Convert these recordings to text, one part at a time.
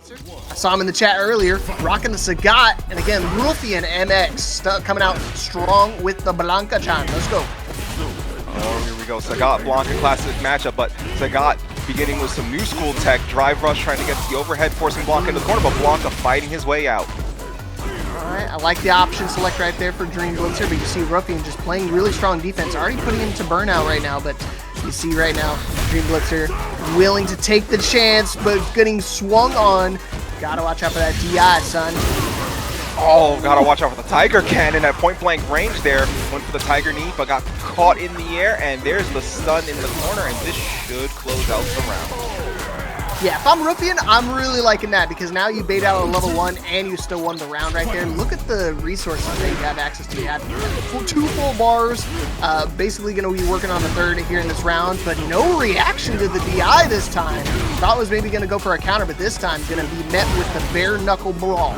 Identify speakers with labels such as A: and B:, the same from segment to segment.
A: I saw him in the chat earlier, rocking the Sagat, and again, rufianMX coming out strong with the Blanka-chan. Let's go.
B: Oh, here we go. Sagat, Blanka, classic matchup, but Sagat beginning with some new school tech. Drive rush trying to get to the overhead, forcing Blanka into the corner, but Blanka fighting his way out.
A: Alright, I like the option select right there for Dreamblitzer, but you see Ruffian just playing really strong defense, already putting him to burnout right now, but you see right now, Dreamblitzer willing to take the chance, but getting swung on. Gotta watch out for that DI, son.
B: Oh, gotta watch out for the Tiger Cannon at point blank range there. Went for the Tiger knee, but got caught in the air, and there's the stun in the corner, and this should close out the round.
A: Yeah, if I'm Ruffian, I'm really liking that because now you bait out a level 1 and you still won the round right there. Look at the resources that you have access to. You have 2 full bars, basically going to be working on the third here in this round, but no reaction to the DI this time. Thought was maybe going to go for a counter, but this time going to be met with the bare knuckle brawl.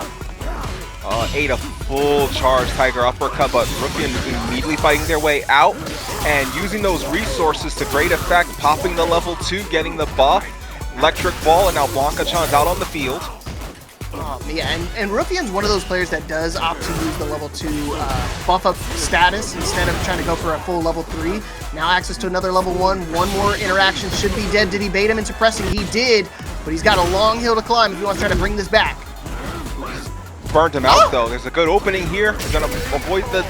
B: Ate a full charge Tiger uppercut, but Ruffian immediately fighting their way out and using those resources to great effect, popping the level 2, getting the buff. Electric ball, and now Blanka-chan's out on the field.
A: Yeah, and Ruffian's one of those players that does opt to use the level 2 buff up status instead of trying to go for a full level 3. Now access to another level 1. One more interaction should be dead. Did he bait him into pressing? He did, but he's got a long hill to climb if he wants to try to bring this back.
B: Burned him out though. There's a good opening here. He's gonna avoid the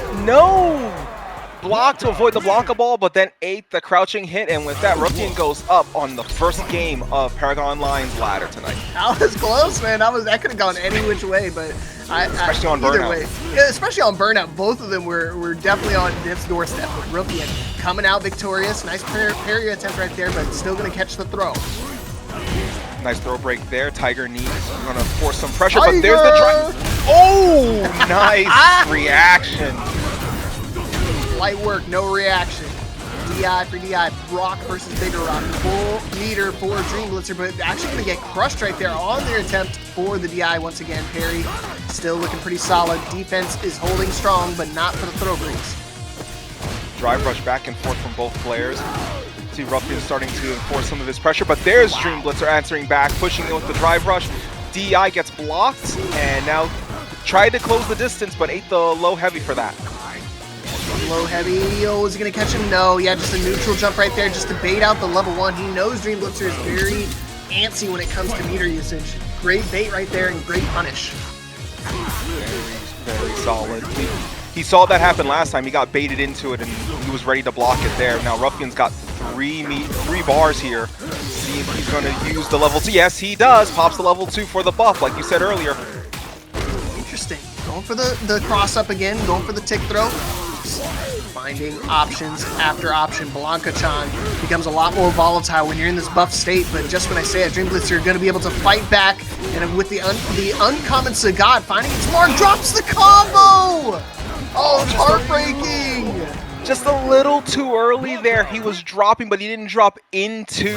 B: block to avoid the Blanka ball, but then ate the crouching hit, and with that, Ruffian goes up on the first game of ParagOnline's ladder tonight.
A: That was close, man. That could have gone any which way, but
B: especially on
A: either
B: burnout.
A: Way, yeah, especially on burnout, both of them were definitely on Diff's doorstep with Ruffian coming out victorious. Nice parry attempt right there, but still going to catch the throw.
B: Nice throw break there. Tiger knee going to force some pressure, but there's the drive. Oh, nice reaction.
A: Light work, no reaction. DI for DI. Rock versus Bigger Rock. Full meter for Dreamblitzer, but actually going to get crushed right there on their attempt for the DI once again. Parry still looking pretty solid. Defense is holding strong, but not for the throw breaks.
B: Drive rush back and forth from both players. See Ruffian starting to enforce some of his pressure, but there's Dreamblitzer answering back, pushing in with the drive rush. DI gets blocked, and now tried to close the distance, but ate the low heavy for that.
A: Low heavy, oh, is he gonna catch him? No, yeah, just a neutral jump right there just to bait out the level 1. He knows Dreamblitzer is very antsy when it comes to meter usage. Great bait right there and great punish.
B: Very solid. He saw that happen last time. He got baited into it and he was ready to block it there. Now Ruffian's got three bars here. See if he's gonna use the level 2. Yes, he does. Pops the level 2 for the buff, like you said earlier.
A: Interesting. Going for the cross up again, going for the tick throw. Finding options after option. Blanka-chan becomes a lot more volatile when you're in this buff state, but just when I say it, Dreamblitzer are going to be able to fight back, and with the uncommon Sagat finding its mark, drops the combo! Oh, it's heartbreaking!
B: Just a little too early there. He was dropping, but he didn't drop into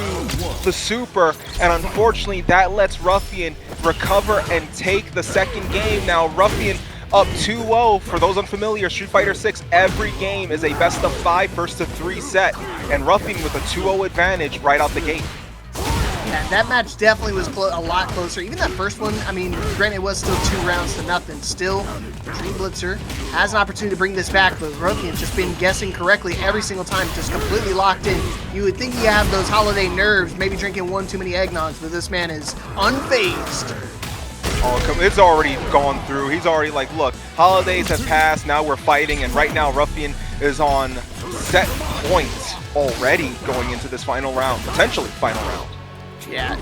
B: the super, and unfortunately that lets Ruffian recover and take the second game. Now Ruffian up 2-0. For those unfamiliar, Street Fighter 6, every game is a best of 5, first to 3 set, and Ruffian with a 2-0 advantage right out the gate.
A: Yeah, that match definitely was a lot closer. Even that first one, I mean, granted it was still 2 rounds to nothing. Still, Dreamblitzer has an opportunity to bring this back, but Ruffian's just been guessing correctly every single time, just completely locked in. You would think he have those holiday nerves, maybe drinking 1 too many eggnogs, but this man is unfazed.
B: Oh, it's already gone through. He's already like, look, holidays have passed, now we're fighting, and right now Ruffian is on set points already going into this final round, potentially final round.
A: Yeah,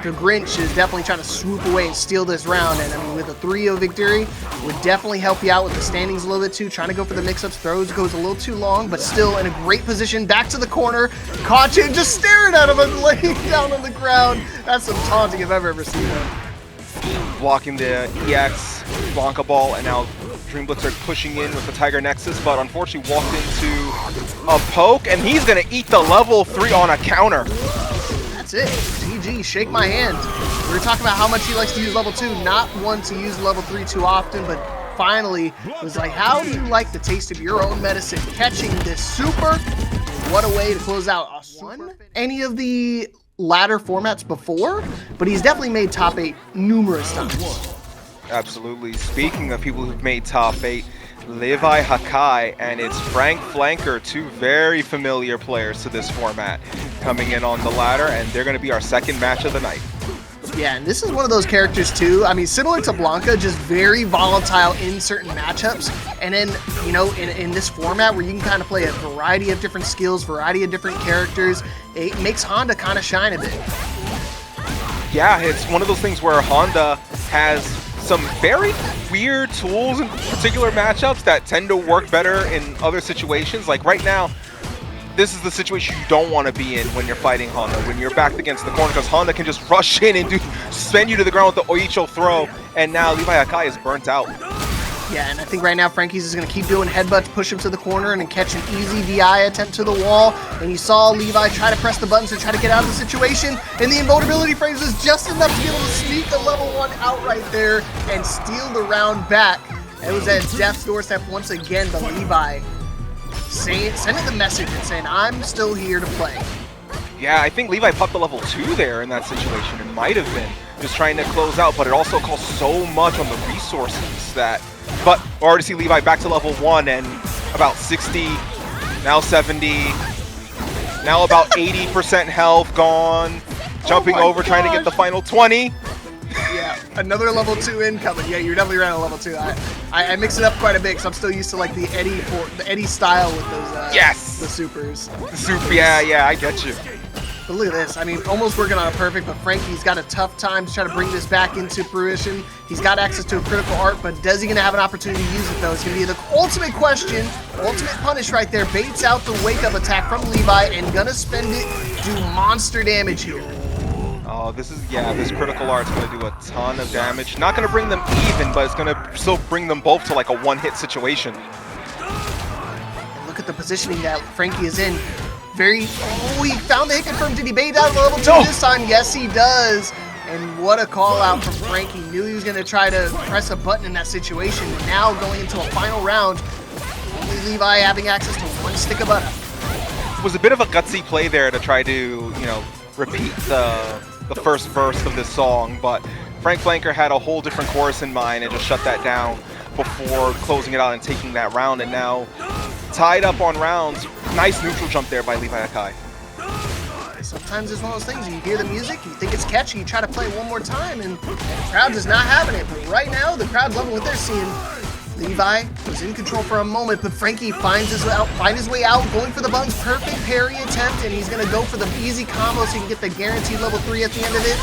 A: the Grinch is definitely trying to swoop away and steal this round, and I mean, with a 3-0 victory, would definitely help you out with the standings a little bit too. Trying to go for the mix-ups, throws goes a little too long, but still in a great position. Back to the corner, caught him just staring at him and laying down on the ground. That's some taunting if I've ever seen it.
B: Blocking the EX Blanka ball, and now Dreamblitzer pushing in with the Tiger Nexus, but unfortunately walked into a poke, and he's gonna eat the level 3 on a counter.
A: That's it. GG, shake my hand. We were talking about how much he likes to use level 2, not one to use level 3 too often, but finally was like, how do you like the taste of your own medicine? Catching this super, what a way to close out. Any of the ladder formats before, but he's definitely made top 8 numerous times.
B: Absolutely. Speaking of people who've made top 8, LeviHakai and itzfrankeflankr, two very familiar players to this format, coming in on the ladder, and they're going to be our second match of the night.
A: Yeah, and this is one of those characters too. I mean, similar to Blanka, just very volatile in certain matchups. And then, you know, in this format where you can kind of play a variety of different skills, variety of different characters, it makes Honda kind of shine a bit.
B: Yeah, it's one of those things where Honda has some very weird tools in particular matchups that tend to work better in other situations. Like right now, this is the situation you don't want to be in when you're fighting Honda, when you're backed against the corner, because Honda can just rush in and send you to the ground with the Oicho throw, and now LeviHakai is burnt out.
A: Yeah, and I think right now Frankie's is going to keep doing headbutts, push him to the corner, and then catch an easy DI attempt to the wall. And you saw Levi try to press the buttons to try to get out of the situation, and the invulnerability phrase was just enough to be able to sneak a level 1 out right there and steal the round back. It was at death's doorstep once again, but Levi sending the message and saying, I'm still here to play.
B: Yeah, I think Levi popped the level 2 there in that situation. It might have been just trying to close out, but it also costs so much on the resources that... But we already see Levi back to level 1 and about 60, now 70, now about 80% health gone, jumping over, trying to get the final 20.
A: Yeah, another level 2 incoming. Yeah, you're definitely running a level 2. I mix it up quite a bit because I'm still used to like the Eddie style with those
B: yes,
A: the supers.
B: The super, yeah, I get you.
A: But look at this. I mean, almost working on a perfect, but Frankie's got a tough time to try to bring this back into fruition. He's got access to a critical art, but does he going to have an opportunity to use it, though? It's going to be the ultimate question, ultimate punish right there. Baits out the wake-up attack from Levi and going to spend it, do monster damage here.
B: Oh, this critical art's going to do a ton of damage. Not going to bring them even, but it's going to still bring them both to like a one-hit situation.
A: And look at the positioning that Frankie is in. Oh, he found the hit confirm. Did he bait out level 2 this time? Yes, he does. And what a call out from Frankie. Knew he was going to try to press a button in that situation. Now going into a final round, only Levi having access to one stick of butter.
B: It was a bit of a gutsy play there to try to, you know, repeat the first verse of this song, but FrankFlankr had a whole different chorus in mind and just shut that down before closing it out and taking that round, and now tied up on rounds. Nice neutral jump there by LeviHakai.
A: Sometimes it's one of those things, you hear the music, you think it's catchy, you try to play it one more time, and the crowd is not having it. But right now, the crowd's loving what they're seeing. Levi was in control for a moment, but Frankie finds his way out, going for the buttons, perfect parry attempt, and he's gonna go for the easy combo so he can get the guaranteed level 3 at the end of it.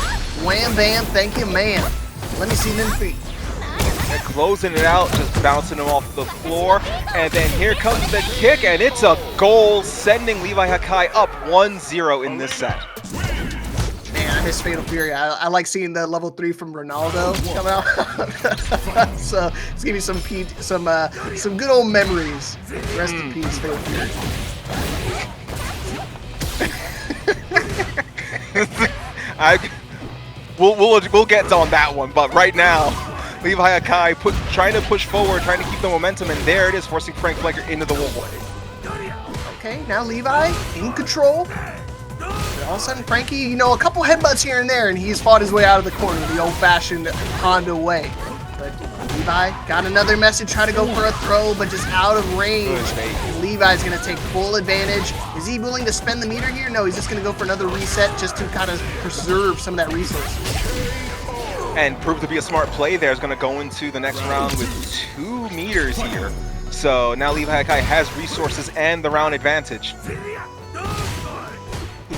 A: Wham, bam, thank you, man. Let me see them feet.
B: And closing it out, just bouncing him off the floor, and then here comes the kick, and it's a goal, sending LeviHakai up 1-0 in this set.
A: Man, I miss Fatal Fury. I like seeing the level 3 from Ronaldo come out. So it's giving me some good old memories. Rest in peace, Fatal Fury.
B: We'll get on that one, but right now, LeviHakai trying to push forward, trying to keep the momentum, and there it is, forcing FrankFlankr into the wall.
A: Okay, now Levi in control. And all of a sudden, Frankie, you know, a couple headbutts here and there, and he's fought his way out of the corner the old-fashioned Honda way. But Levi got another message, try to go for a throw, but just out of range. And Levi's going to take full advantage. Is he willing to spend the meter here? No, he's just going to go for another reset just to kind of preserve some of that resources.
B: And proved to be a smart play there. Is going to go into the next round with 2 meters here. So now LeviHakai has resources and the round advantage.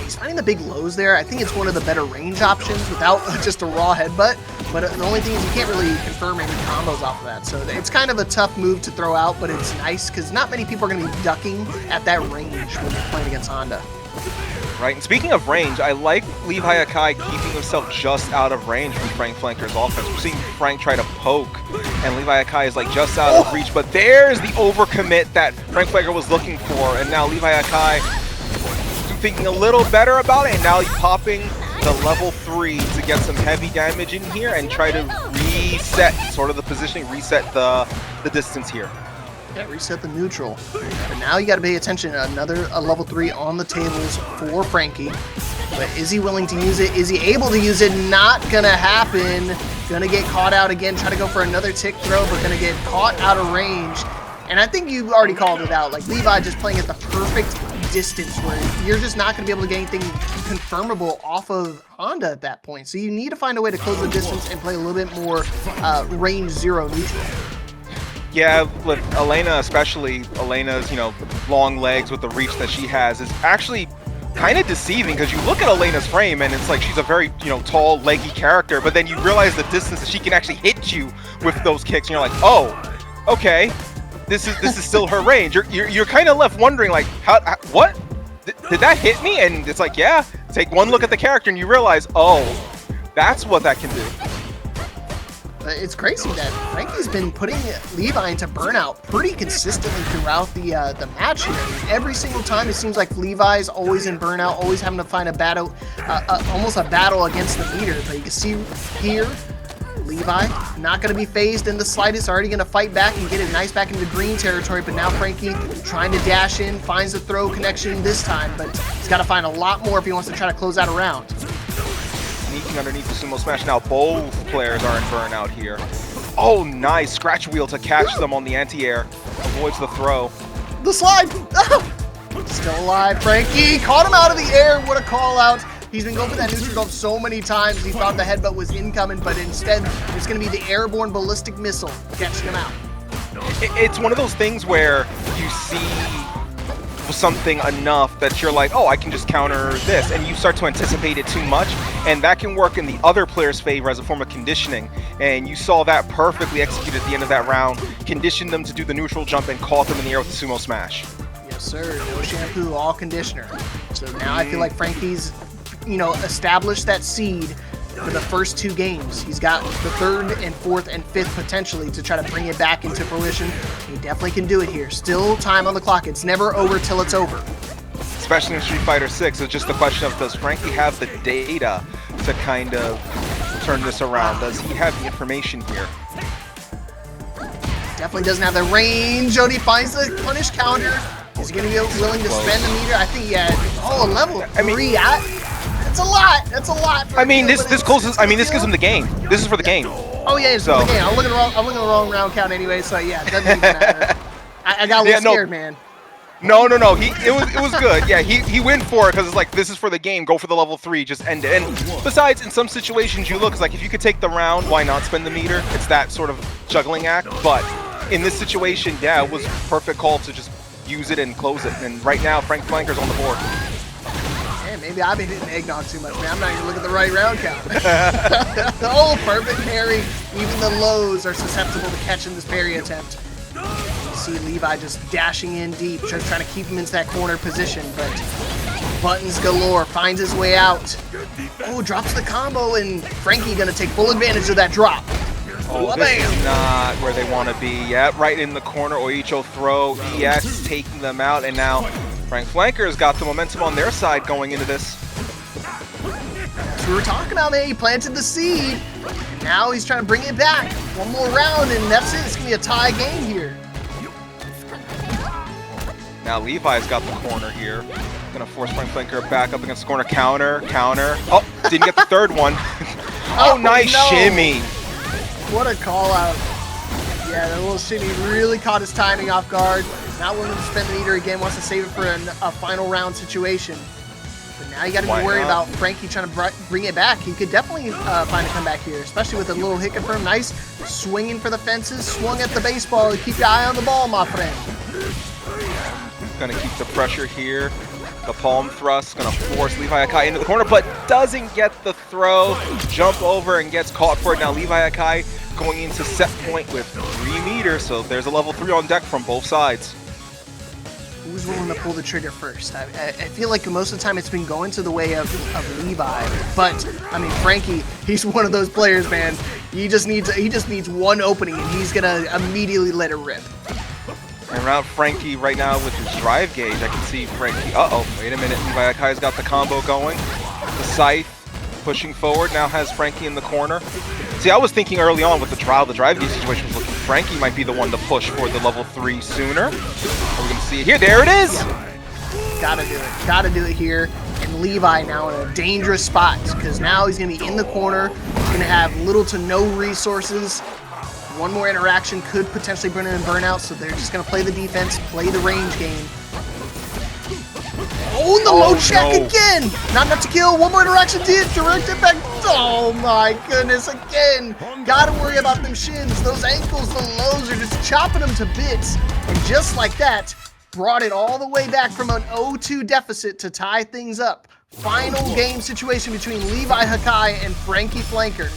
A: He's finding the big lows there. I think it's one of the better range options without just a raw headbutt. But the only thing is you can't really confirm any combos off of that. So it's kind of a tough move to throw out, but it's nice because not many people are going to be ducking at that range when they're playing against Honda.
B: Right, and speaking of range, I like LeviHakai keeping himself just out of range from FrankFlankr's offense. We're seeing Frank try to poke, and LeviHakai is like just out of reach, but there's the overcommit that FrankFlankr was looking for, and now LeviHakai thinking a little better about it, and now he's popping the level 3 to get some heavy damage in here and try to reset sort of the positioning, reset the distance here.
A: Yeah, reset the neutral. But now you got to pay attention. A level 3 on the tables for Frankie. But is he willing to use it? Is he able to use it? Not gonna happen. Gonna get caught out again. Try to go for another tick throw, but gonna get caught out of range. And I think you already called it out. Like, Levi just playing at the perfect distance where you're just not gonna be able to get anything confirmable off of Honda at that point. So you need to find a way to close the distance and play a little bit more range zero neutral.
B: Yeah, with Elena especially, Elena's, you know, long legs with the reach that she has is actually kind of deceiving, because you look at Elena's frame and it's like she's a very, you know, tall, leggy character, but then you realize the distance that she can actually hit you with those kicks, and you're like, oh, okay, this is still her range. You're kind of left wondering, like, what? Did that hit me? And it's like, yeah, take one look at the character and you realize, oh, that's what that can do.
A: It's crazy that Frankie's been putting Levi into burnout pretty consistently throughout the match here. Every single time it seems like Levi's always in burnout, always having to find a battle, almost a battle against the meter. But you can see here, Levi not going to be phased in the slightest, already going to fight back and get it nice back into green territory. But now Frankie trying to dash in, finds the throw connection this time, but he's got to find a lot more if he wants to try to close out a round.
B: Sneaking underneath the sumo smash. Now both players are in burnout here. Oh, nice scratch wheel to catch them on the anti-air. Avoids the throw.
A: The slide! Oh! Still alive. Frankie caught him out of the air. What a call out. He's been going for that neutral jump so many times. He thought the headbutt was incoming, but instead it's going to be the airborne ballistic missile catching him out.
B: It's one of those things where you see something enough that you're like, oh, I can just counter this, and you start to anticipate it too much, and that can work in the other player's favor as a form of conditioning. And you saw that perfectly executed at the end of that round, conditioned them to do the neutral jump and caught them in the air with the sumo smash.
A: Yes, sir. No shampoo, all conditioner. So now I feel like Frankie's, you know, established that seed for the first two games. He's got the third and fourth and fifth potentially to try to bring it back into fruition. He definitely can do it here. Still time on the clock. It's never over till it's over.
B: Especially in Street Fighter 6, it's just the question of, does Frankie have the data to kind of turn this around? Does he have the information here?
A: Definitely doesn't have the range. Jody finds the punish counter. Is he going to be willing to spend the meter? I think, yeah. Oh, a level 3. That's a lot. That's a lot.
B: I mean, this closes. I mean, this gives him the game. This is for the game.
A: Oh yeah, it's for the game. I'm looking at the wrong round count anyway. So yeah, it doesn't even matter. I got a little scared, man.
B: No. It was good. Yeah, he went for it because it's like, this is for the game. Go for the level 3. Just end it. And besides, in some situations, you look, it's like, if you could take the round, why not spend the meter? It's that sort of juggling act. But in this situation, yeah, it was a perfect call to just use it and close it. And right now, Flanker's on the board.
A: Man, maybe I've been hitting eggnog too much, man. I'm not even looking at the right round count. Oh, perfect parry. Even the lows are susceptible to catching this parry attempt. You see Levi just dashing in deep, just trying to keep him into that corner position, but buttons galore, finds his way out. Oh, drops the combo, and Frankie gonna take full advantage of that drop.
B: Oh, this is not where they want to be. Yeah, right in the corner. Oicho throw. EX taking them out, and now FrankFlankr's got the momentum on their side going into this.
A: That's what we were talking about, man. He planted the seed. And now he's trying to bring it back. One more round, and that's it. It's going to be a tie game here.
B: Now Levi's got the corner here. Going to force FrankFlankr back up against the corner. Counter. Oh, didn't get the third one. Oh, nice shimmy.
A: What a call out. Yeah, the little shimmy really caught his timing off guard. Not willing to spend the meter again, wants to save it for a final round situation. But now you got to be worried about Frankie trying to bring it back. He could definitely find a comeback here, especially with a little hit confirm. Nice swinging for the fences, swung at the baseball. Keep your eye on the ball, my friend.
B: Going to keep the pressure here. The palm thrust, going to force LeviHakai into the corner, but doesn't get the throw. Jump over and gets caught for it. Now LeviHakai going into set point with 3 meters, so there's a level 3 on deck from both sides.
A: Who's willing to pull the trigger first? I feel like most of the time it's been going to the way of Levi, but I mean Frankie, he's one of those players, man. He just needs one opening, and he's gonna immediately let it rip.
B: And around Frankie right now with his drive gauge, I can see Frankie. Uh-oh, wait a minute. LeviHakai's got the combo going. The scythe pushing forward, now has Frankie in the corner. See, I was thinking early on with the drive gauge situation was looking, Frankie might be the one to push for the level 3 sooner. Are we going to see it here? There it is!
A: Yeah. Gotta do it here. And Levi now in a dangerous spot because now he's going to be in the corner. He's going to have little to no resources. One more interaction could potentially bring in burnout, so they're just going to play the defense, play the range game. Oh, the low check again! Not enough to kill. One more interaction did. Direct impact. Oh my goodness, again. Gotta worry about them shins. Those ankles, the lows are just chopping them to bits. And just like that, brought it all the way back from an 0-2 deficit to tie things up. Final game situation between LeviHakai and Frankeflankr.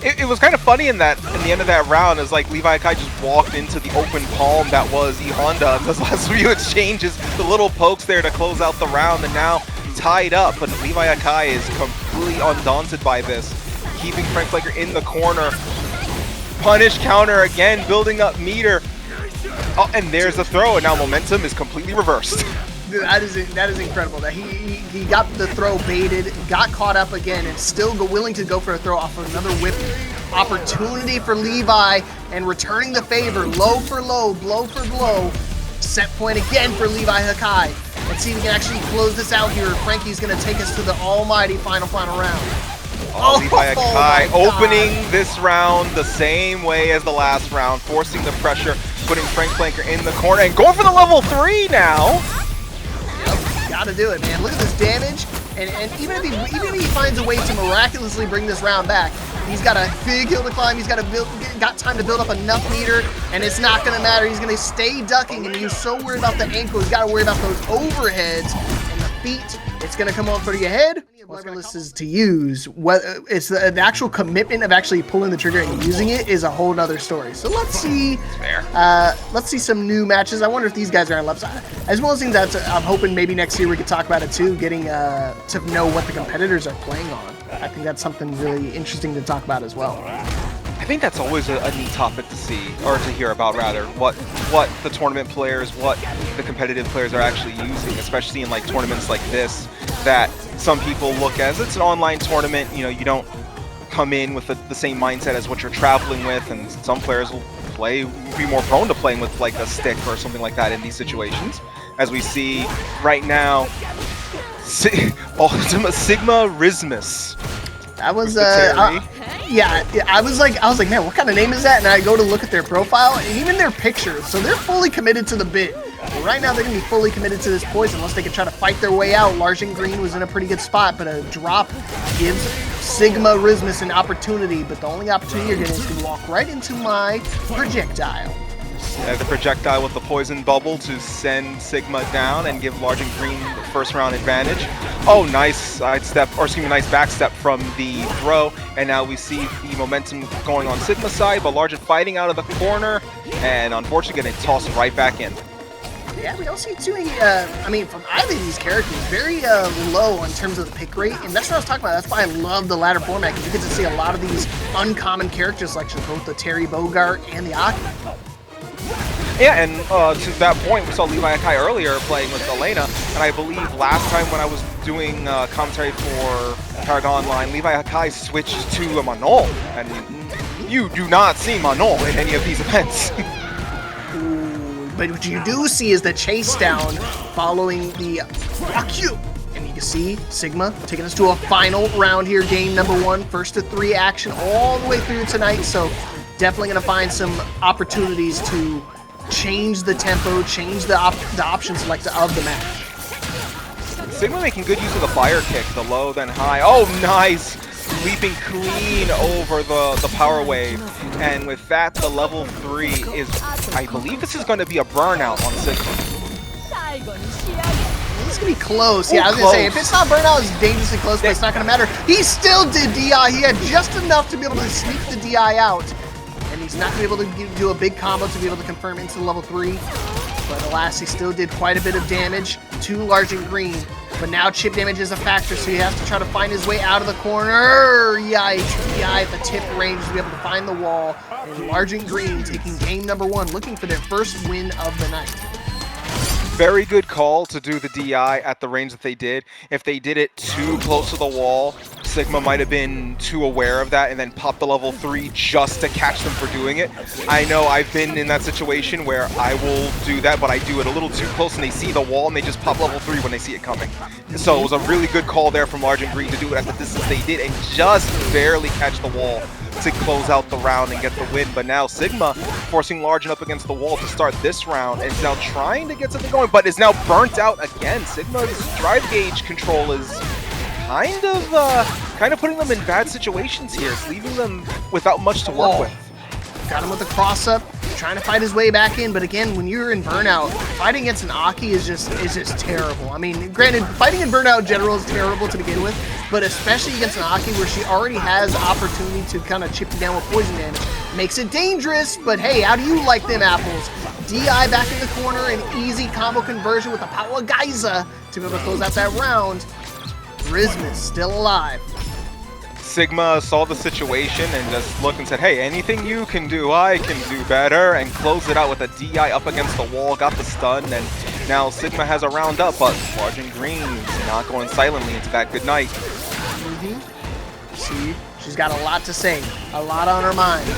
B: It was kind of funny in the end of that round, is like LeviHakai just walked into the open palm that was E.Honda in those last few exchanges, the little pokes there to close out the round, and now tied up. But LeviHakai is completely undaunted by this, keeping Frankeflankr in the corner. Punish counter again, building up meter. Oh, and there's the throw, and now momentum is completely reversed.
A: Dude, that is incredible. That he got the throw baited, got caught up again, and still willing to go for a throw off of another whip. Opportunity for Levi, and returning the favor, low for low, blow for blow. Set point again for LeviHakai. Let's see if we can actually close this out here. Frankie's going to take us to the almighty final round.
B: Oh, LeviHakai opening this round the same way as the last round, forcing the pressure, putting Frankeflankr in the corner, and going for the level 3 now.
A: Gotta do it, man. Look at this damage, and even if he finds a way to miraculously bring this round back, he's got a big hill to climb. He's got time to build up enough meter, and it's not gonna matter. He's gonna stay ducking, and he's so worried about the ankle. He's got to worry about those overheads and the feet. It's gonna come on for your head. This is to use. It's the actual commitment of actually pulling the trigger and using it is a whole nother story. So let's see. Let's see some new matches. I wonder if these guys are on left side. As well as things that I'm hoping maybe next year we could talk about it too. Getting to know what the competitors are playing on. I think that's something really interesting to talk about as well.
B: I think that's always a neat topic to see, or to hear about rather, what the tournament players, what the competitive players are actually using, especially in like tournaments like this, that some people look as it's an online tournament. You know, you don't come in with the same mindset as what you're traveling with, and some players will be more prone to playing with like a stick or something like that in these situations. As we see right now, Ultima Sigma Rizzmas.
A: That was yeah, I was like, man, what kind of name is that? And I go to look at their profile and even their pictures. So they're fully committed to the bit. But right now, they're going to be fully committed to this poison unless they can try to fight their way out. Largent Green was in a pretty good spot, but a drop gives Sigma Rizzmas an opportunity. But the only opportunity you're getting is to walk right into my projectile.
B: The projectile with the poison bubble to send Sigma down and give Largent Green the first round advantage. Oh, nice sidestep, or excuse me, nice backstep from the throw. And now we see the momentum going on Sigma's side, but Largent fighting out of the corner, and unfortunately getting tossed right back in.
A: Yeah, we don't see too many, I mean, from either of these characters, very low in terms of the pick rate, and that's what I was talking about. That's why I love the ladder format, because you get to see a lot of these uncommon character selections, both the Terry Bogart and the A.K.I.
B: Yeah, and to that point, we saw LeviHakai earlier playing with Elena, and I believe last time when I was doing commentary for ParagOnline, LeviHakai switched to a Manon, and you do not see Manon in any of these events.
A: But what you do see is the chase down following the fuck you. And you can see Sigma taking us to a final round here, game number 1, first to 3 action all the way through tonight. So definitely going to find some opportunities to change the tempo, change the option select of the match.
B: Sigma making good use of the fire kick, the low then high. Oh, nice! Leaping clean over the power wave. And with that, the level 3 is, I believe this is going to be a burnout on Sigma.
A: It's going to be close. Yeah, I was going to say, if it's not burnout, it's dangerously close, but it's not going to matter. He still did DI. He had just enough to be able to sneak the DI out. And he's not going to be able to do a big combo to be able to confirm into level 3. But alas, he still did quite a bit of damage to Largent Green. But now chip damage is a factor, so he has to try to find his way out of the corner. Yikes. DI at the tip range to be able to find the wall. And Largent Green taking game number 1, looking for their first win of the night.
B: Very good call to do the DI at the range that they did. If they did it too close to the wall, Sigma might have been too aware of that and then popped the level 3 just to catch them for doing it. I know I've been in that situation where I will do that, but I do it a little too close and they see the wall and they just pop level 3 when they see it coming. So it was a really good call there from Largent Green to do it at the distance they did and just barely catch the wall to close out the round and get the win. But now Sigma forcing Largent up against the wall to start this round and is now trying to get something going, but is now burnt out again. Sigma's drive gauge control is kind of putting them in bad situations here. It's leaving them without much to work with.
A: Got him with the cross up, trying to fight his way back in, but again, when you're in burnout, fighting against an A.K.I is just terrible. I mean, granted, fighting in burnout in general is terrible to begin with, but especially against an A.K.I where she already has opportunity to kind of chip you down with poison damage, makes it dangerous. But hey, how do you like them apples? DI back in the corner, an easy combo conversion with the power of Geyser to be able to close out that round. Rizzmas still alive.
B: Sigma saw the situation and just looked and said, hey, anything you can do, I can do better, and closed it out with a DI up against the wall, got the stun, and now Sigma has a round up, but Largent Green not going silently into that good night.
A: See, she's got a lot to say, a lot on her mind.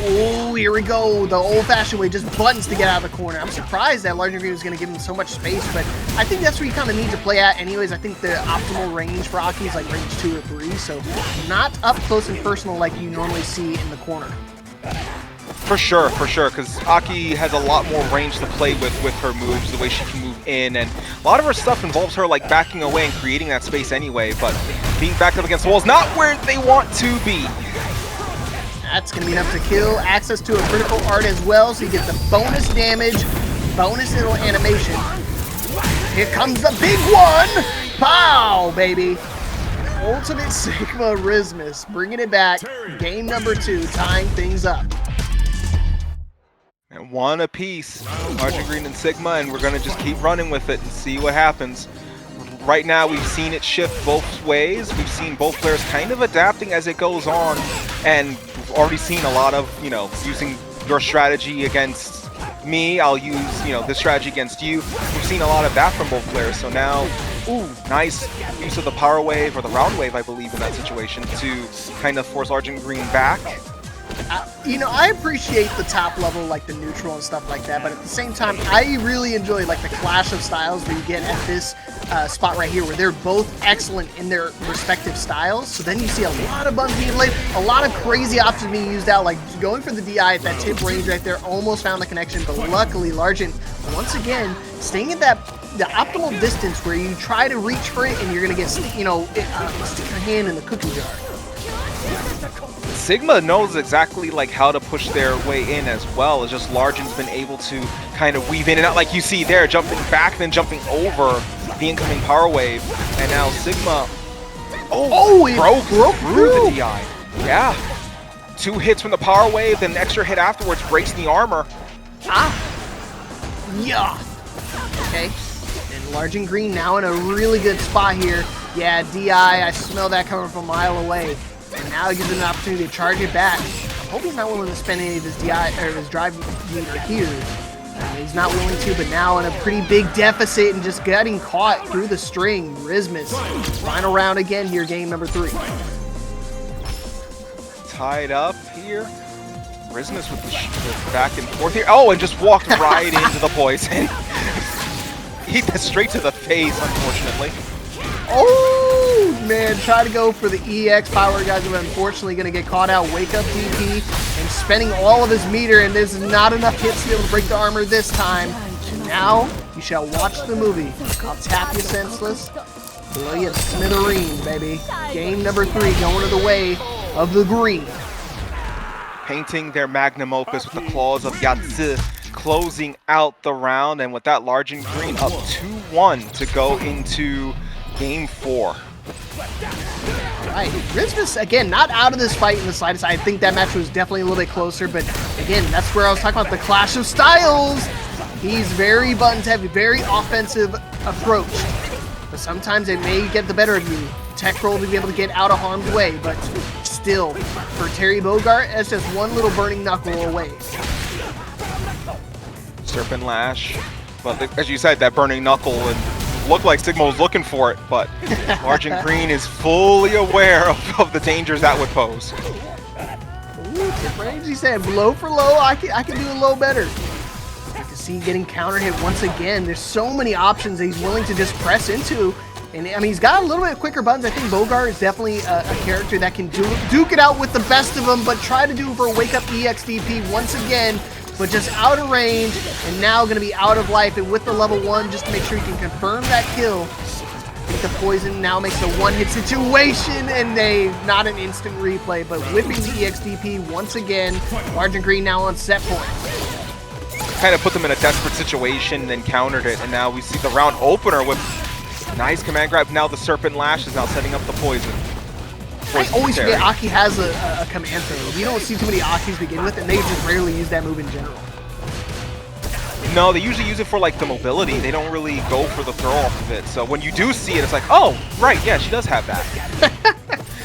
A: Oh, here we go, the old-fashioned way, just buttons to get out of the corner. I'm surprised that Largent Green was going to give him so much space, but I think that's where you kind of need to play at anyways. I think the optimal range for A.K.I is like range 2 or 3, so not up close and personal like you normally see in the corner.
B: For sure, because A.K.I has a lot more range to play with her moves, the way she can move in, and a lot of her stuff involves her like backing away and creating that space anyway, but being backed up against the wall is not where they want to be.
A: That's going to be enough to kill. Access to a critical art as well, so you get the bonus damage, bonus little animation. Here comes the big one! Pow, baby! Ultimate Sigma Rizzmas, bringing it back. Game number 2, tying things up.
B: And one apiece, Largent Green and Sigma, and we're going to just keep running with it and see what happens. Right now, we've seen it shift both ways. We've seen both players kind of adapting as it goes on, and we've already seen a lot of, using your strategy against me, I'll use, this strategy against you. We've seen a lot of that from both players, so now, ooh, nice use of the power wave, or the round wave, I believe, in that situation, to kind of force Largent Green back.
A: I appreciate the top level, like the neutral and stuff like that, but at the same time, I really enjoy like the clash of styles where you get at this spot right here, where they're both excellent in their respective styles. So then you see a lot of buttons being laid, a lot of crazy options being used out, like going for the DI at that tip range right there, almost found the connection, but luckily Largent, once again, staying at the optimal distance where you try to reach for it and you're going to get, stick your hand in the cookie jar.
B: Sigma knows exactly like how to push their way in as well. It's just Largent's been able to kind of weave in and out, like you see there, jumping back, then jumping over the incoming power wave. And now Sigma, broke through the DI. Yeah, 2 hits from the power wave, then an extra hit afterwards breaks the armor.
A: Yeah. Okay. And Largent Green now in a really good spot here. Yeah, DI, I smell that coming from a mile away. And now he gives him an opportunity to charge it back. I hope he's not willing to spend any of his DI or his drive meter here. He's not willing to, but now in a pretty big deficit and just getting caught through the string. Rizzmas, final round again here, game number 3.
B: Tied up here. Rizzmas with the back and forth here. Oh, and just walked right into the poison. Hit that straight to the face, unfortunately.
A: Oh, man, try to go for the EX power, guys, but unfortunately going to get caught out. Wake up DP and spending all of his meter, and there's not enough hits to be able to break the armor this time. And now you shall watch the movie. I'll tap you senseless, blow you to smithereens, baby. Game number 3 going to the way of the green.
B: Painting their magnum opus with the claws of Yatsu, closing out the round, and with that, Largent Green up 2-1 to go into Game 4.
A: Right, Rizzmas, again, not out of this fight in the slightest. I think that match was definitely a little bit closer, but again, that's where I was talking about the clash of styles. He's very buttons heavy, very offensive approach, but sometimes it may get the better of you. Tech roll to be able to get out of harm's way, but still, for Terry Bogard, that's just one little burning knuckle away.
B: Serpent Lash, but as you said, that burning knuckle and looked like Sigma was looking for it, but Largent Green is fully aware of the dangers that would pose.
A: Ooh, tip range, he said, low for low, I can do a low better. Good to see getting counter hit once again. There's so many options that he's willing to just press into. And I mean, he's got a little bit quicker buttons. I think Bogart is definitely a character that can duke it out with the best of them, but try to do for a wake up EXDP once again, but just out of range, and now going to be out of life. And with the level 1, just to make sure he can confirm that kill. I think the poison now makes a one-hit situation, and not an instant replay, but whipping the EXDP once again. Largent Green now on set point.
B: Kind of put them in a desperate situation, then countered it, and now we see the round opener with nice command grab. Now the Serpent Lash is now setting up the poison.
A: I always forget Aki has a command throw. You don't see too many Akis begin with, and they just rarely use that move in general.
B: No, they usually use it for like the mobility. They don't really go for the throw off of it. So when you do see it, it's like, oh, right, yeah, she does have that.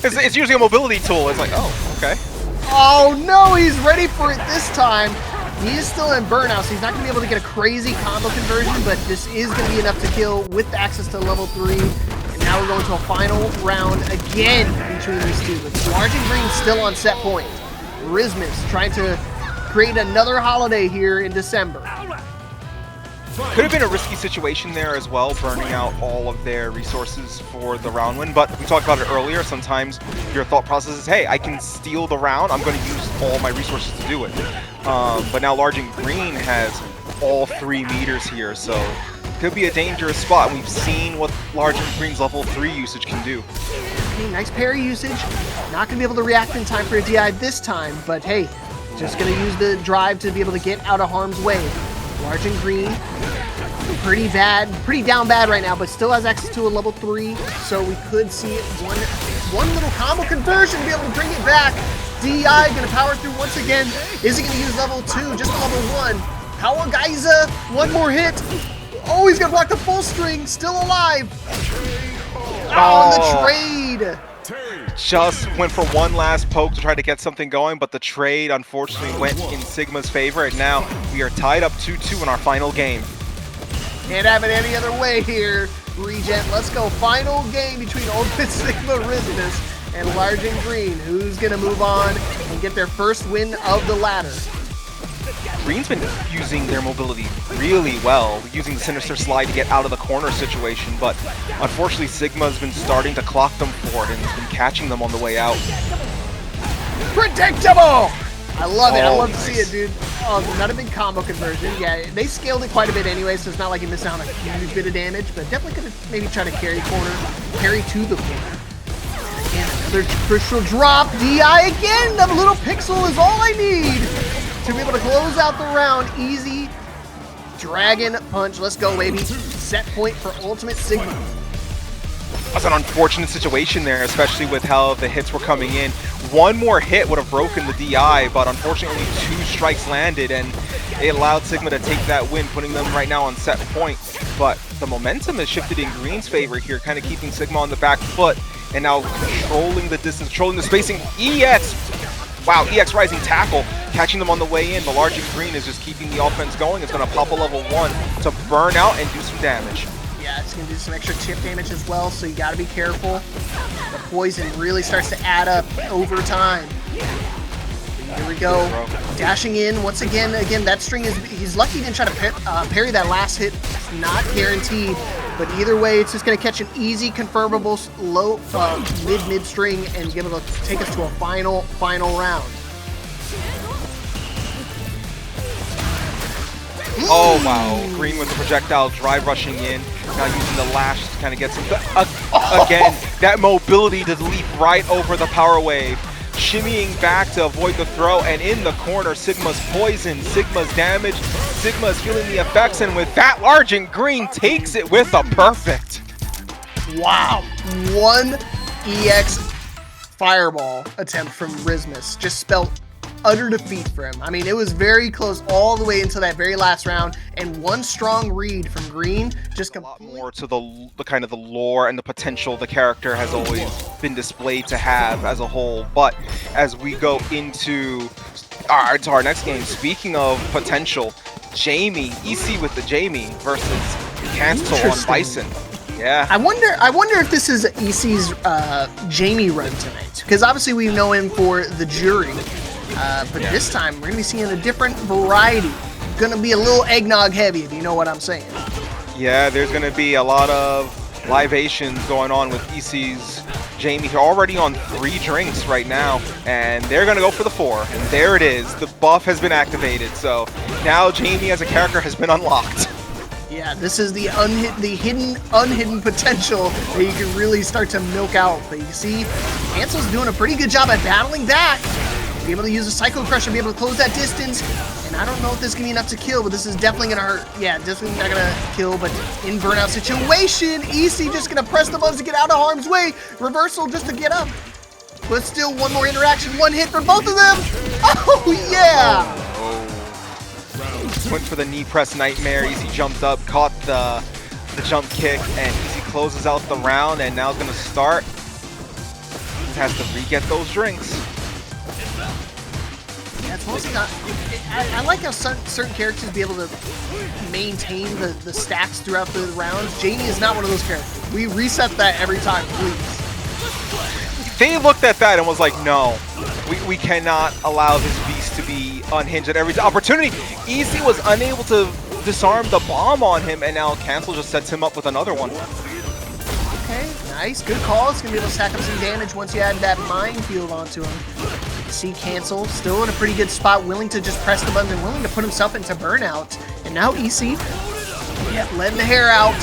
B: it's usually a mobility tool. It's like, oh, okay.
A: Oh no, he's ready for it this time. He is still in burnout, so he's not going to be able to get a crazy combo conversion, but this is going to be enough to kill with access to level 3. And now we're going to a final round again between these two. But Largent Green still on set point. Rizzmas trying to create another holiday here in December.
B: Could have been a risky situation there as well, burning out all of their resources for the round win, but we talked about it earlier. Sometimes your thought process is, hey, I can steal the round, I'm going to use all my resources to do it. But now Largent Green has all 3 meters here, so could be a dangerous spot. We've seen what Largent Green's level 3 usage can do.
A: Okay, nice parry usage. Not going to be able to react in time for a DI this time, but hey, just going to use the drive to be able to get out of harm's way. Largent Green, pretty down bad right now, but still has access to a level 3, so we could see one little combo conversion to be able to bring it back. DI gonna power through once again. Is he gonna use level 2, just level 1? Power Geyser, one more hit. Oh, he's gonna block the full string, still alive. Oh, the trade.
B: Just went for one last poke to try to get something going, but the trade unfortunately went in Sigma's favor, and now we are tied up 2-2 in our final game.
A: Can't have it any other way here, Regent. Let's go. Final game between Ultimate Sigma Rizzmas and Largent Green. Who's going to move on and get their first win of the ladder?
B: Green's been using their mobility really well, using the Sinister Slide to get out of the corner situation, but unfortunately Sigma's been starting to clock them for it and has been catching them on the way out.
A: Predictable! I love it. I love to see it, dude. Oh, not a big combo conversion. Yeah, they scaled it quite a bit anyway, so it's not like you miss out on a huge bit of damage, but definitely could have maybe tried to carry to the corner. Again, another crucial drop. DI again! A little pixel is all I need to be able to close out the round. Easy Dragon Punch. Let's go, baby. Set point for Ultimate Sigma.
B: That's an unfortunate situation there, especially with how the hits were coming in. One more hit would have broken the DI, but unfortunately only 2 strikes landed, and it allowed Sigma to take that win, putting them right now on set point. But the momentum has shifted in Green's favor here, kind of keeping Sigma on the back foot, and now controlling the distance, controlling the spacing. EX! Wow, EX Rising Tackle, catching them on the way in. The Largent Green is just keeping the offense going. It's going to pop a level 1 to burn out and do some damage.
A: Yeah, it's going to do some extra chip damage as well, so you got to be careful. The poison really starts to add up over time. Here we go. Dashing in once again. Again, that string is, he's lucky he didn't try to parry that last hit. It's not guaranteed, but either way, it's just going to catch an easy, confirmable low mid string and be able to take us to a final round.
B: Oh wow, Green with the projectile drive rushing in, now using the lash to kind of get some, again, that mobility to leap right over the power wave, shimmying back to avoid the throw, and in the corner, Sigma's poison, Sigma's damage, Sigma's feeling the effects, and with that, Largent Green takes it with a perfect.
A: Wow, one EX fireball attempt from Rizzmas just spelled utter defeat for him. I mean, it was very close all the way until that very last round, and one strong read from Green just a lot
B: more to the kind of the lore and the potential the character has always been displayed to have as a whole. But as we go into our next game, speaking of potential, Jamie, EC with the Jamie versus Cancel on Bison. Yeah.
A: I wonder if this is EC's Jamie run tonight, because obviously we know him for the Juri, but this time we're gonna be seeing a different variety. Gonna be a little eggnog heavy, if you know what I'm saying.
B: Yeah, there's gonna be a lot of libations going on with EC's Jamie. They're already on 3 drinks right now, and they're gonna go for the 4. And there it is. The buff has been activated, so now Jamie as a character has been unlocked.
A: Yeah, this is the unhidden potential that you can really start to milk out. But you see, Cancel's doing a pretty good job at battling back. Be able to use a Psycho Crush and be able to close that distance. And I don't know if this is going to be enough to kill, but this is definitely going to hurt. Yeah, definitely not going to kill, but in burnout situation, EC just going to press the buttons to get out of harm's way. Reversal just to get up. But still, one more interaction, one hit for both of them. Oh, yeah!
B: Went for the knee press nightmare. EC jumped up, caught the jump kick, and EC closes out the round, and now is going to start. He has to re-get those drinks.
A: Yeah, it's mostly not. I like how certain characters be able to maintain the stacks throughout the rounds. Jamie is not one of those characters. We reset that every time, please.
B: They looked at that and was like, no, we cannot allow this beast to be unhinged at every opportunity. EC was unable to disarm the bomb on him, and now Cancel just sets him up with another one.
A: Okay, nice, good call. It's gonna be able to stack up some damage once you add that minefield onto him. See Cancel still in a pretty good spot, willing to just press the button and willing to put himself into burnout. And now EC, yeah, letting the hair out.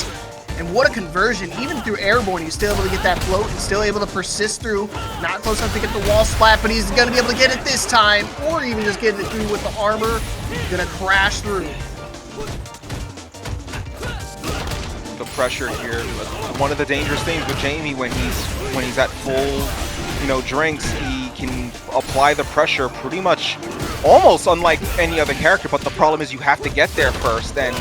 A: And what a conversion, even through airborne, he's still able to get that float and still able to persist through. Not close enough to get the wall splat, but he's gonna be able to get it this time, or even just get it through with the armor. Gonna crash through.
B: The pressure here, one of the dangerous things with Jamie when he's at full, drinks, he can apply the pressure pretty much almost unlike any other character, but the problem is you have to get there first, and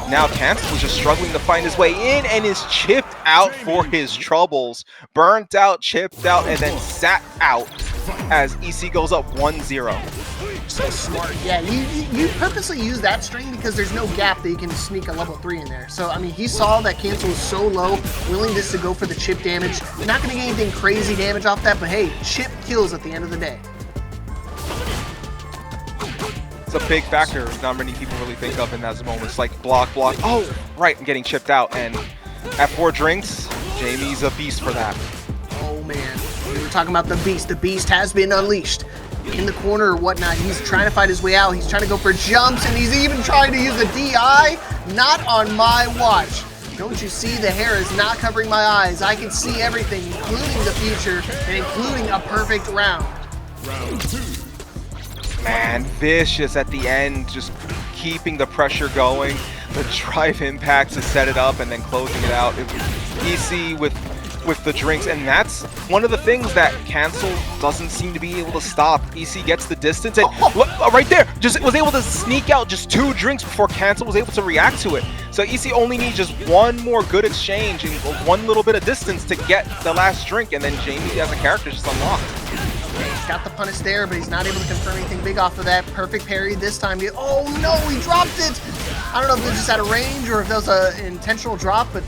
B: now Cancel is just struggling to find his way in and is chipped out for his troubles. Burnt out, chipped out, and then sat out as EC goes up 1-0.
A: So smart. Yeah, you purposely use that string because there's no gap that you can sneak a level 3 in there. So, I mean, he saw that Cancel was so low, willing just to go for the chip damage. Not going to get anything crazy damage off that, but hey, chip kills at the end of the day.
B: It's a big factor not many people really think of in those moments, like block, oh, right, I'm getting chipped out, and at 4 drinks, Jamie's a beast for that.
A: Oh man, we were talking about the beast. The beast has been unleashed. In the corner or whatnot, he's trying to fight his way out, he's trying to go for jumps, and he's even trying to use a DI. Not on my watch. Don't you see the hair is not covering my eyes? I can see everything, including the future, and including a perfect round.
C: Round 2.
B: Man, vicious at the end, just keeping the pressure going. The drive impact to set it up and then closing it out. It was EC with the drinks, and that's one of the things that Cancel doesn't seem to be able to stop. EC gets the distance, and right there, just was able to sneak out just 2 drinks before Cancel was able to react to it. So EC only needs just one more good exchange and one little bit of distance to get the last drink, and then Jamie as a character is just unlocked.
A: He's got the punish there, but he's not able to confirm anything big off of that. Perfect parry this time. Oh no, he dropped it! I don't know if it was just out of range or if that was an intentional drop, but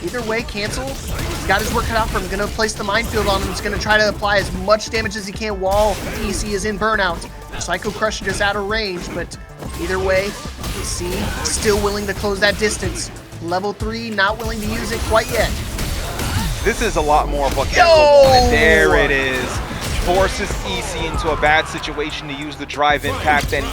A: either way, Cancel, he's got his work cut out for him. Gonna place the minefield on him. He's gonna try to apply as much damage as he can while EC is in burnout. Psycho Crush just out of range, but either way, EC still willing to close that distance. Level 3, not willing to use it quite yet.
B: This is a lot more of a Cancel moment. There it is. Forces EC into a bad situation to use the drive impact, and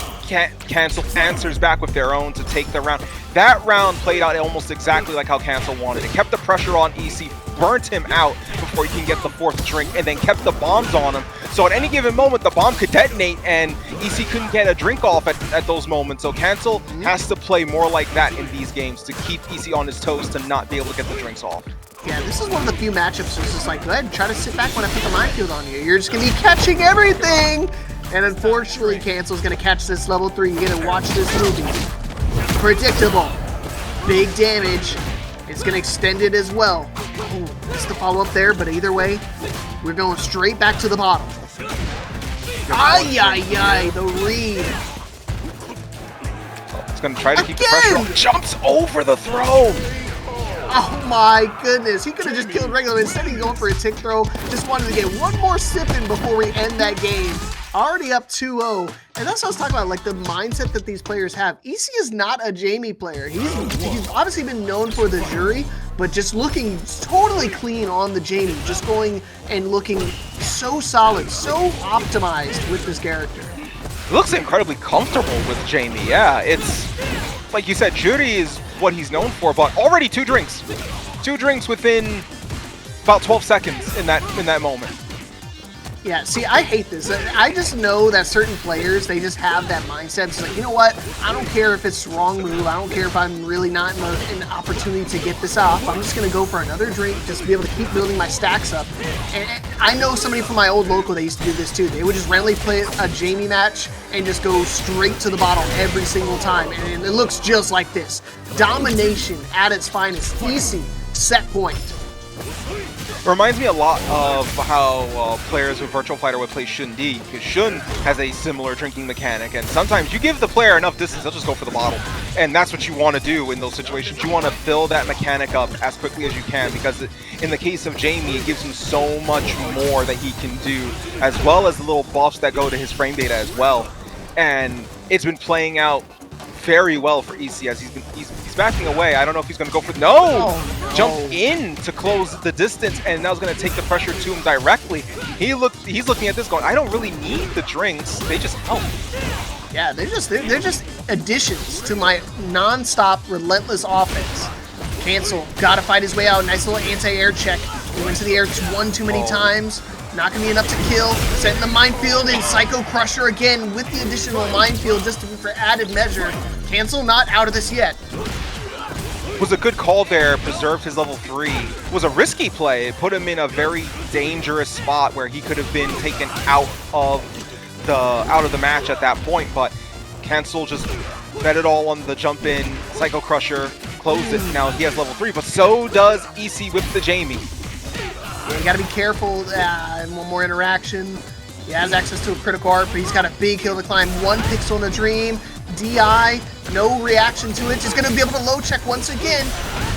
B: Cancel answers back with their own to take the round. That round played out almost exactly like how Cancel wanted it. Kept the pressure on EC, burnt him out before he can get the 4th drink, and then kept the bombs on him. So at any given moment, the bomb could detonate, and EC couldn't get a drink off at those moments. So Cancel has to play more like that in these games to keep EC on his toes to not be able to get the drinks off.
A: Yeah, this is one of the few matchups where it's just like, go ahead, try to sit back when I put the minefield on you. You're just going to be catching everything! And unfortunately, Cancel's going to catch this level 3. You're going to watch this movie. Predictable. Big damage. It's going to extend it as well. Oh, missed the follow-up there, but either way, we're going straight back to the bottom. Ay, the read.
B: It's going to try to keep the pressure on. Jumps over the throw!
A: Oh my goodness. He could have just killed regular. Instead he's going for a tick throw. Just wanted to get one more sip in before we end that game. Already up 2-0. And that's what I was talking about, like the mindset that these players have. EC is not a Jamie player. He's obviously been known for the Juri, but just looking totally clean on the Jamie. Just going and looking so solid, so optimized with this character.
B: He looks incredibly comfortable with Jamie. Yeah, it's like you said, Juri is what he's known for, but already 2 drinks. 2 drinks within about 12 seconds in that moment.
A: Yeah, see, I hate this. I just know that certain players, they just have that mindset. It's like, you know what? I don't care if it's the wrong move. I don't care if I'm really not in an opportunity to get this off. I'm just going to go for another drink just to be able to keep building my stacks up. And I know somebody from my old local, they used to do this too. They would just randomly play a Jamie match and just go straight to the bottle every single time. And it looks just like this. Domination at its finest. Easy set point.
B: It reminds me a lot of how players with Virtual Fighter would play Shun D, because Shun has a similar drinking mechanic, and sometimes you give the player enough distance, they'll just go for the bottle. And that's what you want to do in those situations. You want to fill that mechanic up as quickly as you can, because in the case of Jamie, it gives him so much more that he can do, as well as the little buffs that go to his frame data as well. And it's been playing out very well for EC as he's backing away. I don't know if he's going to go for no! Jump in to close the distance, and now he's going to take the pressure to him directly. He's looking at this going, I don't really need the drinks. They just help.
A: Yeah, they're just additions to my non-stop relentless offense. Cancel. Gotta fight his way out. Nice little anti-air check. He went to the air one too many times. Not gonna be enough to kill. Setting the minefield and Psycho Crusher again with the additional minefield just for added measure. Cancel not out of this yet.
B: Was a good call there, preserved his level 3. Was a risky play, it put him in a very dangerous spot where he could have been taken out of the match at that point, but Cancel just bet it all on the jump in, Psycho Crusher, closed it, now he has level 3, but so does EC with the Jamie.
A: Yeah, you gotta be careful, and one more interaction. He has access to a critical art, but he's got a big hill to climb. 1 pixel in a dream. DI, no reaction to it. Just gonna be able to low check once again.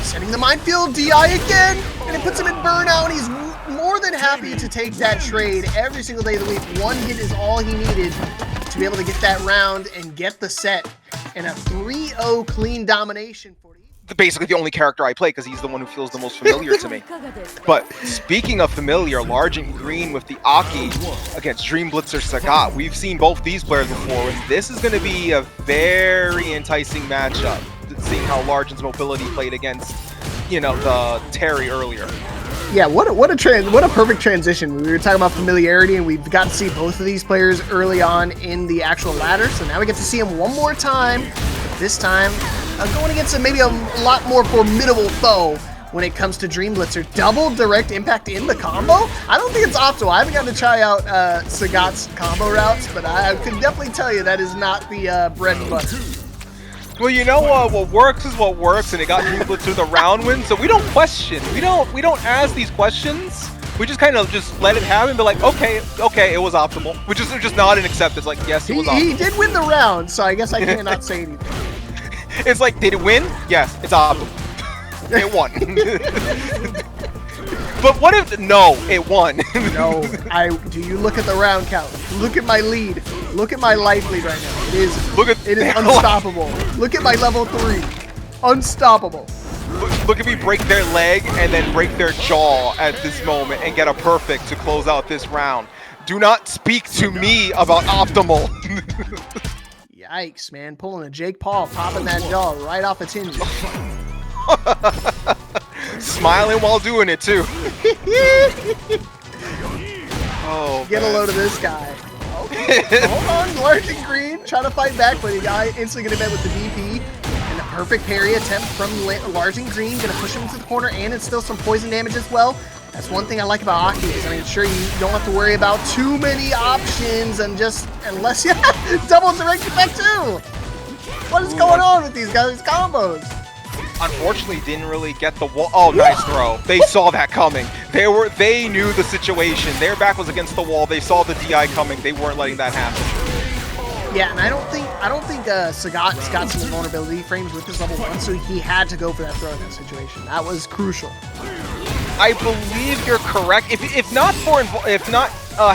A: Setting the minefield, DI again, and it puts him in burnout. He's more than happy to take that trade every single day of the week. 1 hit is all he needed to be able to get that round and get the set. And a 3-0 clean domination for
B: basically the only character I play because he's the one who feels the most familiar to me. But speaking of familiar, Largent Green with the A.K.I against Dreamblitzer Sagat. We've seen both these players before, and this is going to be a very enticing matchup, seeing how Largent's mobility played against, you know, the Terry earlier.
A: Yeah, what a perfect transition. We were talking about familiarity, and we've got to see both of these players early on in the actual ladder. So now we get to see them one more time. This time, going against maybe a lot more formidable foe when it comes to Dreamblitzer. Double direct impact in the combo? I don't think it's optimal. I haven't gotten to try out Sagat's combo routes, but I can definitely tell you that is not the bread and butter.
B: Well, you know what works is what works, and it got Dreamblitzer the round win, so we don't question. We don't ask these questions. We just kind of just let it happen and be like, okay, it was optimal. We just nod and accept. It's like, yes, it was optimal.
A: He did win the round, so I guess I cannot say anything.
B: It's like, did it win? Yes, it's optimal. It won. But what if, no, it won.
A: No, do you look at the round count? Look at my lead. Look at my life lead right now. It is unstoppable. Look at my level 3. Unstoppable.
B: Look at me break their leg and then break their jaw at this moment and get a perfect to close out this round. Do not speak to me about optimal.
A: Yikes, man. Pulling a Jake Paul, popping that jaw right off its hinges.
B: Smiling while doing it, too. Oh,
A: get a load of this guy. Okay, hold on. Largent Green trying to fight back, but the guy instantly going to bet with the DP. And a perfect parry attempt from Largent Green. Going to push him into the corner, and it's still some poison damage as well. That's one thing I like about A.K.I is, I mean, sure, you don't have to worry about too many options and unless you double direct effect too. What is going on with these guys' combos?
B: Unfortunately, didn't really get the wall. Oh, nice throw. They saw that coming. They knew the situation. Their back was against the wall. They saw the DI coming. They weren't letting that happen.
A: Yeah, and I I don't think Sagat's got some vulnerability frames with his level 1, so he had to go for that throw in that situation. That was crucial.
B: I believe you're correct. If not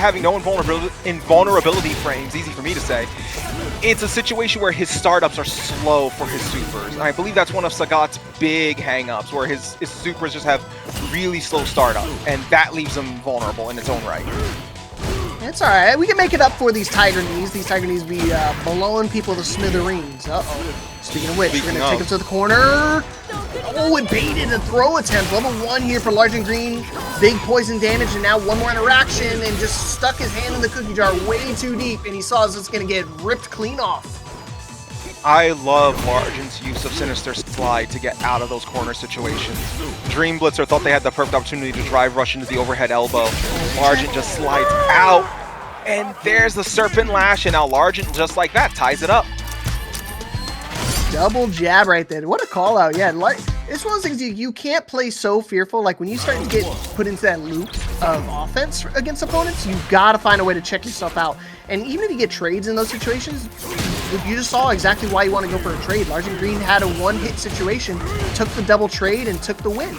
B: having no invulnerability frames, easy for me to say, it's a situation where his startups are slow for his supers. And I believe that's one of Sagat's big hang-ups, where his supers just have really slow startup, and that leaves him vulnerable in its own right.
A: It's alright. We can make it up for these Tiger Knees. These Tiger Knees be blowing people to smithereens. Uh-oh. Speaking of which, we're going to take him to the corner. Oh, it baited a throw attempt. Level 1 here for Largent Green. Big poison damage, and now one more interaction, and just stuck his hand in the cookie jar way too deep, and he saw it's going to get ripped clean off.
B: I love Largent's use of Sinister Slide to get out of those corner situations. Dreamblitzer thought they had the perfect opportunity to drive rush into the overhead elbow. Largent just slides out, and there's the Serpent Lash, and now Largent, just like that, ties it up.
A: Double jab right there. What a call out. Yeah, like it's one of those things you can't play so fearful. Like when you start to get put into that loop of offense against opponents, you've got to find a way to check yourself out. And even if you get trades in those situations, you just saw exactly why you want to go for a trade. Largent Green had a one-hit situation, took the double trade, and took the win.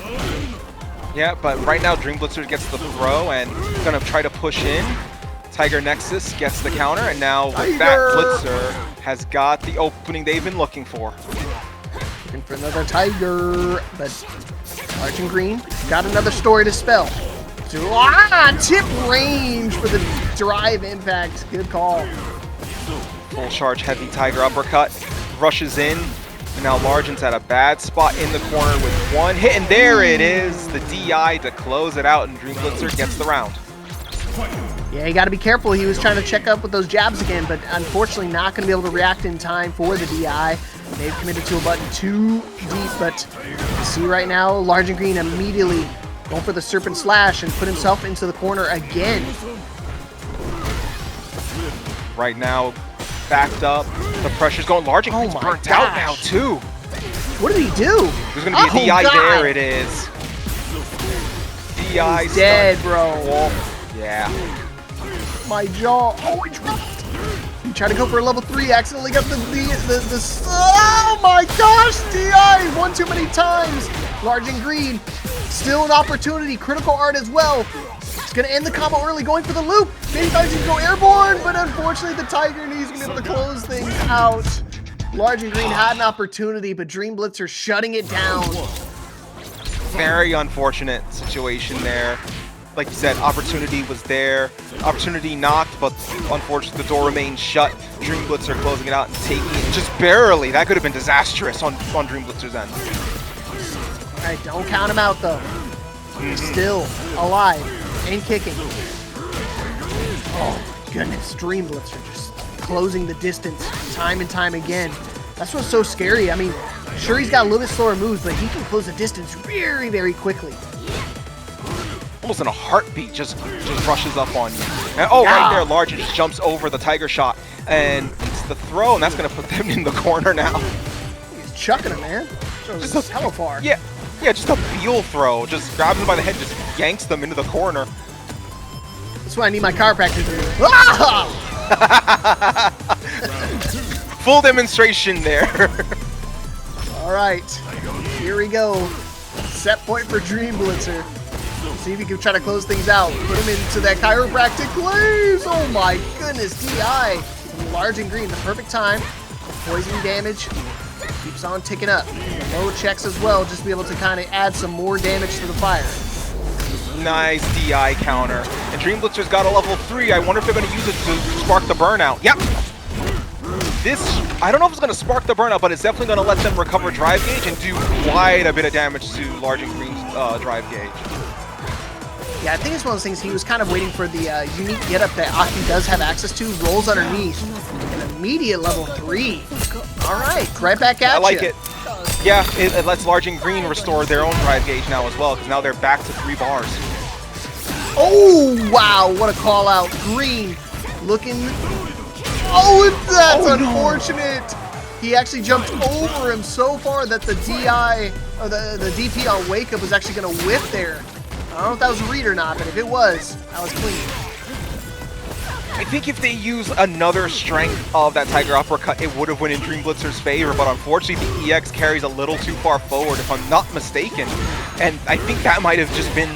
B: Yeah, but right now Dreamblitzer gets the throw and gonna try to push in. Tiger Nexus gets the counter, and now with that, Blitzer has got the opening they've been looking for.
A: Looking for another Tiger, but Largent Green got another story to spell. Tip range for the drive impact. Good call.
B: Full charge heavy Tiger uppercut, rushes in, and now Largent's at a bad spot in the corner with one hit, and there it is, the DI to close it out, and Dreamblitzer gets the round.
A: Yeah, you got to be careful. He was trying to check up with those jabs again, but unfortunately not going to be able to react in time for the DI. They've committed to a button too deep, but you see right now, Largent Green immediately going for the Serpent Slash and put himself into the corner again.
B: Right now, backed up, the pressure's going. Largent Green's burnt out now too.
A: What did he do?
B: There's going to be a DI. God. There it is. DI
A: dead, bro.
B: Yeah.
A: My jaw. Oh, he dropped. He tried to go for a level 3, accidentally got the oh my gosh, DI, one too many times. Largent Green, still an opportunity, critical art as well. It's gonna end the combo early, going for the loop. Maybe thought he could go airborne, but unfortunately the Tiger Knee's gonna be able to close things out. Largent Green had an opportunity, but Dreamblitzer shutting it down.
B: Very unfortunate situation there. Like you said, opportunity was there. Opportunity knocked, but unfortunately the door remained shut. Dreamblitzer closing it out and taking it just barely. That could have been disastrous on Dreamblitzer's end.
A: All right, don't count him out though. Still alive and kicking. Oh my goodness, Dreamblitzer just closing the distance time and time again. That's what's so scary. I mean, sure he's got a little bit slower moves, but he can close the distance very, very quickly.
B: Almost in a heartbeat, just rushes up on you. And, oh, right there, Largent just jumps over the Tiger shot, and it's the throw, and that's going to put them in the corner now.
A: He's chucking him, man. Just hella far.
B: Yeah, just a Beal throw. Just grabs him by the head, just yanks them into the corner.
A: That's what I need my chiropractor to do. Ah!
B: Full demonstration there.
A: All right, here we go. Set point for Dreamblitzer. See if he can try to close things out. Put him into that chiropractic glaze. Oh my goodness, DI. Largent Green, the perfect time. Poison damage keeps on ticking up. Low checks as well, just to be able to kind of add some more damage to the fire.
B: Nice DI counter. And Dreamblitzer's got a level 3. I wonder if they're going to use it to spark the burnout. Yep. This, I don't know if it's going to spark the burnout, but it's definitely going to let them recover drive gauge and do quite a bit of damage to Largent Green's drive gauge.
A: Yeah, I think it's one of those things he was kind of waiting for the unique getup that Aki does have access to. Rolls underneath. An immediate level 3. All right back at you.
B: I like it. Yeah, it lets Largent Green restore their own drive gauge now as well, because now they're back to 3 bars.
A: Oh, wow, what a call out. Green looking... Oh, that's unfortunate. No. He actually jumped over him so far that the DI, or the DP on Wake Up was actually going to whiff there. I don't know if that was a read or not, but if it was, that was clean.
B: I think if they use another strength of that Tiger Uppercut, it would have went in Dreamblitzer's favor, but unfortunately the EX carries a little too far forward, if I'm not mistaken. And I think that might have just been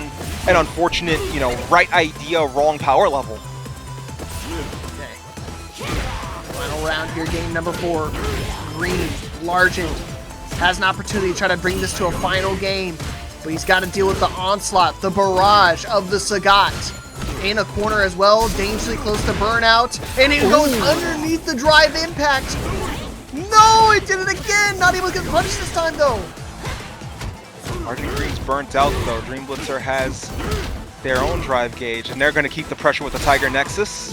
B: an unfortunate, you know, right idea, wrong power level.
A: Okay. Final round here, game number 4. Green, Largent, has an opportunity to try to bring this to a final game, but he's got to deal with the onslaught, the barrage of the Sagat. In a corner as well, dangerously close to burnout, and it goes underneath the drive impact. No, it did it again! Not able to get punished this time though.
B: Largent Green's burnt out though. Dreamblitzer has their own drive gauge, and they're going to keep the pressure with the Tiger Nexus.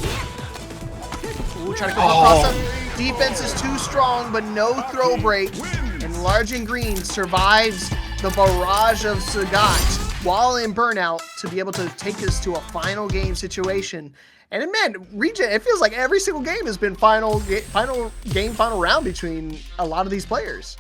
A: Ooh, trying to go across the defense is too strong, but no throw break. And Largent Green survives the barrage of Sagat while in burnout to be able to take this to a final game situation. And man, Regen, it feels like every single game has been final round between a lot of these players.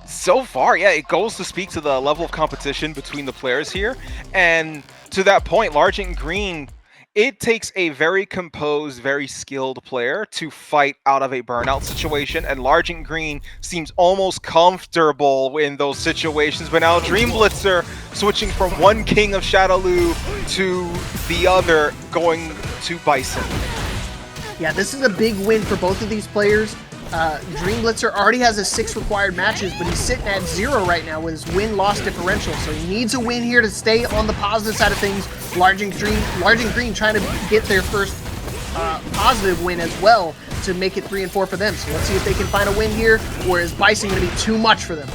B: So far, yeah, it goes to speak to the level of competition between the players here. And to that point, Largent Green, it takes a very composed, very skilled player to fight out of a burnout situation, and Largent Green seems almost comfortable in those situations. But now Dreamblitzer switching from one king of Shadowloo to the other, going to Bison.
A: Yeah, this is a big win for both of these players. Dreamblitzer already has his 6 required matches, but he's sitting at 0 right now with his win-loss differential. So he needs a win here to stay on the positive side of things. Largent Green trying to get their first positive win as well to make it 3 and 4 for them. So let's see if they can find a win here, or is Bison going to be too much for them?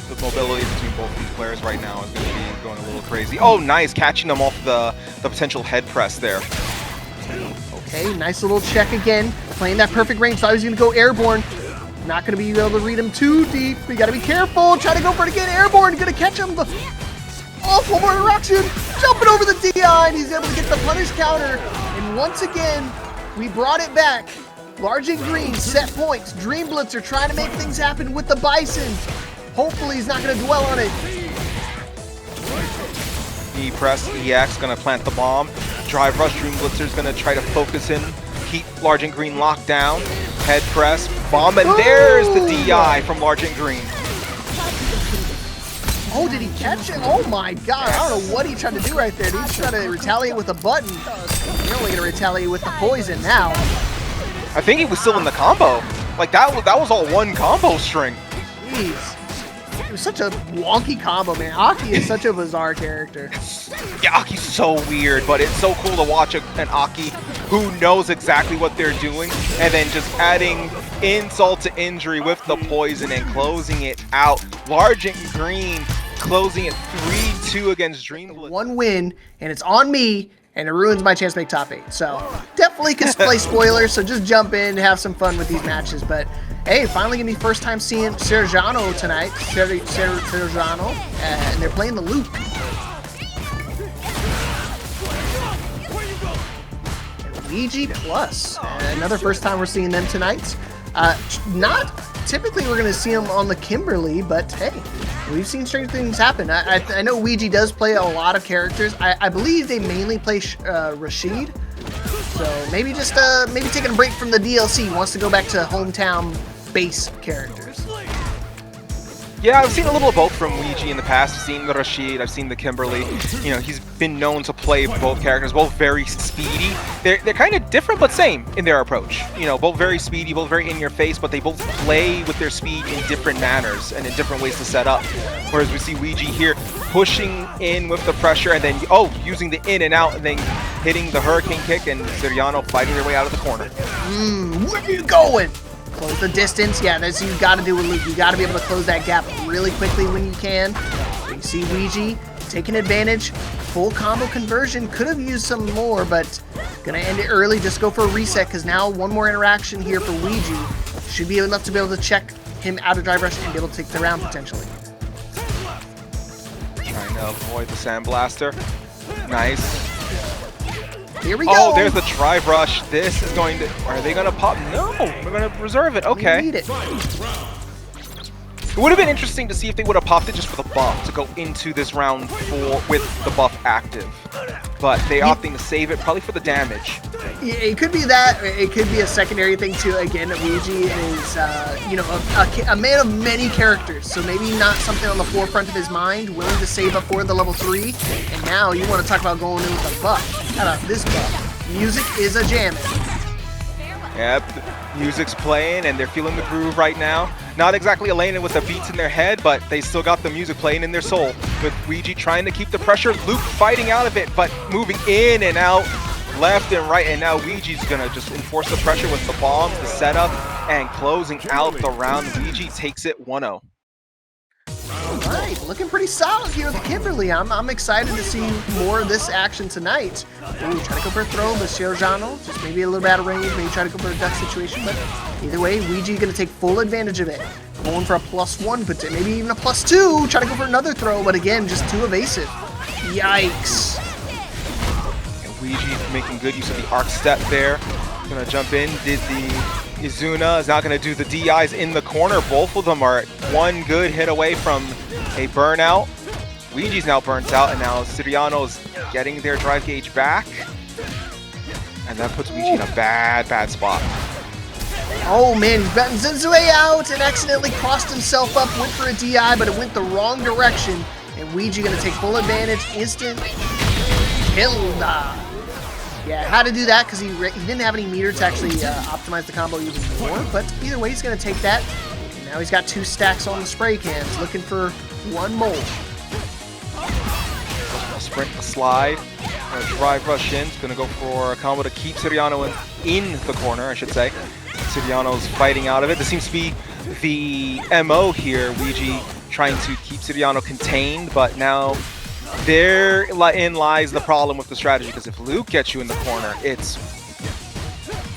B: The mobility between both these players right now is going to be going a little crazy. Oh, nice, catching them off the potential head press there.
A: Okay, nice little check again. Playing that perfect range. Thought he was going to go airborne. Not going to be able to read him too deep. We got to be careful. Try to go for it again. Airborne. Going to catch him. Oh, full more interaction. Jumping over the DI. And he's able to get the punish counter. And once again, we brought it back. Largent Green set points. Dreamblitzer trying to make things happen with the Bison. Hopefully he's not going to dwell on it.
B: E press, EX going to plant the bomb. Drive rush, Dreamblitzer's going to try to focus in, keep Largent Green locked down. Head press, bomb, and there's the DI from Largent Green.
A: Oh, did he catch it? Oh my god, I don't know what he tried to do right there. Did he try to retaliate with a button? You're only going to retaliate with the poison now.
B: I think he was still in the combo. Like, that was all one combo string.
A: Jeez. It was such a wonky combo, man. Aki is such a bizarre character.
B: Yeah, Aki's so weird, but it's so cool to watch an Aki who knows exactly what they're doing, and then just adding insult to injury with the poison and closing it out. Largent Green closing it 3-2 against Dreamblitzer.
A: One win, and it's on me, and it ruins my chance to make top 8. So definitely can play spoilers, so just jump in and have some fun with these matches. But hey, finally gonna be first time seeing Sergiano tonight. Sergiano, and they're playing the loop. Luigi Plus, another first time we're seeing them tonight. Not typically we're gonna see them on the Kimberly, but hey, we've seen strange things happen. I know Ouija does play a lot of characters. I believe they mainly play Rashid. So maybe just maybe taking a break from the DLC, wants to go back to hometown base characters.
B: Yeah, I've seen a little of both from Ouija in the past. I've seen the Rashid, I've seen the Kimberly. You know, he's been known to play both characters, both very speedy. They're kind of different but same in their approach. You know, both very speedy, both very in your face, but they both play with their speed in different manners and in different ways to set up. Whereas we see Ouija here pushing in with the pressure and then, using the in and out and then hitting the hurricane kick, and Sergiano fighting their way out of the corner.
A: Where are you going? Close the distance. Yeah, that's what you got to do with Luke. You got to be able to close that gap really quickly when you can. So you see Ouija taking advantage. Full combo conversion. Could have used some more, but gonna end it early. Just go for a reset, because now one more interaction here for Ouija should be enough to be able to check him out of drive rush and be able to take the round potentially.
B: Trying to avoid the Sandblaster. Nice.
A: Here we go.
B: Oh, there's the drive rush. This is going to... Are they going to pop? No, we're going to reserve it. Okay.
A: We need it.
B: It would have been interesting to see if they would have popped it just for the buff to go into this round 4 with the buff active. But they opting to save it, probably for the damage.
A: Yeah, it could be that. It could be a secondary thing too. Again, Luigi is, you know, a man of many characters, so maybe not something on the forefront of his mind, willing to save up for the level 3. And now you want to talk about going in with a buff. How about this buff? Music is a jamming.
B: Yep, music's playing and they're feeling the groove right now. Not exactly Elena with the beats in their head, but they still got the music playing in their soul. With Luigi trying to keep the pressure, Luke fighting out of it, but moving in and out, left and right, and now Luigi's gonna just enforce the pressure with the bombs, the setup, and closing out the round. Luigi takes it 1-0.
A: Alright, looking pretty solid here with Kimberly. I'm excited to see more of this action tonight. Ooh, try to go for a throw, but Sergiano just maybe a little bit out of range, maybe try to go for a duck situation, but either way, Luigi gonna take full advantage of it. Going for a +1, but maybe even a +2, try to go for another throw, but again, just too evasive. Yikes.
B: And Luigi making good use of the arc step there. Gonna jump in, did the Izuna, is not going to do the DIs in the corner. Both of them are one good hit away from a burnout. Luigi's now burnt out, and now Siriano's getting their drive gauge back. And that puts Luigi in a bad spot.
A: Oh man, he's gotten Zenzue out and accidentally crossed himself up, went for a DI, but it went the wrong direction. And Luigi going to take full advantage, instant Hilda. Yeah, had to do that because he didn't have any meter to actually optimize the combo even more. But either way, he's going to take that. And now he's got 2 stacks on the spray cans, looking for 1 more.
B: A sprint, a slide, a drive rush in. He's going to go for a combo to keep Siriano in the corner, I should say. Siriano's fighting out of it. This seems to be the MO here. Luigi trying to keep Siriano contained, but now therein lies the problem with the strategy, because if Luke gets you in the corner, it's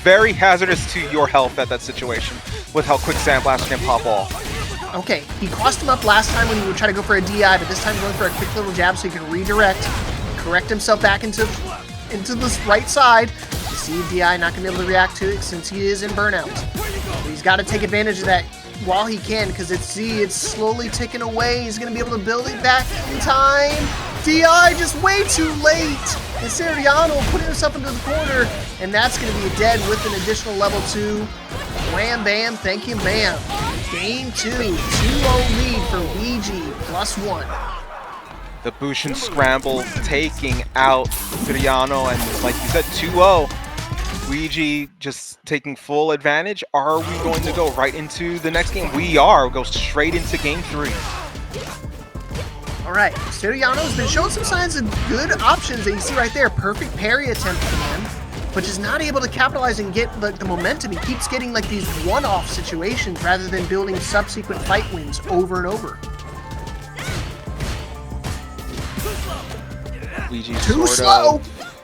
B: very hazardous to your health at that situation with how quick Sandblaster can pop off.
A: Okay, he crossed him up last time when he would try to go for a DI, but this time going for a quick little jab so he can redirect, correct himself back into this right side. You see DI not going to be able to react to it since he is in burnout. But he's got to take advantage of that while he can, because it's slowly ticking away. He's going to be able to build it back in time. DI just way too late. And Siriano putting himself into the corner, and that's going to be a dead with an additional level 2. Wham, bam, thank you, ma'am. Game 2, 2-0 lead for Luigi, +1.
B: The Bushin scramble taking out Siriano, and like you said, 2-0. Luigi just taking full advantage. Are we going to go right into the next game? We are. We'll go straight into game 3.
A: All right, Siriano's been showing some signs of good options that you see right there. Perfect parry attempt from him, but just not able to capitalize and get the momentum. He keeps getting like these one-off situations rather than building subsequent fight wins over and over.
B: Luigi's
A: too slow.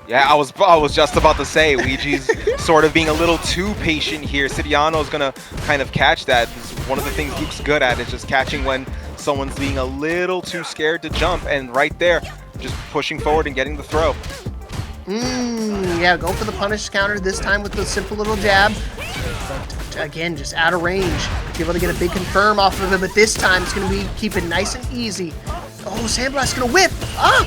B: Yeah, I was just about to say, Luigi's sort of being a little too patient here. Siriano's gonna kind of catch that. One of the things Luke's good at is just catching when someone's being a little too scared to jump, and right there, just pushing forward and getting the throw.
A: Yeah, go for the punish counter this time with the simple little jab. But again, just out of range. Be able to get a big confirm off of it, but this time it's gonna be keep it nice and easy. Oh, Sandblast's gonna whip! Ah!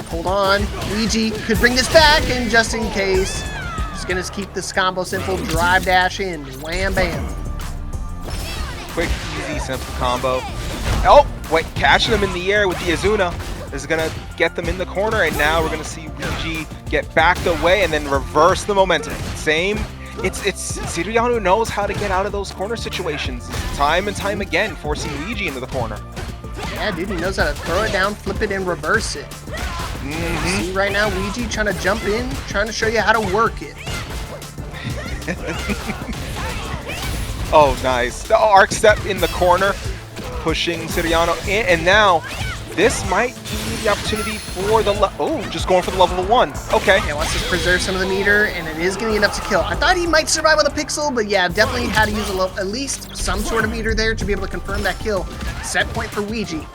A: Hold on, Luigi could bring this back, and just in case, just gonna keep this combo simple, drive dash in, wham bam.
B: Quick, easy, simple combo. Oh, wait, catching them in the air with the Izuna is gonna get them in the corner, and now we're gonna see Luigi get backed away and then reverse the momentum. Same, it's Siriano knows how to get out of those corner situations time and time again, forcing Luigi into the corner.
A: Yeah, dude, he knows how to throw it down, flip it, and reverse it. See right now, Luigi trying to jump in, trying to show you how to work it.
B: Oh, nice. The arc step in the corner, pushing Siriano in, and now this might be the opportunity for the just going for the level 1. Okay.
A: Yeah, wants to preserve some of the meter, and it is going to be enough to kill. I thought he might survive with a pixel, but yeah, definitely had to use at least some sort of meter there to be able to confirm that kill. Set point for Luigi.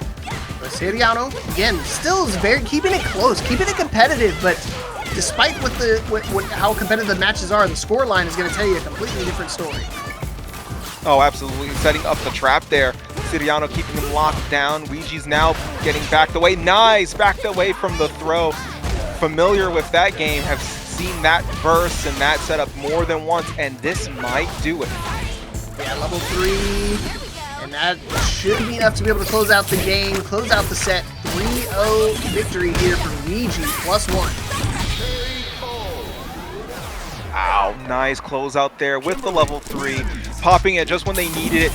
A: But Siriano, again, still is keeping it close, keeping it competitive, but despite how competitive the matches are, the score line is going to tell you a completely different story.
B: Oh, absolutely. Setting up the trap there. Siriano keeping him locked down. Ouija's now getting backed away. Nice! Backed away from the throw. Familiar with that game, have seen that burst and that setup more than once, and this might do it.
A: Yeah, level 3. And that should be enough to be able to close out the game, close out the set. 3-0 victory here for Ouija, +1.
B: Ow, nice close out there with the level 3, popping it just when they needed it.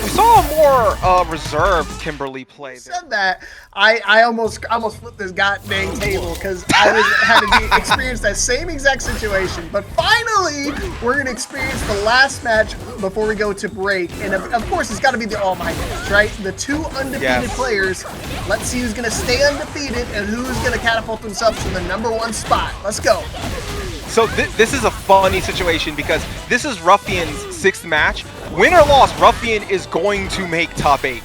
B: We saw a more reserved Kimberly play there.
A: Said that, I almost flipped this goddamn table because I had to experience that same exact situation. But finally, we're gonna experience the last match before we go to break, and of course, it's got to be the all-night match, right? The 2 undefeated players. Let's see who's gonna stay undefeated and who's gonna catapult themselves to the #1 spot. Let's go.
B: So this is a funny situation because this is Ruffian's 6th match. Win or loss, Ruffian is going to make top 8.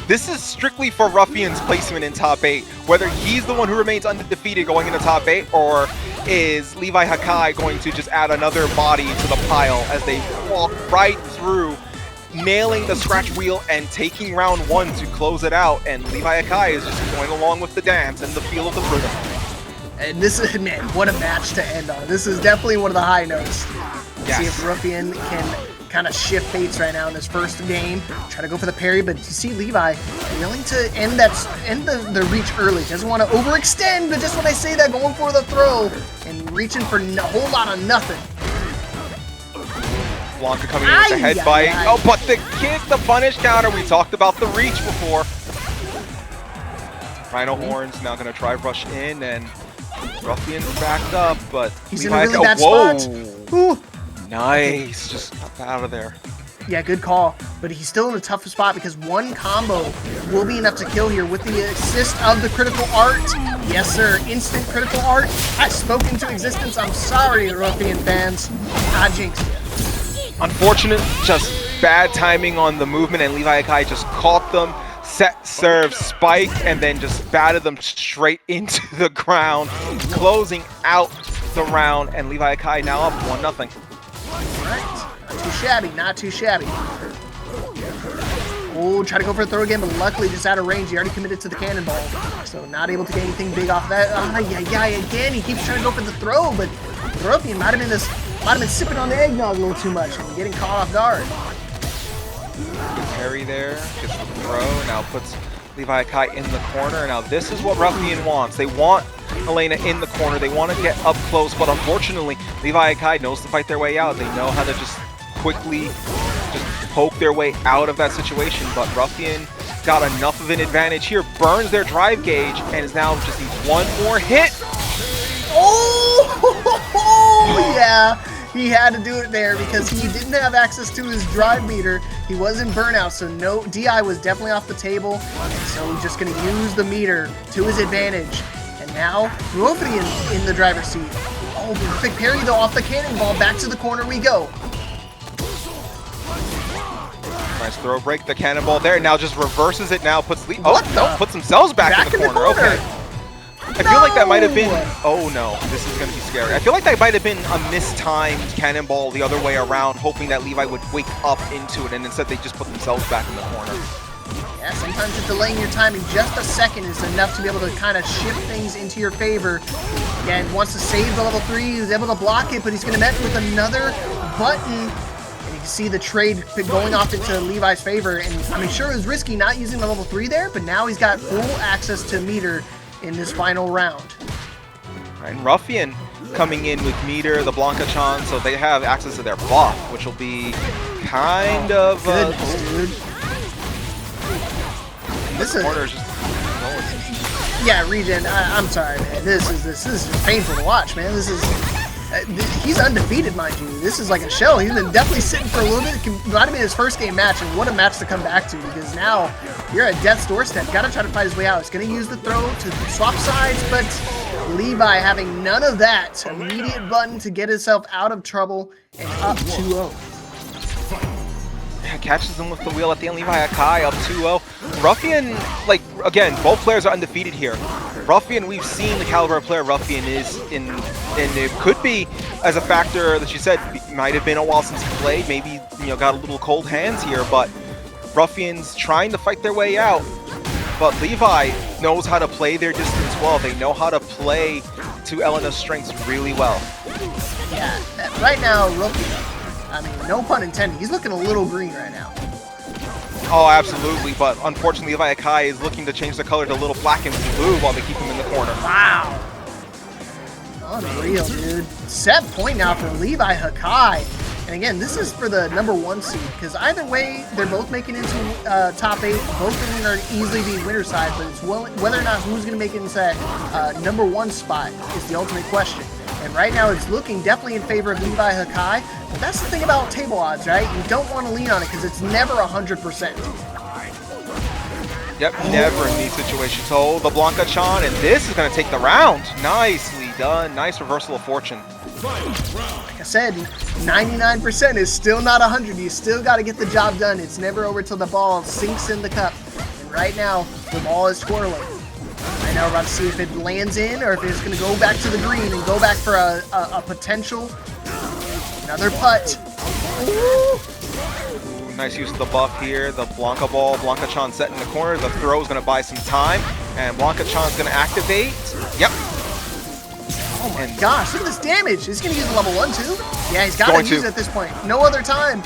B: This is strictly for Ruffian's placement in top 8. Whether he's the one who remains undefeated going into top 8, or is LeviHakai going to just add another body to the pile as they walk right through, nailing the scratch wheel and taking round 1 to close it out. And LeviHakai is just going along with the dance and the feel of the rhythm.
A: And this is, man, what a match to end on. This is definitely one of the high notes.
B: Yes.
A: See if Ruffian can kind of shift fates right now in this first game. Try to go for the parry, but you see Levi willing to end the reach early. Doesn't want to overextend, but just when I say that, going for the throw and reaching for a whole lot of nothing.
B: Blanka coming in with the head bite. Oh, but the kick, the punish counter. We talked about the reach before. Rhino Horns now going to try rush in, and Ruffian backed up, but
A: he's in a really bad spot. Ooh.
B: Nice, just got out of there.
A: Yeah, good call, but he's still in a tough spot because one combo will be enough to kill here with the assist of the critical art. Yes, sir, instant critical art. I spoke into existence. I'm sorry, Ruffian fans. I jinxed you.
B: Unfortunate, just bad timing on the movement, and LeviHakai just caught them. Set, serve, spike, and then just batted them straight into the ground, closing out the round, and LeviHakai now up 1-0.
A: Alright, not too shabby, not too shabby. Oh, try to go for a throw again, but luckily just out of range. He already committed to the cannonball, so not able to get anything big off that. Again, he keeps trying to go for the throw, but Ruffian might have been sipping on the eggnog a little too much and getting caught off guard.
B: Parry there, gets the throw, now puts LeviHakai in the corner. Now this is what Ruffian wants. They want Elena in the corner. They want to get up close, but unfortunately, LeviHakai knows to fight their way out. They know how to just quickly just poke their way out of that situation, but Ruffian got enough of an advantage here, burns their drive gauge, and is now just needs one more hit.
A: Oh, yeah. He had to do it there because he didn't have access to his drive meter. He was in burnout, so no DI was definitely off the table. And so he's just going to use the meter to his advantage. And now Ruffian in the driver's seat. Oh, perfect parry though off the cannonball. Back to the corner we go.
B: Nice throw break, the cannonball there. Now just reverses it. Now puts puts themselves back in the corner. Okay. I feel like that might have been, oh no, this is going to be scary. I feel like that might have been a mistimed cannonball the other way around, hoping that Levi would wake up into it, and instead they just put themselves back in the corner.
A: Yeah, sometimes just delaying your timing just a second is enough to be able to kind of shift things into your favor. Again, wants to save the level 3, he's able to block it, but he's going to met with another button. And you can see the trade going off into Levi's favor, and I mean, sure, it was risky not using the level 3 there, but now he's got full access to meter in this final round.
B: Right, and Ruffian coming in with meter, the Blanka-chan, so they have access to their buff, which will be kind of
A: goodness, dude. This is yeah, Regen. I'm sorry, man. This is painful to watch, man. This is he's undefeated, mind you. This is like a show. He's been definitely sitting for a little bit. It might have been his first game match, and what a match to come back to, because now you're at death's doorstep. Got to try to fight his way out. He's going to use the throw to swap sides, but Levi having none of that. Immediate button to get himself out of trouble and up 2-0.
B: Yeah, catches him with the wheel at the end. LeviHakai up 2-0. Ruffian, like, again, both players are undefeated here. Ruffian, we've seen the caliber of player Ruffian is in, and it could be as a factor that you said, it might have been a while since he played, maybe, you know, got a little cold hands here, but Ruffians trying to fight their way out, but Levi knows how to play their distance well. They know how to play to Elena's strengths really well.
A: Yeah, right now, Ruffian, I mean, no pun intended, he's looking a little green right now.
B: Oh, absolutely, but unfortunately LeviHakai is looking to change the color to a little black and blue while they keep him in the corner.
A: Wow. Unreal, dude. Set point now for LeviHakai. And again, this is for the #1 seed, because either way, they're both making into top 8. Both of them are easily being winner side, but it's whether or not who's going to make it into that #1 spot is the ultimate question. And right now, it's looking definitely in favor of LeviHakai. But that's the thing about table odds, right? You don't want to lean on it because it's never 100%.
B: Yep, never in these situations. So the Blanka-chan, and this is going to take the round. Nicely done. Nice reversal of fortune.
A: Like I said, 99% is still not 100. You still got to get the job done. It's never over till the ball sinks in the cup. And right now, the ball is twirling. Right now, we're about to see if it lands in or if it's going to go back to the green and go back for a potential another putt. Ooh.
B: Nice use of the buff here. The Blanka ball. Blanka-chan set in the corner. The throw is going to buy some time. And Blanka-chan's going to activate. Yep.
A: Oh my gosh, look at this damage. He's going to use level 1 too? Yeah, he's got to use it at this point. No other time.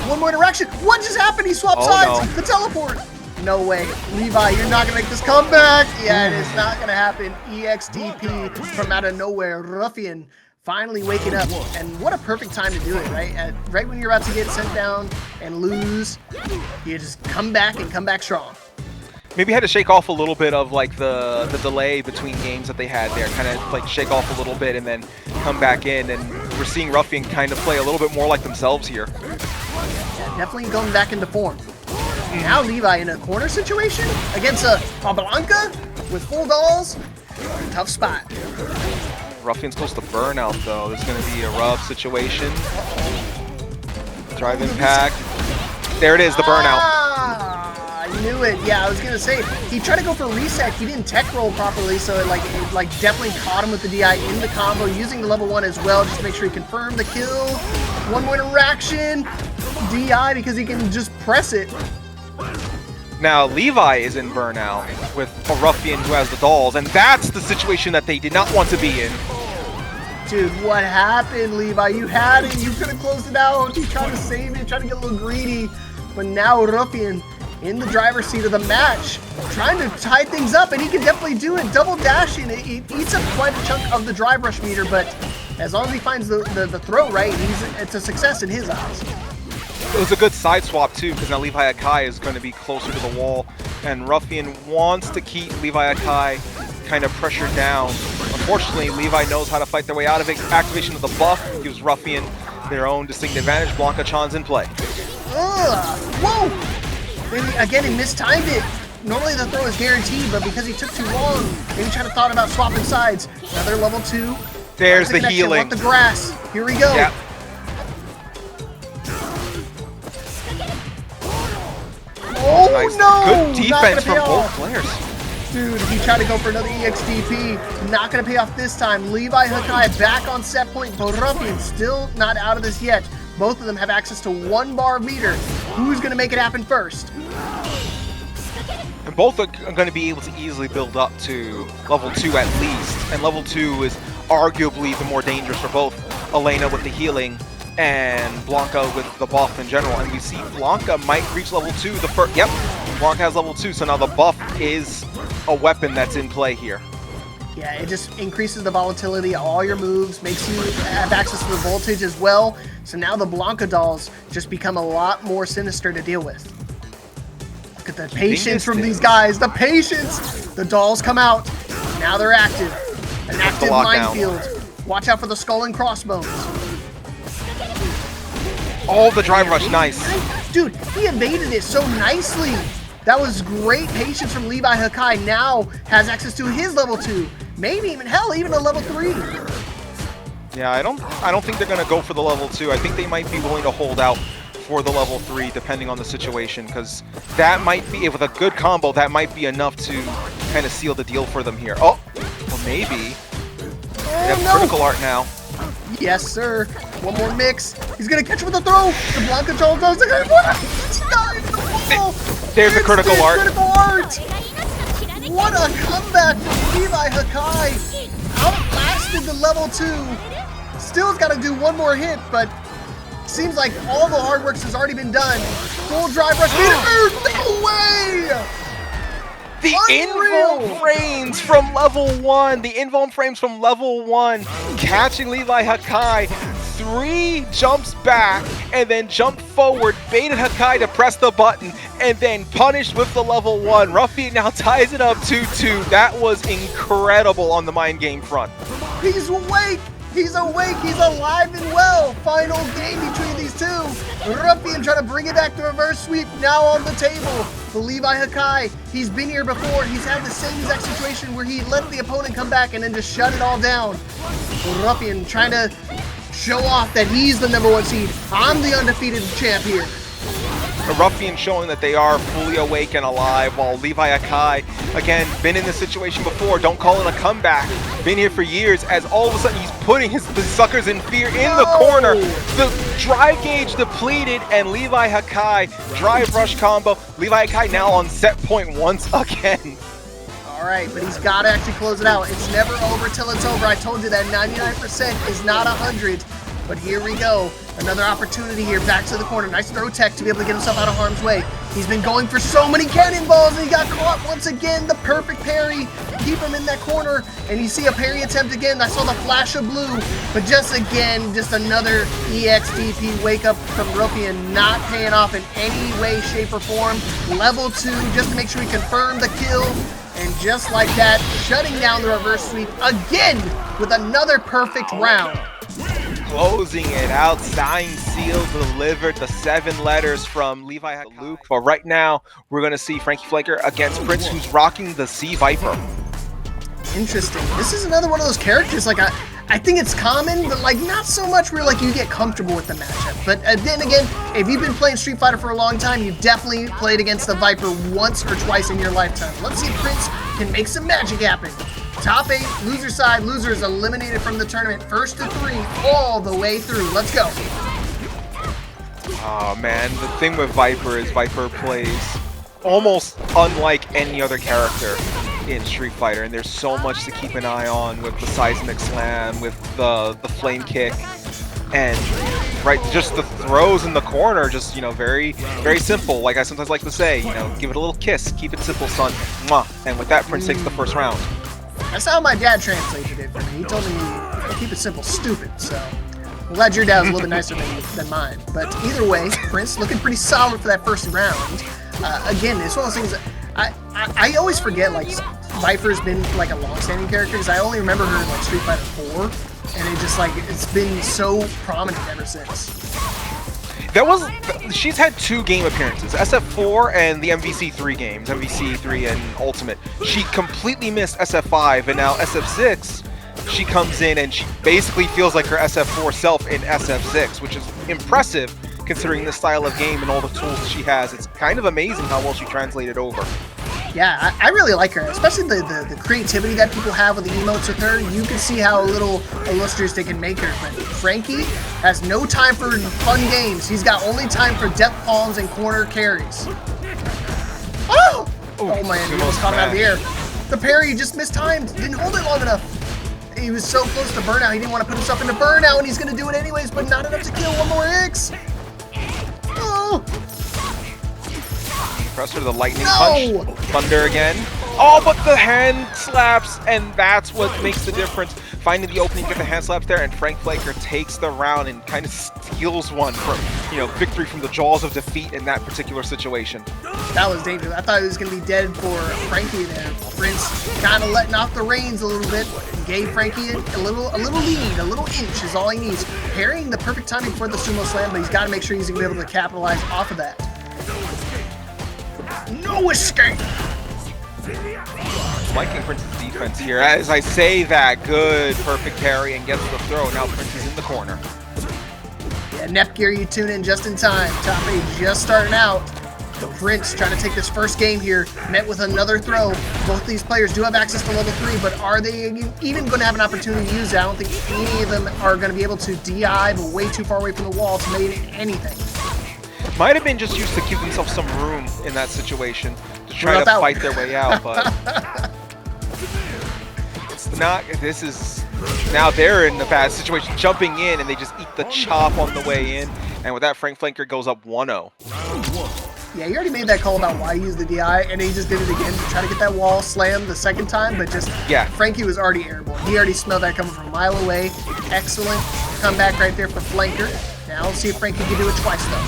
A: One more interaction. What just happened? He swapped sides. No. The teleport. No way. Levi, you're not going to make this comeback. Yeah, it is not going to happen. EXDP from out of nowhere. Ruffian finally waking up. And what a perfect time to do it, right? Right when you're about to get sent down and lose, you just come back and come back strong.
B: Maybe had to shake off a little bit of like the delay between games that they had there, kind of like shake off a little bit and then come back in, and we're seeing Ruffian kind of play a little bit more like themselves here.
A: Yeah, definitely going back into form. Now Levi in a corner situation against a Blanka with full dolls. Tough spot.
B: Ruffian's close to burnout though. This is going to be a rough situation. Drive impact. There it is, the burnout.
A: I knew it. Yeah, I was gonna say he tried to go for a reset. He didn't tech roll properly, so it definitely caught him with the DI in the combo, using the level 1 as well, just to make sure he confirmed the kill. One more interaction, DI because he can just press it.
B: Now Levi is in burnout with a Ruffian who has the dolls, and that's the situation that they did not want to be in.
A: Dude, what happened, Levi? You had it. You could have closed it out. You tried to save it, trying to get a little greedy, but now Ruffian in the driver's seat of the match, trying to tie things up, and he can definitely do it. Double dashing, it eats up quite a chunk of the drive rush meter, but as long as he finds the throw right, it's a success in his eyes.
B: It was a good side swap too, because now LeviHakai is going to be closer to the wall, and Ruffian wants to keep LeviHakai kind of pressured down. Unfortunately, Levi knows how to fight their way out of it. Activation of the buff gives Ruffian their own distinct advantage. Blanka-chan's in play.
A: Whoa! Again, he mistimed it. Normally the throw is guaranteed, but because he took too long, maybe tried to thought about swapping sides. Another level 2.
B: There's the healing.
A: Want the grass. Here we go.
B: Yep.
A: Oh
B: nice.
A: No!
B: Good defense from both players.
A: Dude, he tried to go for another EXDP. Not going to pay off this time. LeviHakai back on set point, but Ruffian still not out of this yet. Both of them have access to 1 bar of meter. Who's going to make it happen first?
B: And both are going to be able to easily build up to level 2 at least. And level 2 is arguably the more dangerous for both Elena with the healing and Blanka with the buff in general. And we see Blanka might reach level 2 the first. Yep, Blanka has level 2, so now the buff is a weapon that's in play here.
A: Yeah, it just increases the volatility of all your moves, makes you have access to the voltage as well. So now the Blanka dolls just become a lot more sinister to deal with. Look at the patience from these guys, the patience! The dolls come out, now they're active. An active minefield. Watch out for the skull and crossbones.
B: Oh, the drive rush, nice.
A: Dude, he evaded it so nicely. That was great patience from LeviHakai. Now has access to his level 2. Maybe even, hell, even a level 3.
B: Yeah, I don't think they're going to go for the level 2. I think they might be willing to hold out for the level 3 depending on the situation, because that might be, with a good combo, that might be enough to kind of seal the deal for them here. Oh, or maybe. They have critical art now.
A: Yes, sir. One more mix. He's going to catch with a throw. The Blanka doll does it. What? He died.
B: There's the critical art.
A: Critical art! What a comeback from LeviHakai! Outlasted the level 2. Still's got to do one more hit, but seems like all the hard work has already been done. Full drive rush. No way!
B: The invuln frames from level 1. The invuln frames from level 1. Catching LeviHakai. 3 jumps back and then jumped forward, baited Hakai to press the button, and then punished with the level 1. Ruffian now ties it up 2-2. That was incredible on the mind game front.
A: He's awake! He's awake! He's alive and well! Final game between these two. Ruffian trying to bring it back to reverse sweep, now on the table. The LeviHakai, he's been here before. He's had the same exact situation where he let the opponent come back and then just shut it all down. Ruffian trying to show off that he's the #1 seed. I'm the undefeated champ here.
B: The Ruffian showing that they are fully awake and alive, while LeviHakai, again, been in this situation before. Don't call it a comeback. Been here for years, as all of a sudden he's putting the suckers in fear in the corner. The drive gauge depleted, and LeviHakai drive rush combo. LeviHakai now on set point once again.
A: All right, but he's got to actually close it out. It's never over till it's over. I told you that 99% is not 100. But here we go. Another opportunity here. Back to the corner. Nice throw tech to be able to get himself out of harm's way. He's been going for so many cannonballs, and he got caught once again. The perfect parry. Keep him in that corner. And you see a parry attempt again. I saw the flash of blue. But just again, just another EXDP wake up from Ruffian, not paying off in any way, shape, or form. Level 2, just to make sure he confirmed the kill. And just like that, shutting down the reverse sweep again with another perfect round.
B: Closing it out, signed, sealed, delivered, the 7 letters from LeviHakai Luke. But right now, we're going to see Frankeflankr against Prince, who's rocking the C.Viper.
A: Interesting. This is another one of those characters, like, I think it's common, but like not so much where like you get comfortable with the matchup. But then again, if you've been playing Street Fighter for a long time, you've definitely played against the Viper once or twice in your lifetime. Let's see if Prince can make some magic happen. Top 8, loser side. Loser is eliminated from the tournament. First to 3, all the way through. Let's go.
B: Oh man, the thing with Viper is Viper plays almost unlike any other character in Street Fighter, and there's so much to keep an eye on with the seismic slam, with the flame kick, and just the throws in the corner, just, you know, very, very simple. Like I sometimes like to say, you know, give it a little kiss, keep it simple, son. Mwah. And with that, Prince takes the first round.
A: That's how my dad translated it for me. He told me, keep it simple, stupid. So I'm glad your dad was a little bit nicer than mine. But either way, Prince looking pretty solid for that first round. Again, it's one of those things that I always forget, like, Viper's been like a long-standing character, because I only remember her in like Street Fighter 4, and it just like, it's been so prominent ever since.
B: She's had 2 game appearances, SF4 and the MVC3 games, MVC3 and Ultimate. She completely missed SF5, and now SF6, she comes in and she basically feels like her SF4 self in SF6, which is impressive considering the style of game and all the tools she has. It's kind of amazing how well she translated over.
A: Yeah, I really like her, especially the creativity that people have with the emotes with her. You can see how little illustrious they can make her. But Frankie has no time for fun games. He's got only time for death palms and corner carries. Oh! Oh man, he almost caught him out of the air. The parry just mistimed. Didn't hold it long enough. He was so close to burnout. He didn't want to put himself into burnout, and he's going to do it anyways, but not enough to kill. One more X. Oh!
B: Pressure, the lightning punch, thunder again. Oh, but the hand slaps, and that's what makes the difference. Finding the opening, get the hand slaps there, and Frankeflankr takes the round and kind of steals one from, you know, victory from the jaws of defeat in that particular situation.
A: That was dangerous. I thought he was going to be dead for Frankie there. Prince kind of letting off the reins a little bit, gave Frankie a little lead, a little inch is all he needs. Parrying the perfect timing for the sumo slam, but he's got to make sure he's going to be able to capitalize off of that. No escape!
B: Liking Prince's defense here. As I say that, good, perfect parry, and gets the throw. Now Prince is in the corner.
A: Yeah, Nepgear, you tune in just in time. Top 8 just starting out. The Prince trying to take this first game here, met with another throw. Both these players do have access to level 3, but are they even going to have an opportunity to use it? I don't think any of them are going to be able to DI, but way too far away from the wall to make anything.
B: Might have been just used to give themselves some room in that situation to try to
A: that
B: fight
A: one?
B: their way out, but it's not. This is now they're in the bad situation, jumping in, and they just eat the chop on the way in. And with that, Flankr goes up 1-0.
A: Yeah, he already made that call about why he used the DI, and he just did it again to try to get that wall slammed the second time, but just,
B: yeah.
A: Frankie was already airborne. He already smelled that coming from a mile away. Excellent comeback right there for Flankr. Now let's see if Frankie can do it twice, though.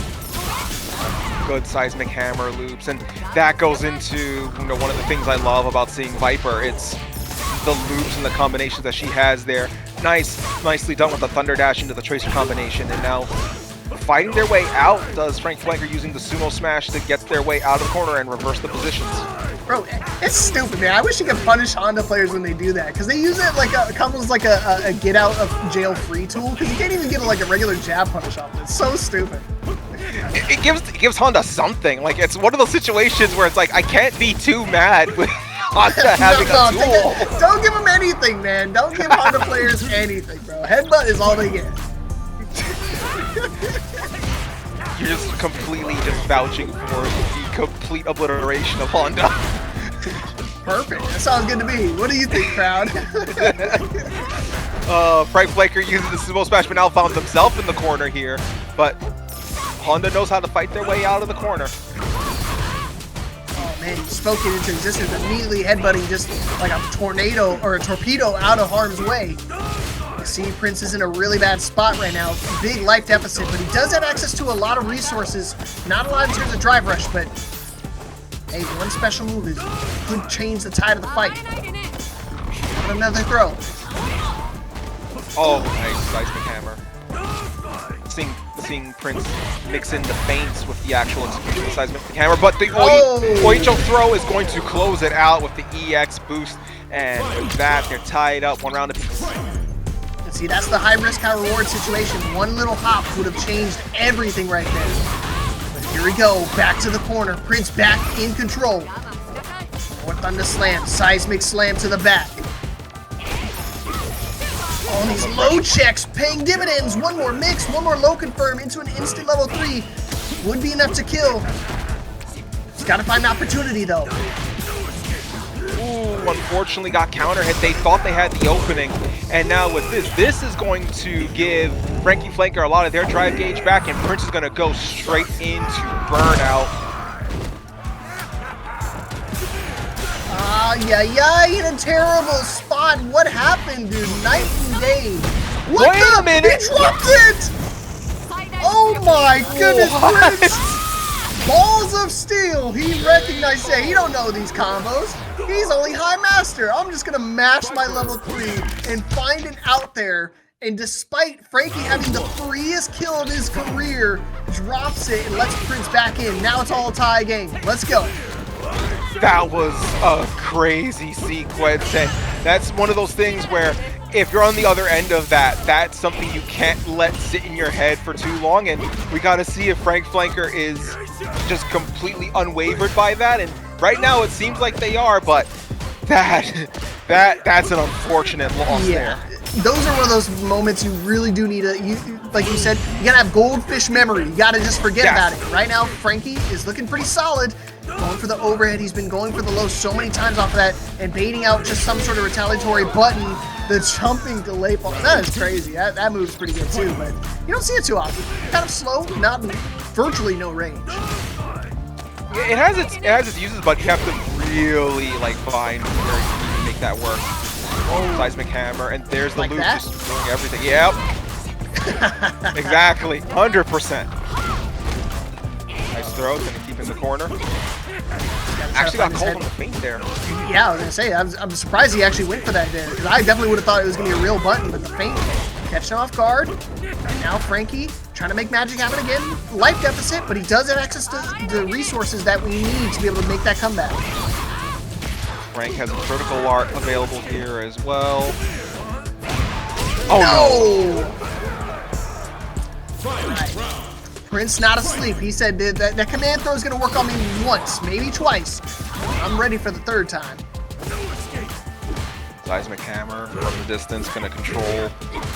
B: Good seismic hammer loops, and that goes into one of the things I love about seeing Viper. It's the loops and the combinations that she has there. Nicely done with the Thunder Dash into the Tracer combination, and now fighting their way out does Flankr using the sumo smash to get their way out of the corner and reverse the positions.
A: Bro, it's stupid, man. I wish you could punish Honda players when they do that, because they use it like almost like a get out of jail free tool, because you can't even get like a regular jab punish off it. It's so stupid.
B: It gives Honda something. Like, it's one of those situations where it's like, I can't be too mad with Honda having a tool.
A: Don't give them anything, man. Don't give Honda players anything, bro. Headbutt is all they get.
B: You're just completely vouching for the complete obliteration of Honda.
A: Perfect. That sounds good to me. What do you think, crowd?
B: Flankr using the sumo smash, but now found themselves in the corner here. But Honda knows how to fight their way out of the corner.
A: Oh man, he spoke it into existence, immediately headbutting just like a tornado or a torpedo out of harm's way. You see, Prince is in a really bad spot right now. Big life deficit, but he does have access to a lot of resources. Not a lot in terms of drive rush, but hey, one special move could change the tide of the fight. Another throw.
B: Oh, nice seismic hammer. Seeing Prince mix in the feints with the actual execution of the seismic hammer, but the Oicho throw is going to close it out with the EX boost, and with that, they're tied up 1 round apiece.
A: See, that's the high risk, high reward situation. One little hop would have changed everything right there. But here we go, back to the corner. Prince back in control. More Thunder Slam, Seismic Slam to the back. All these low checks paying dividends. One more mix, one more low confirm into an instant level 3. Would be enough to kill. He's got to find an opportunity though.
B: Ooh, unfortunately got counter hit. They thought they had the opening, and now with this is going to give Flankr a lot of their drive gauge back, and Prince is going to go straight into burnout.
A: Yeah, in a terrible spot. What happened, dude? Night and day.
B: Wait a minute!
A: He dropped it! Oh my goodness, Prince! Balls of steel. He recognized it. He don't know these combos. He's only high master. I'm just gonna mash my level 3 and find it out there. And despite Frankie having the freest kill of his career, drops it and lets Prince back in. Now it's all a tie game. Let's go.
B: That was a crazy sequence, and that's one of those things where if you're on the other end of that, that's something you can't let sit in your head for too long, and we got to see if Flankr is just completely unwavered by that, and right now it seems like they are, but that's an unfortunate loss there.
A: Those are one of those moments you really do need to, like you said, you gotta have goldfish memory. You gotta just forget about it. Right now, Frankie is looking pretty solid. Going for the overhead. He's been going for the low so many times off of that and baiting out just some sort of retaliatory button. The jumping delay ball. That is crazy. That move's pretty good too, but you don't see it too often. Kind of slow, not virtually no range.
B: It has its uses, but you have to really find where you can make that work. Oh, seismic hammer, and there's the loop just doing everything. Yep. Exactly. 100%. Nice throw, gonna keep in the corner. Actually got cold on the feint there.
A: Yeah, I was gonna say, I'm surprised he actually went for that there, because I definitely would have thought it was gonna be a real button, but the feint catching him off guard. And now Frankie trying to make magic happen again. Life deficit, but he does have access to the resources that we need to be able to make that comeback.
B: Frank has a critical art available here as well. Oh no!
A: Right. Prince not asleep. He said that command throw is going to work on me once, maybe twice. I'm ready for the third time.
B: Seismic hammer from the distance, going to control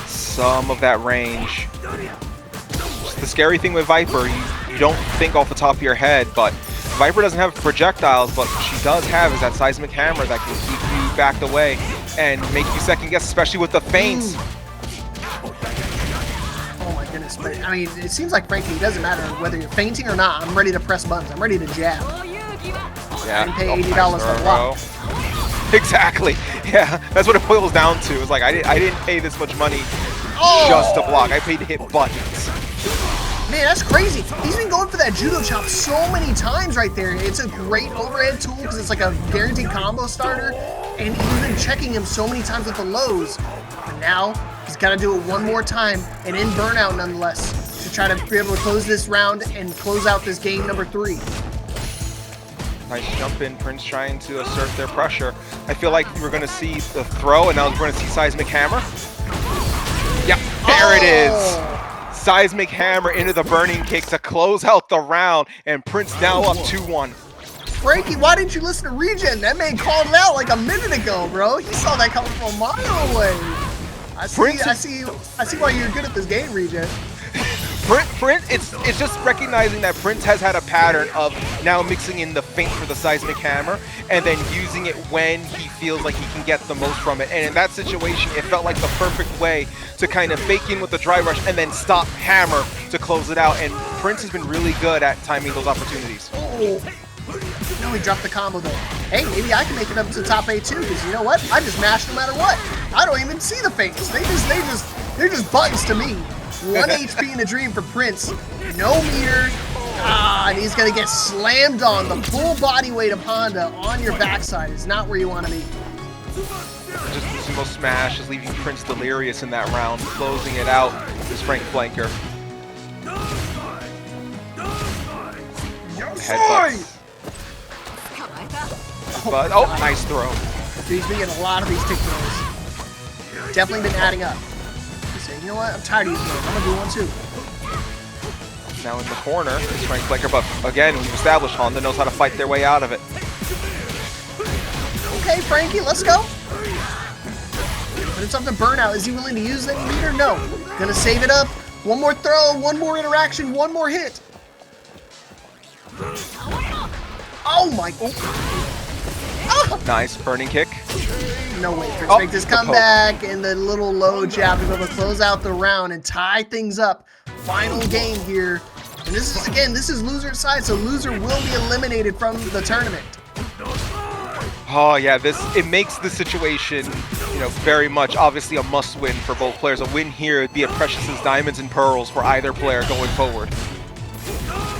B: some of that range. Just the scary thing with Viper, you don't think off the top of your head, but Viper doesn't have projectiles, but what she does have is that seismic hammer that can keep you backed away and make you second guess, especially with the feints.
A: Oh my goodness, but I mean, it seems like frankly, it doesn't matter whether you're fainting or not. I'm ready to press buttons. I'm ready to jab.
B: Yeah.
A: And pay $80 for block.
B: Exactly. Yeah, that's what it boils down to. It's like I didn't pay this much money just to block. I paid to hit buttons.
A: Man, that's crazy. He's been going for that judo chop so many times right there. It's a great overhead tool because it's like a guaranteed combo starter. And he's been checking him so many times with the lows. But now he's got to do it one more time and in burnout nonetheless to try to be able to close this round and close out this game number 3.
B: Nice jump in, Prince trying to assert their pressure. I feel like we're going to see the throw and now we're going to see seismic hammer. Yeah, there it is. Seismic hammer into the burning kick to close out the round, and Prince now up 2-1.
A: Frankie, why didn't you listen to Regen? That man called it out like a minute ago, bro. He saw that coming from a mile away. I see why you're good at this game, Regen.
B: Prince, it's just recognizing that Prince has had a pattern of now mixing in the feint for the seismic hammer and then using it when he feels like he can get the most from it. And in that situation, it felt like the perfect way to kind of fake in with the dry rush and then stop hammer to close it out. And Prince has been really good at timing those opportunities.
A: Oh. No, he dropped the combo though. Hey, maybe I can make it up to the top 8 too, because you know what? I just mash no matter what. I don't even see the feints. They're just buttons to me. 1 HP in the dream for Prince. No meter. And he's gonna get slammed on. The full body weight of Honda on your backside is not where you want to be.
B: Just the single smash is leaving Prince delirious in that round. Closing it out is Flankflankr. Headbutts. But, oh, nice throw.
A: He's been getting a lot of these tick throws. Definitely been adding up. You know what? I'm tired of using those. I'm gonna do one too.
B: Now in the corner is Flankflankr, but again, we've established Honda knows how to fight their way out of it.
A: Okay, Frankie, let's go. But it's up to burnout. Is he willing to use any meter? No. Gonna save it up. One more throw, one more interaction, one more hit. Oh my. Oh.
B: Nice burning kick.
A: No way, Prince make this comeback and the little low jab to be able to close out the round and tie things up. Final game here. And this is, again, this is loser's side, so loser will be eliminated from the tournament.
B: Oh yeah, it makes the situation, you know, very much obviously a must-win for both players. A win here would be as precious as diamonds and pearls for either player going forward.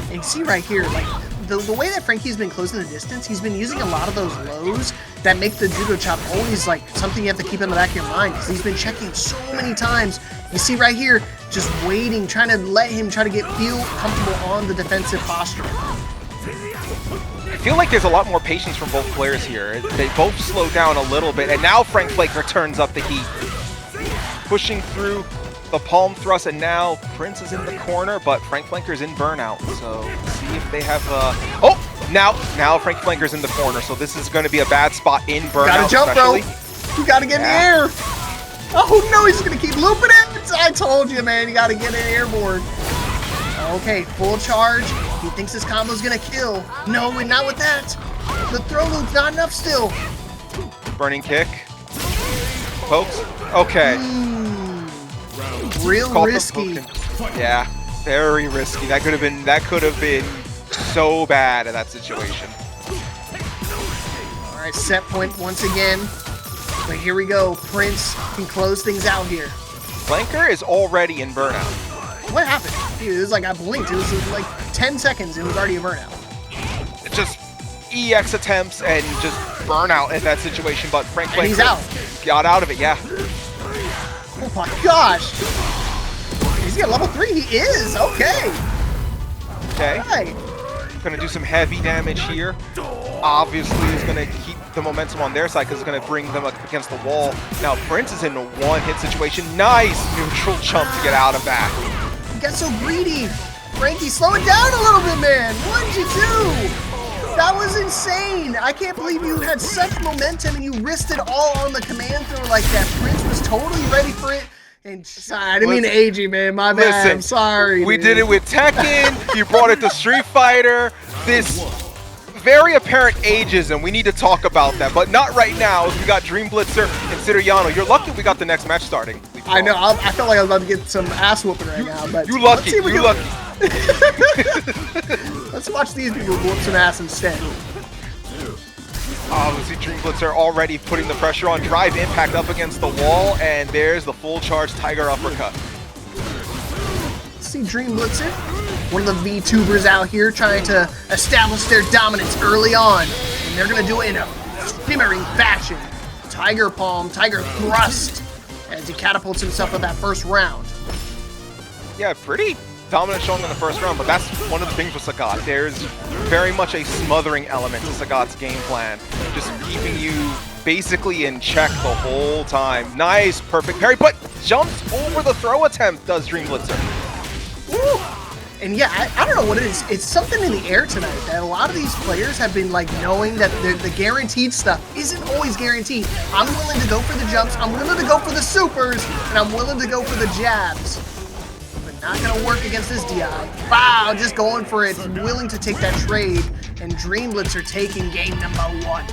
A: And you see right here, like, the way that Frankie's been closing the distance, he's been using a lot of those lows that make the judo chop always like something you have to keep in the back of your mind, because he's been checking so many times. You see right here, just waiting, trying to let him try to feel comfortable on the defensive posture.
B: I feel like there's a lot more patience from both players here. They both slow down a little bit, and now Flankflankr turns up the heat. Pushing through the palm thrust, and now Prince is in the corner, but Flankflankr's in burnout. So see if they have oh, now Flankflankr's in the corner, so this is going to be a bad spot in burnout.
A: Gotta jump,
B: especially.
A: bro. You gotta get in the air. Oh no, he's gonna keep looping it. I told you, man. You gotta get it airborne. Okay, full charge. He thinks his combo's gonna kill. No, and not with that. The throw loop's not enough still.
B: Burning kick. Pokes. Okay.
A: Real risky.
B: Yeah, very risky. That could have been so bad in that situation.
A: All right, set point once again. But here we go. Prince can close things out here.
B: Flankr is already in burnout.
A: What happened? Dude, it was like I blinked. It was like 10 seconds. It was already a burnout.
B: It's just EX attempts and just burnout in that situation. But Flankr
A: he's out.
B: Got out of it. Yeah.
A: Oh my gosh! Is he at level 3? He is! Okay!
B: Okay.
A: Right.
B: Gonna do some heavy damage here. Obviously, it's gonna keep the momentum on their side because it's gonna bring them up against the wall. Now, Prince is in a one-hit situation. Nice neutral jump to get out of that.
A: You got so greedy! Frankie, slow it down a little bit, man! What did you do? That was insane! I can't believe you had such momentum and you risked it all on the command throw like that. Prince was totally ready for it, And sorry, I didn't mean to age you, man. My bad.
B: Listen,
A: I'm sorry.
B: We
A: dude.
B: did it with Tekken. You brought it to Street Fighter. This very apparent ageism. We need to talk about that, but not right now. We got Dreamblitzer and Siriano. You're lucky we got the next match starting.
A: I know. I felt like I was about to get some ass whooping right now, but
B: you lucky. You lucky.
A: Let's watch these people whoop some ass instead.
B: We see Dreamblitzer already putting the pressure on. Drive impact up against the wall, and there's the full charge Tiger uppercut.
A: Let's see Dreamblitzer, one of the VTubers out here trying to establish their dominance early on, and they're gonna do it in a shimmering fashion. Tiger palm, Tiger thrust, as he catapults himself in that first round.
B: Yeah, pretty dominant showing in the first round, but that's one of the things with Sagat. There's very much a smothering element to Sagat's game plan, just keeping you basically in check the whole time. Nice, perfect parry, but jumps over the throw attempt, does Dreamblitzer.
A: Woo! And yeah, I don't know what it is. It's something in the air tonight that a lot of these players have been like knowing that the guaranteed stuff isn't always guaranteed. I'm willing to go for the jumps, I'm willing to go for the supers, and I'm willing to go for the jabs. Not gonna work against this DI. Wow, just going for it, willing to take that trade, and Dreamblitzer taking game number 1.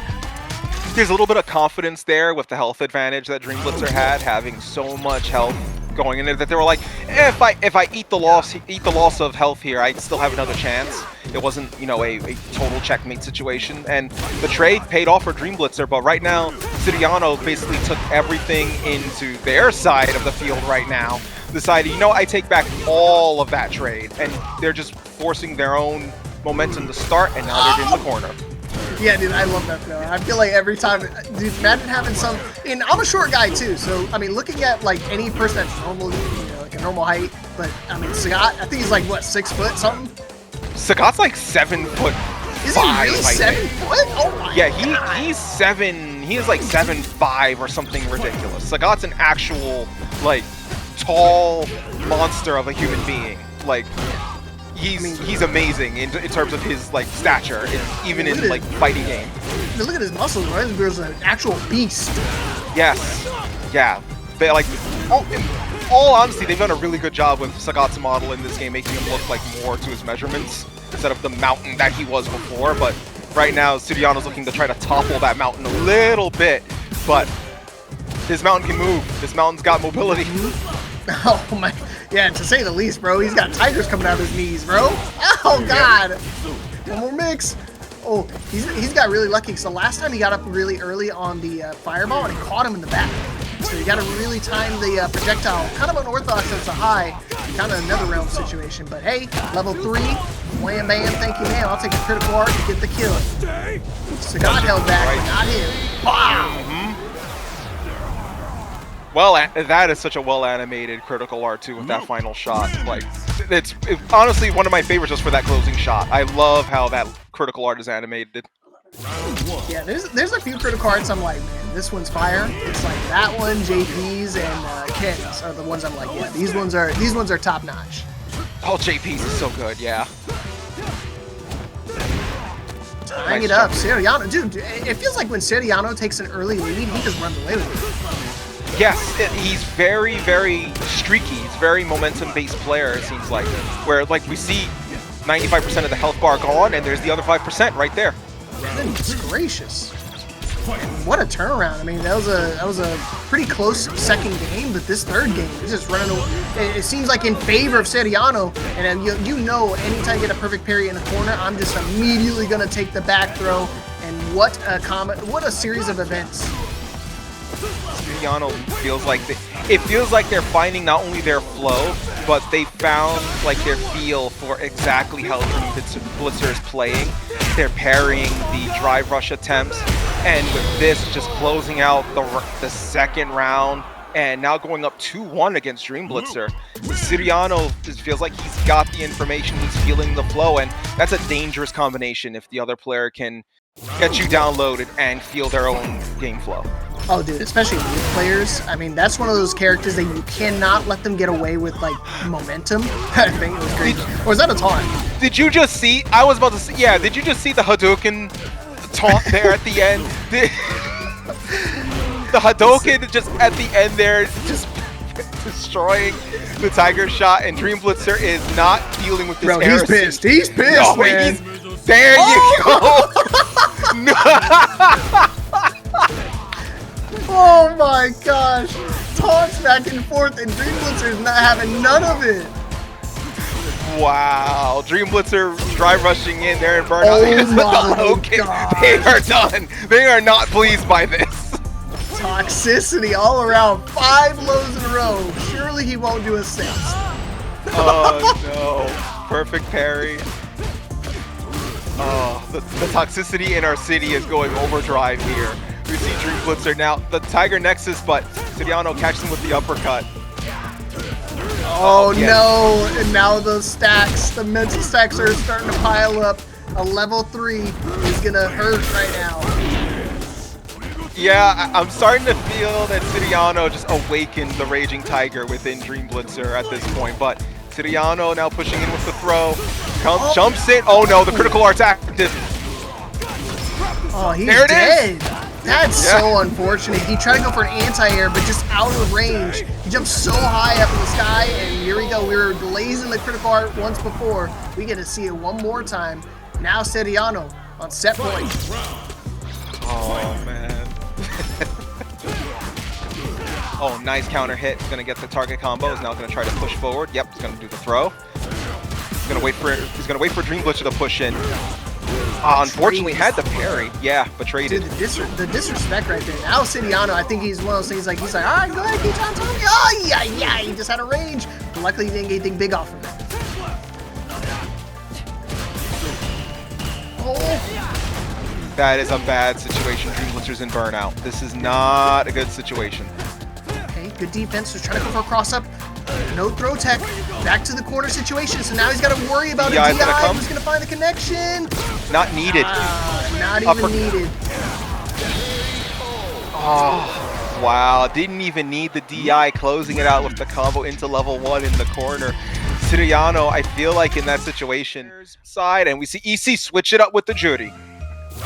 B: There's a little bit of confidence there with the health advantage that Dreamblitzer had, having so much health going in there that they were like, if I eat the loss of health here, I still have another chance. It wasn't, you know, a total checkmate situation, and the trade paid off for Dreamblitzer. But right now, Siriano basically took everything into their side of the field right now. Decided, you know, I take back all of that trade, and they're just forcing their own momentum to start, and now they're in the corner.
A: Yeah, dude, I love that though. I feel like every time, dude, imagine having some, and I'm a short guy too, so, I mean, looking at, like, any person that's normal, you know, like a normal height, but, I mean, Sagat, I think he's like, what, 6 foot something?
B: Sagat's like 7 foot.
A: Is he really 7 foot? Oh my
B: God. He's 7, he is like 7'5" or something ridiculous. Sagat's an actual, like, tall monster of a human being. Like, he's amazing in terms of his like stature, even in like fighting game.
A: Look at his muscles, right? There's an actual beast.
B: Yes, yeah. They like, in all honesty, they've done a really good job with Sagat's model in this game, making him look like more to his measurements instead of the mountain that he was before. But right now, Siriano's looking to try to topple that mountain a little bit, but his mountain can move. This mountain's got mobility.
A: Oh my, yeah, to say the least, bro. He's got tigers coming out of his knees, bro. Oh God. One more mix. Oh, he's got really lucky. So last time he got up really early on the fireball and it caught him in the back. So you got to really time the projectile. Kind of unorthodox as a high, kind of another realm situation. But hey, level 3, wham bam, thank you, man. I'll take a critical art to get the kill. Sagat held back, but not him. Wow.
B: Well, that is such a well-animated critical art too with that final shot. Like, it's honestly one of my favorites just for that closing shot. I love how that critical art is animated.
A: Yeah, there's a few critical arts I'm like, man, this one's fire. It's like that one, JP's, and Ken's are the ones I'm like, yeah, these ones are top notch.
B: Oh, JP's is so good, yeah.
A: Tying it up, Siriano, dude. It feels like when Siriano takes an early lead, he just runs away with it.
B: Yes, he's very, very streaky. He's a very momentum-based player, it seems like. Where, like, we see 95% of the health bar gone, and there's the other 5% right there.
A: Goodness gracious. What a turnaround. I mean, that was a pretty close second game, but this third game is just running away. It seems like in favor of Siriano, and you know anytime you get a perfect parry in the corner, I'm just immediately going to take the back throw, and what a series of events.
B: Siriano feels like they're finding not only their flow, but they found like their feel for exactly how Dreamblitzer is playing. They're parrying the drive rush attempts, and with this just closing out the second round, and now going up 2-1 against Dreamblitzer. Siriano feels like he's got the information, he's feeling the flow, and that's a dangerous combination if the other player can get you downloaded and feel their own game flow.
A: Oh, dude, especially youth players. I mean, that's one of those characters that you cannot let them get away with, like, momentum. I think it was great. Or was that a taunt?
B: Did you just see? I was about to say, yeah, did you just see the Hadouken taunt there at the end? The Hadouken just at the end there, just destroying the Tiger shot, and Dreamblitzer is not dealing with this
A: Bro, he's
B: heresy.
A: pissed. He's pissed, man.
B: There you go. No.
A: Oh my gosh. Taunts back and forth, and Dreamblitzer's not having none of it.
B: Wow. Dreamblitzer drive rushing in there and burnout.
A: Oh my
B: okay,
A: gosh.
B: they are done. They are not pleased by this.
A: Toxicity all around. 5 lows in a row. Surely he won't do a 6.
B: Oh no. Perfect parry. Oh, the toxicity in our city is going overdrive here. We see Dreamblitzer now, the Tiger Nexus, but Siriano catches him with the uppercut.
A: Oh no, and now the stacks, the mental stacks are starting to pile up. A level 3 is gonna hurt right now.
B: Yeah, I'm starting to feel that Siriano just awakened the Raging Tiger within Dreamblitzer at this point, but Siriano now pushing in with the throw, jumps in, oh no, the critical art's active.
A: Oh, he's
B: there it
A: dead.
B: Is.
A: That's so unfortunate. He tried to go for an anti-air, but just out of range. He jumped so high up in the sky, and here we go. We were blazing the critical art once before. We get to see it one more time. Now Siriano on set point.
B: Oh, man. Oh, nice counter hit. He's going to get the target combo. He's now going to try to push forward. Yep, he's going to do the throw. He's going to wait for Dreamblitzer to push in. Unfortunately, had the parry. Yeah, but traded.
A: Dude, the disrespect right there. Now Siriano, I think he's one of those things like, he's like, all right, go ahead, keep on telling me. Oh, yeah, he just had a range. But luckily, he didn't get anything big off of it. Oh.
B: That is a bad situation. Dreamblitzer's in burnout. This is not a good situation.
A: Okay, good defense. Just trying to go for a cross-up. No throw tech. Back to the corner situation. So now he's got to worry about a DI. Who's going to find the connection?
B: Not needed.
A: Not even needed.
B: Oh, wow. Didn't even need the DI. Closing it out with the combo into level 1 in the corner. Siriano, I feel like in that situation, side, and we see EC switch it up with the Juri.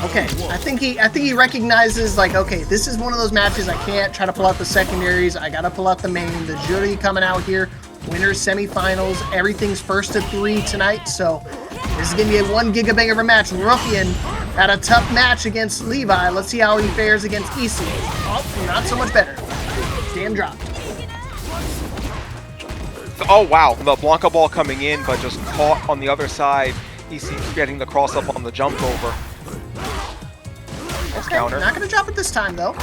A: Okay, I think he recognizes, like, okay, this is one of those matches I can't try to pull out the secondaries. I gotta pull out the main. The Juri coming out here, winners, semifinals, everything's 1st to 3 tonight. So this is gonna be a 1 gigabanger of a match. Ruffian had a tough match against Levi. Let's see how he fares against EC. Oh, not so much better. Damn dropped.
B: Oh wow, the Blanka ball coming in, but just caught on the other side. EC getting the cross up on the jump over.
A: Okay,
B: Counter.
A: Not gonna drop it this time though.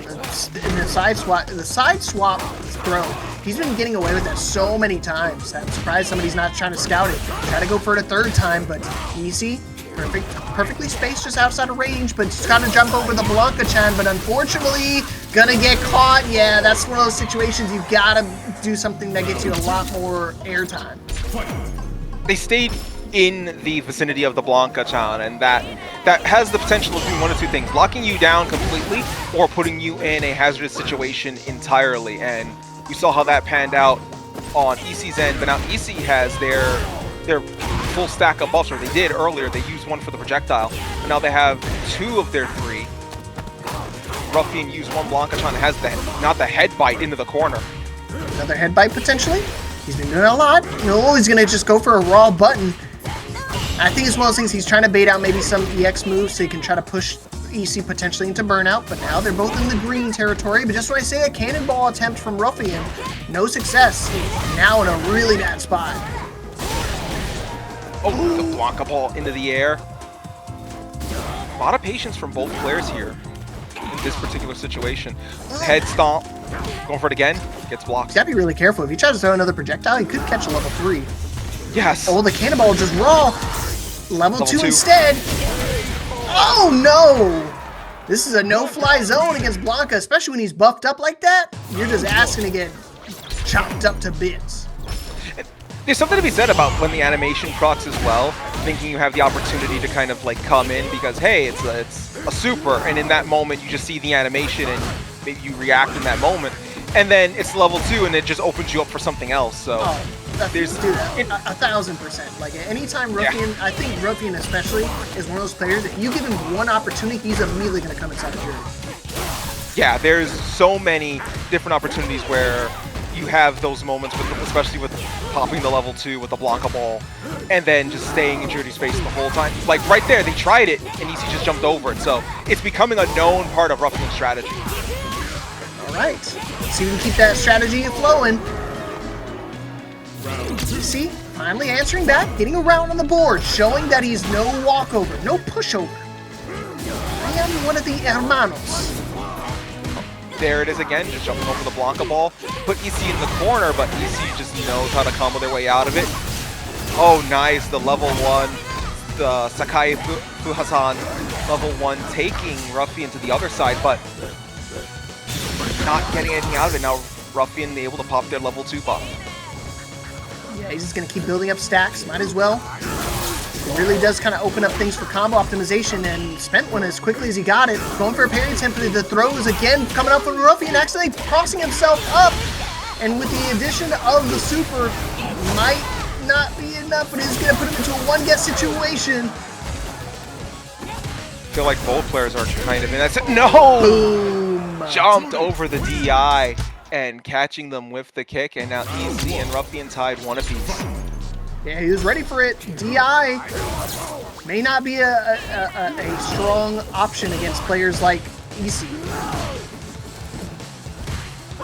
A: And the side swap throw. He's been getting away with that so many times. I'm surprised somebody's not trying to scout it. Try to go for it a 3rd time, but easy. Perfectly spaced just outside of range, but just gotta jump over the Blanka-chan, but unfortunately gonna get caught. Yeah, that's one of those situations you've gotta do something that gets you a lot more airtime.
B: They stayed in the vicinity of the Blanka-chan, and that has the potential of doing one of 2 things: locking you down completely or putting you in a hazardous situation entirely. And we saw how that panned out on EC's end, but now EC has their full stack of buffs, or they did earlier. They used 1 for the projectile, but now they have 2 of their 3. Ruffian used 1 Blanka-chan, has not the head bite into the corner.
A: Another head bite potentially. He's been doing a lot. No, he's gonna just go for a raw button. I think it's one of those things he's trying to bait out maybe some EX moves so he can try to push EC potentially into burnout, but now they're both in the green territory. But just when I say a cannonball attempt from Ruffian, no success. Now in a really bad spot.
B: Oh, the Blanka ball into the air. A lot of patience from both players here in this particular situation. Head stomp, going for it again, gets blocked.
A: He's gotta be really careful. If he tries to throw another projectile, he could catch a level 3.
B: Yes.
A: Oh, the cannonball just raw. Level 2 instead. Oh no! This is a no-fly zone against Blanka, especially when he's buffed up like that. You're just asking to get chopped up to bits.
B: There's something to be said about when the animation procs as well, thinking you have the opportunity to kind of like come in because, hey, it's a super, and in that moment you just see the animation and maybe you react in that moment, and then it's level 2 and it just opens you up for something else. So
A: Dude, 1,000%. Like anytime Ruffian, I think Ruffian especially is one of those players that you give him one opportunity, he's immediately going to come inside of Juri.
B: Yeah, there's so many different opportunities where you have those moments, especially with popping the level 2 with the Blanka ball, and then just staying in Juri's face the whole time. Like right there, they tried it, and EC just jumped over it. So it's becoming a known part of Ruffian's strategy.
A: All right, see if we can keep that strategy flowing. See, finally answering back, getting around on the board, showing that he's no walkover, no pushover. I am one of the hermanos.
B: There it is again, just jumping over the Blanka ball. Put EC in the corner, but EC just knows how to combo their way out of it. Oh, nice, the level 1, the Sakai Fuhasan level 1 taking Ruffian to the other side, but not getting anything out of it. Now Ruffian able to pop their level 2 buff.
A: Yeah, he's just going to keep building up stacks, might as well. It really does kind of open up things for combo optimization, and spent one as quickly as he got it. Going for a parry attempt, the throws again coming up from Ruffian, actually crossing himself up. And with the addition of the super, might not be enough, but it's going to put him into a one-get situation.
B: I feel like both players are kind of in that. No!
A: Boom!
B: Jumped over the DI and catching them with the kick, and now EC and Ruffian tied one apiece.
A: Yeah, he was ready for it. DI may not be a strong option against players like EC.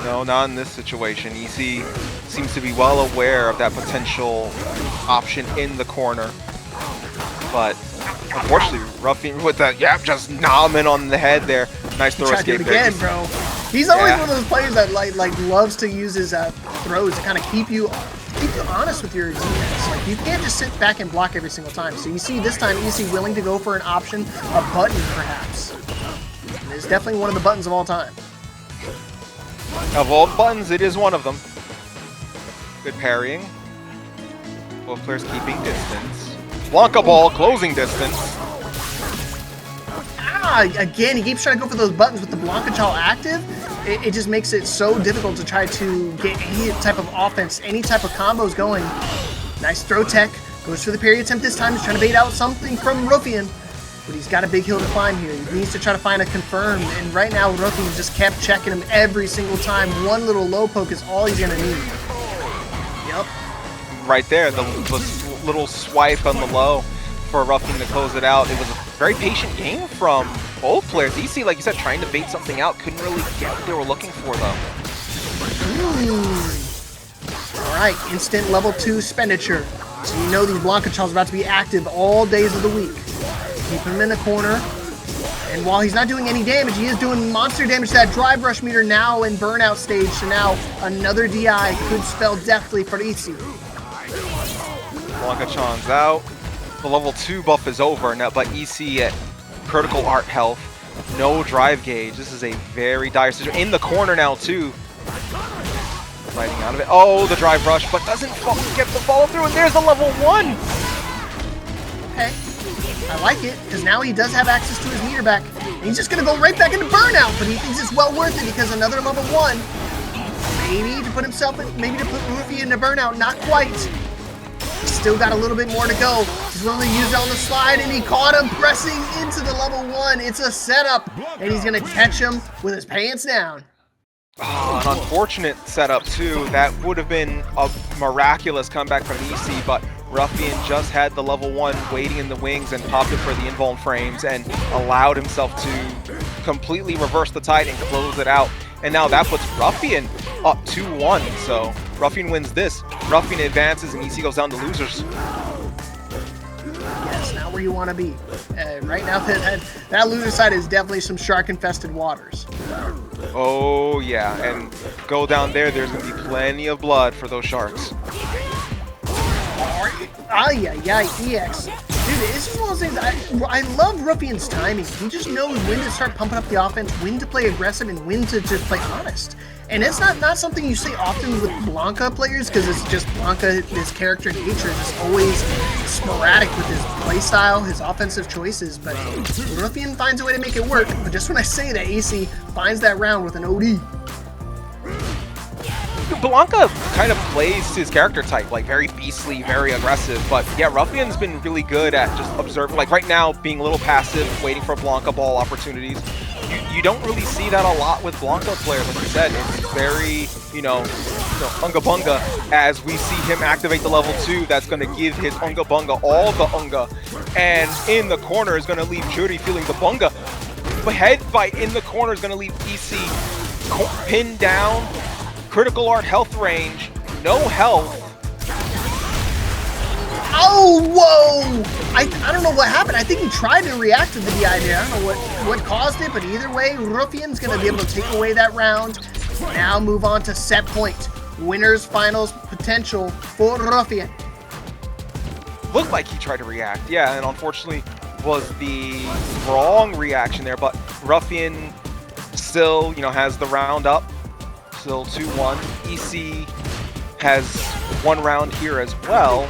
B: No, not in this situation. EC seems to be well aware of that potential option in the corner. But unfortunately, Ruffian with that just nomming on the head there. Nice throw escape there.
A: Again, bro. He's always one of those players that like loves to use his throws to kind of keep you honest with your defense. Like, you can't just sit back and block every single time. So you see this time EC willing to go for an option, a button perhaps. And it's definitely one of the buttons of all time.
B: Of all buttons, it is one of them. Good parrying. Both players keeping distance. Blanka ball, closing distance.
A: Again, he keeps trying to go for those buttons with the Blanka Chal active. It just makes it so difficult to try to get any type of offense, any type of combos going. Nice throw tech. Goes for the parry attempt this time. He's trying to bait out something from Ruffian. But he's got a big hill to climb here. He needs to try to find a confirm. And right now, Ruffian just kept checking him every single time. One little low poke is all he's going to need. Yep.
B: Right there, the little swipe on the low for Ruffian to close it out. It was a very patient game from both players. EC, like you said, trying to bait something out. Couldn't really get what they were looking for, though.
A: All right, instant level 2 expenditure. So you know these Blanka Chals are about to be active all days of the week. Keep him in the corner. And while he's not doing any damage, he is doing monster damage to that drive rush meter now in burnout stage. So now another DI could spell deathly for EC.
B: Blanka Chan's out. The level 2 buff is over now, but EC at critical art health. No drive gauge. This is a very dire situation. In the corner now, too. Fighting out of it. Oh, the drive rush, but doesn't get the follow through, and there's the level 1.
A: Okay. I like it, because now he does have access to his meter back. And he's just going to go right back into burnout, but he thinks it's well worth it because another level 1. Maybe to put himself in, maybe to put Ruffian into burnout, not quite. He's still got a little bit more to go. He's willing to use it on the slide, and he caught him pressing into the level 1. It's a setup, and he's going to catch him with his pants down.
B: Oh, an unfortunate setup, too. That would have been a miraculous comeback from EC, but Ruffian just had the level 1 waiting in the wings and popped it for the invuln frames and allowed himself to completely reverse the tide and close it out. And now that puts Ruffian up 2-1. So Ruffian wins this. Ruffian advances and EC goes down to losers.
A: Yes, not where you want to be. Right now, that loser side is definitely some shark-infested waters.
B: Oh, yeah. And go down there, there's going to be plenty of blood for those sharks. EX. Dude, it's just one of those things. I love Ruffian's timing. He just knows when to start pumping up the offense, when to play aggressive, and when to just play honest. And it's not something you see often with Blanka players, because it's just Blanka, his character nature is just always sporadic with his playstyle, his offensive choices. But Ruffian finds a way to make it work. But just when I say that, EC finds that round with an OD. Blanka kind of plays his character type, like very beastly, very aggressive, but yeah, Ruffian's been really good at just observing, like right now, being a little passive, waiting for Blanka ball opportunities. you don't really see that a lot with Blanka players. Like you said, it's very, unga bunga, as we see him activate the level 2. That's going to give his unga bunga all the unga. And in the corner is going to leave Juri feeling the bunga. But head bite in the corner is going to leave EC pinned down. Critical art health range, no health.
A: Oh, whoa! I don't know what happened. I think he tried to react to the DI there. I don't know what caused it, but either way, Rufian's going to be able to take away that round. Now move on to set point. Winners finals potential for Rufian.
B: Looked like he tried to react, yeah, and unfortunately was the wrong reaction there, but Rufian still, has the round up. Still 2-1. EC has one round here as well.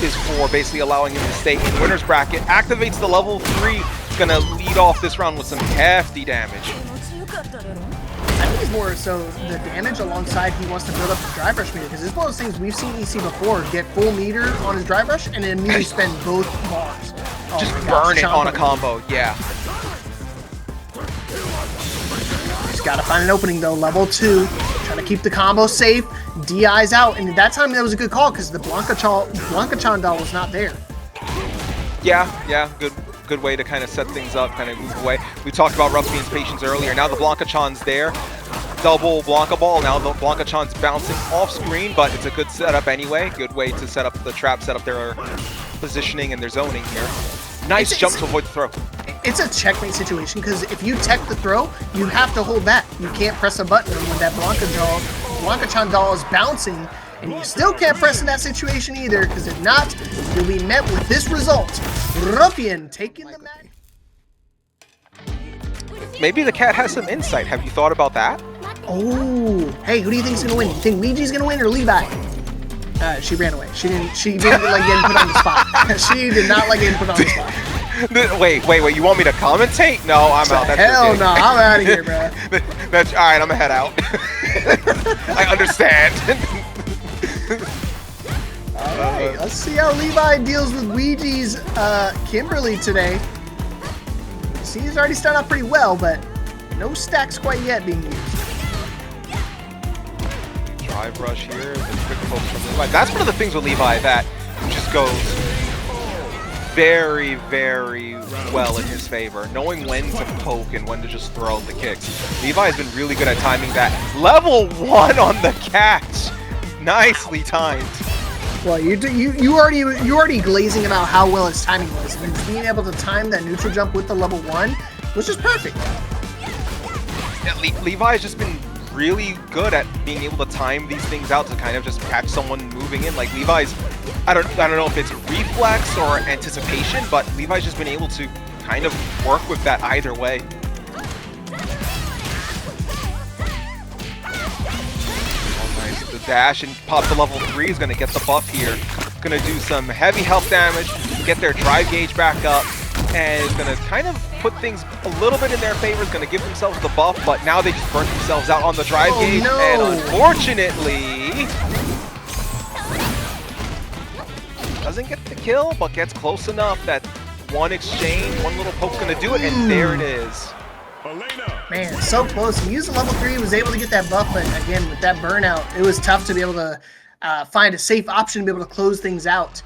B: Is for basically allowing him to stay in winner's bracket. Activates the level 3. It's going to lead off this round with some hefty damage.
A: I think it's more so the damage alongside he wants to build up his drive rush meter, because it's one of those things we've seen EC before get full meter on his drive rush and then immediately spend both bars. Oh
B: just burn it on a combo, yeah.
A: Just gotta find an opening though, level 2. Trying to keep the combo safe. DI's out, and at that time that was a good call because the Blanka doll was not there.
B: Yeah, good way to kind of set things up, kind of move away. We talked about Rufian's patience earlier. Now the Blanka-chan's there. Double Blanka ball. Now the Blanka-chan's bouncing off screen, but it's a good setup anyway. Good way to set up the trap, set up their positioning and their zoning here. Nice jump to avoid the throw.
A: It's a checkmate situation because if you tech the throw, you have to hold that. You can't press a button when that Blanka-chan doll is bouncing, and you still can't press in that situation either, because if not, you'll be met with this result. Rufian taking the match.
B: Maybe the cat has some insight. Have you thought about that?
A: Oh, hey, who do you think's gonna win? You think Ouija's gonna win or Levi? She ran away. She didn't like getting put on the spot. She did not like getting put on the spot.
B: Wait, you want me to commentate? No, I'm out. That's
A: hell no, I'm out of here, bro.
B: That's all right, I'm gonna head out. I understand.
A: Alright, let's see how Levi deals with Ouija's Kimberly today. See, he's already started out pretty well, but no stacks quite yet being used.
B: Drive rush here, the quick focus from Levi. That's one of the things with Levi that just goes very, very well in his favor. Knowing when to poke and when to just throw the kicks. Levi has been really good at timing that. Level 1 on the catch. Nicely timed.
A: Well, you already glazing about how well his timing was, and just being able to time that neutral jump with the level 1 was just perfect.
B: Yeah, Levi's just been really good at being able to time these things out to kind of just catch someone moving in. Like Levi's, I don't know if it's reflex or anticipation, but Levi's just been able to kind of work with that either way. Oh, nice. The dash and pop the level 3 is going to get the buff here. Going to do some heavy health damage, get their drive gauge back up, and is going to kind of put things a little bit in their favor. Is going to give themselves the buff, but now they just burnt themselves out on the drive gauge,
A: no.
B: and unfortunately doesn't get the kill, but gets close enough that one exchange, one little poke's going to do it, and there it is.
A: Man, so close. He used the level 3, was able to get that buff, but again, with that burnout, it was tough to be able to find a safe option to be able to close things out.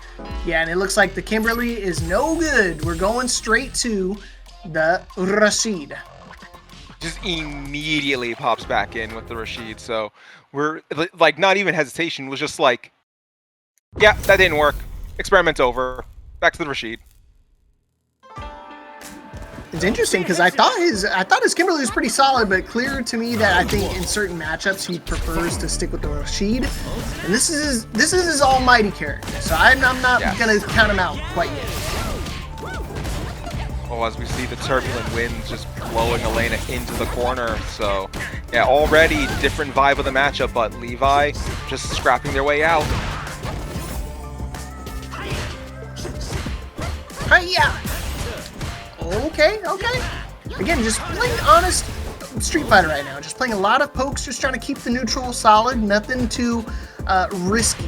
A: Yeah, and it looks like the Kimberly is no good. We're going straight to the Rashid.
B: Just immediately pops back in with the Rashid, so we're like, not even hesitation, was just like, yeah, that didn't work. Experiment's over. Back to the Rashid.
A: It's interesting because I thought his Kimberly was pretty solid, but clear to me that I think in certain matchups he prefers to stick with the Rashid, and this is his almighty character. So I'm not gonna count him out quite yet.
B: Oh, as we see the turbulent winds just blowing Elena into the corner. So yeah, already different vibe of the matchup, but Levi just scrapping their way out.
A: Hiya! Okay. Again, just playing honest Street Fighter right now. Just playing a lot of pokes, just trying to keep the neutral solid, nothing too risky.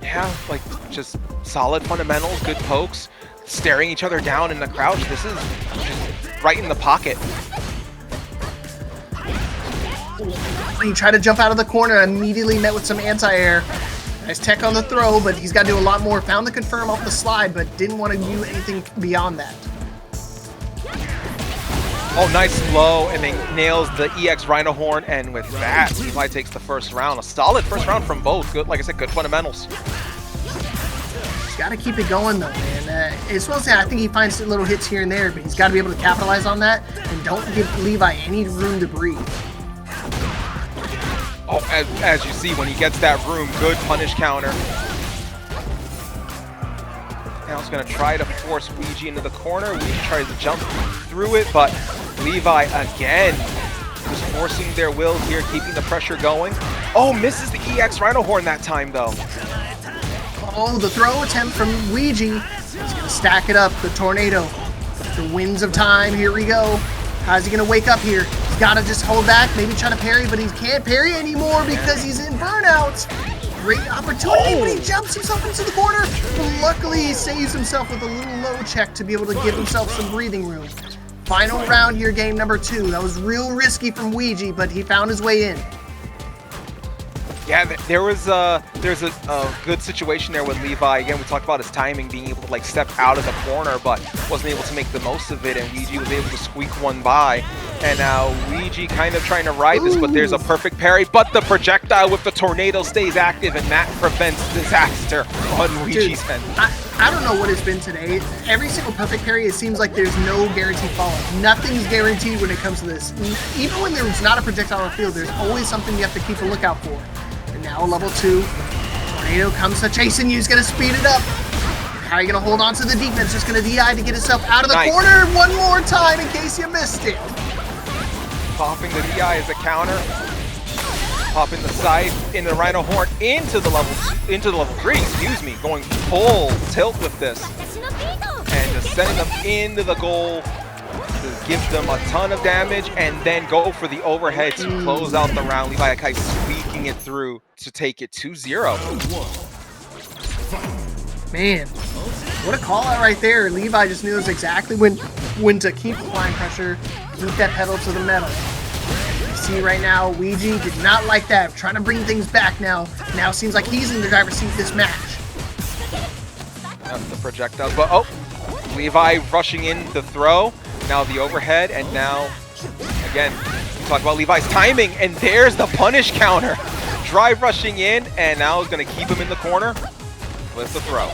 B: Yeah, like just solid fundamentals, good pokes, staring each other down in the crouch. This is just right in the pocket.
A: He tried to jump out of the corner, immediately met with some anti-air. Nice tech on the throw, but he's got to do a lot more. Found the confirm off the slide, but didn't want to do anything beyond that.
B: Oh, nice low, and then nails the EX Rhino Horn, and with that, Levi takes the first round. A solid first round from both. Good, like I said, good fundamentals.
A: He's got to keep it going, though, man. As well as that, I think he finds little hits here and there, but he's got to be able to capitalize on that, and don't give Levi any room to breathe.
B: Oh, as you see, when he gets that room, good punish counter. Now he's going to try to force Ouija into the corner. Ouija tries to jump through it, but Levi again just forcing their will here, keeping the pressure going. Oh, misses the EX Rhino Horn that time, though.
A: Oh, the throw attempt from Ouija. He's going to stack it up. The tornado. The winds of time. Here we go. How's he going to wake up here? He's got to just hold back, maybe try to parry, but he can't parry anymore because he's in burnout. Great opportunity, but he jumps himself into the corner. But luckily, he saves himself with a little low check to be able to give himself some breathing room. Final round here, game number 2. That was real risky from Ouija, but he found his way in.
B: Yeah, there's a good situation there with Levi. Again, we talked about his timing, being able to like step out of the corner, but wasn't able to make the most of it, and Ouija was able to squeak one by. And now Ouija kind of trying to ride this, but there's a perfect parry, but the projectile with the tornado stays active, and that prevents disaster on Ouija's end.
A: I don't know what it's been today. Every single perfect parry, it seems like there's no guaranteed follow-up. Nothing's guaranteed when it comes to this. Even when there's not a projectile on the field, there's always something you have to keep a lookout for. And now level 2, tornado comes to chasing you. He's going to speed it up. How are you going to hold on to the defense? Just going to DI to get himself out of the corner one more time in case you missed it.
B: Popping the DI as a counter. Popping the side in the Rhino Horn into the level 3, excuse me, going full tilt with this. And just sending them into the goal to give them a ton of damage, and then go for the overhead to close out the round. LeviHakai squeaking it through to take it 2-0.
A: Man, what a call out right there. Levi just knew exactly when to keep applying pressure, keep that pedal to the metal. You see right now, Ouija did not like that. Trying to bring things back now. Now seems like he's in the driver's seat this match.
B: That's the projectiles, but oh, Levi rushing in the throw. Now the overhead, and now, again, we talk about Levi's timing, and there's the punish counter. Drive rushing in, and now is going to keep him in the corner with the throw.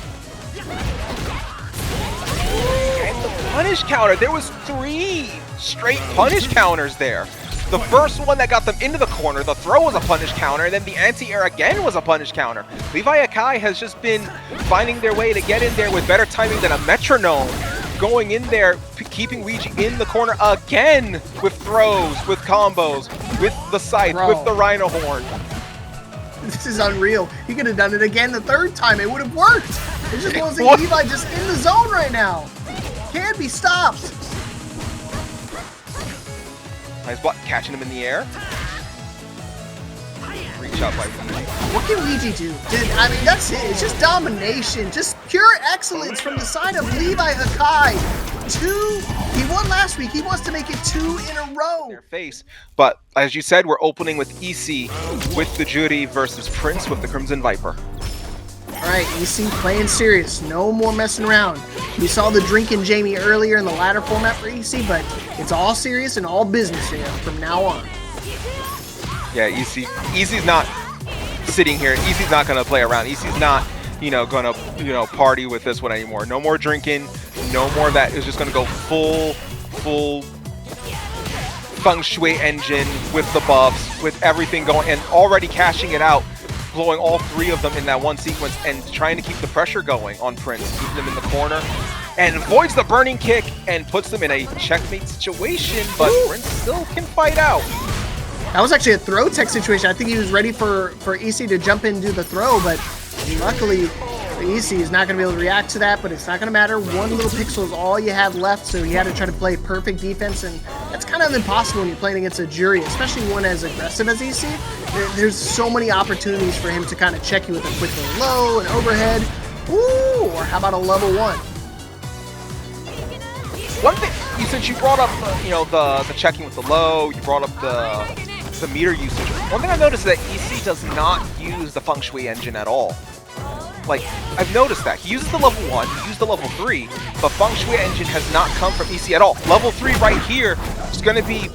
B: And the punish counter, there was 3 straight punish counters there. The first one that got them into the corner, the throw was a punish counter, and then the anti-air again was a punish counter. LeviHakai has just been finding their way to get in there with better timing than a metronome. Going in there, keeping Ouija in the corner again with throws, with combos, with the scythe, with the Rhino Horn.
A: This is unreal. He could have done it again the 3rd time. It would have worked. It just wasn't Levi just in the zone right now. Can't be stopped.
B: Nice block, catching him in the air. Reach out by Ouija.
A: What can Ouija do? Dude, I mean, that's it. It's just domination. Just pure excellence from the side of LeviHakai. 2. He won last week. He wants to make it 2 in a row.
B: Their face. But as you said, we're opening with EC with the Juri versus Prince with the Crimson Viper.
A: All right, EC playing serious. No more messing around. We saw the drinking Jamie earlier in the ladder format for EC, but it's all serious and all business here from now on.
B: Yeah, EC's not sitting here. EC's not going to play around. EC's not, going to, party with this one anymore. No more drinking. No more of that. It's just going to go full feng shui engine with the buffs, with everything going, and already cashing it out, blowing all 3 of them in that one sequence, and trying to keep the pressure going on Prince, keeping them in the corner, and avoids the burning kick and puts them in a checkmate situation, but Prince still can fight out.
A: That was actually a throw tech situation. I think he was ready for EC to jump in and do the throw, but luckily EC is not going to be able to react to that, but it's not going to matter. 1 little pixel is all you have left, so he had to try to play perfect defense, and that's kind of impossible when you're playing against a Juri, especially one as aggressive as EC. There's so many opportunities for him to kind of check you with a quick little low, an overhead, ooh, or how about a level 1?
B: since you brought up the checking with the low, you brought up the meter usage. One thing I've noticed is that EC does not use the feng shui engine at all. Like, I've noticed that. He uses the level 1, he used the level 3, but feng shui engine has not come from EC at all. Level 3 right here is going to be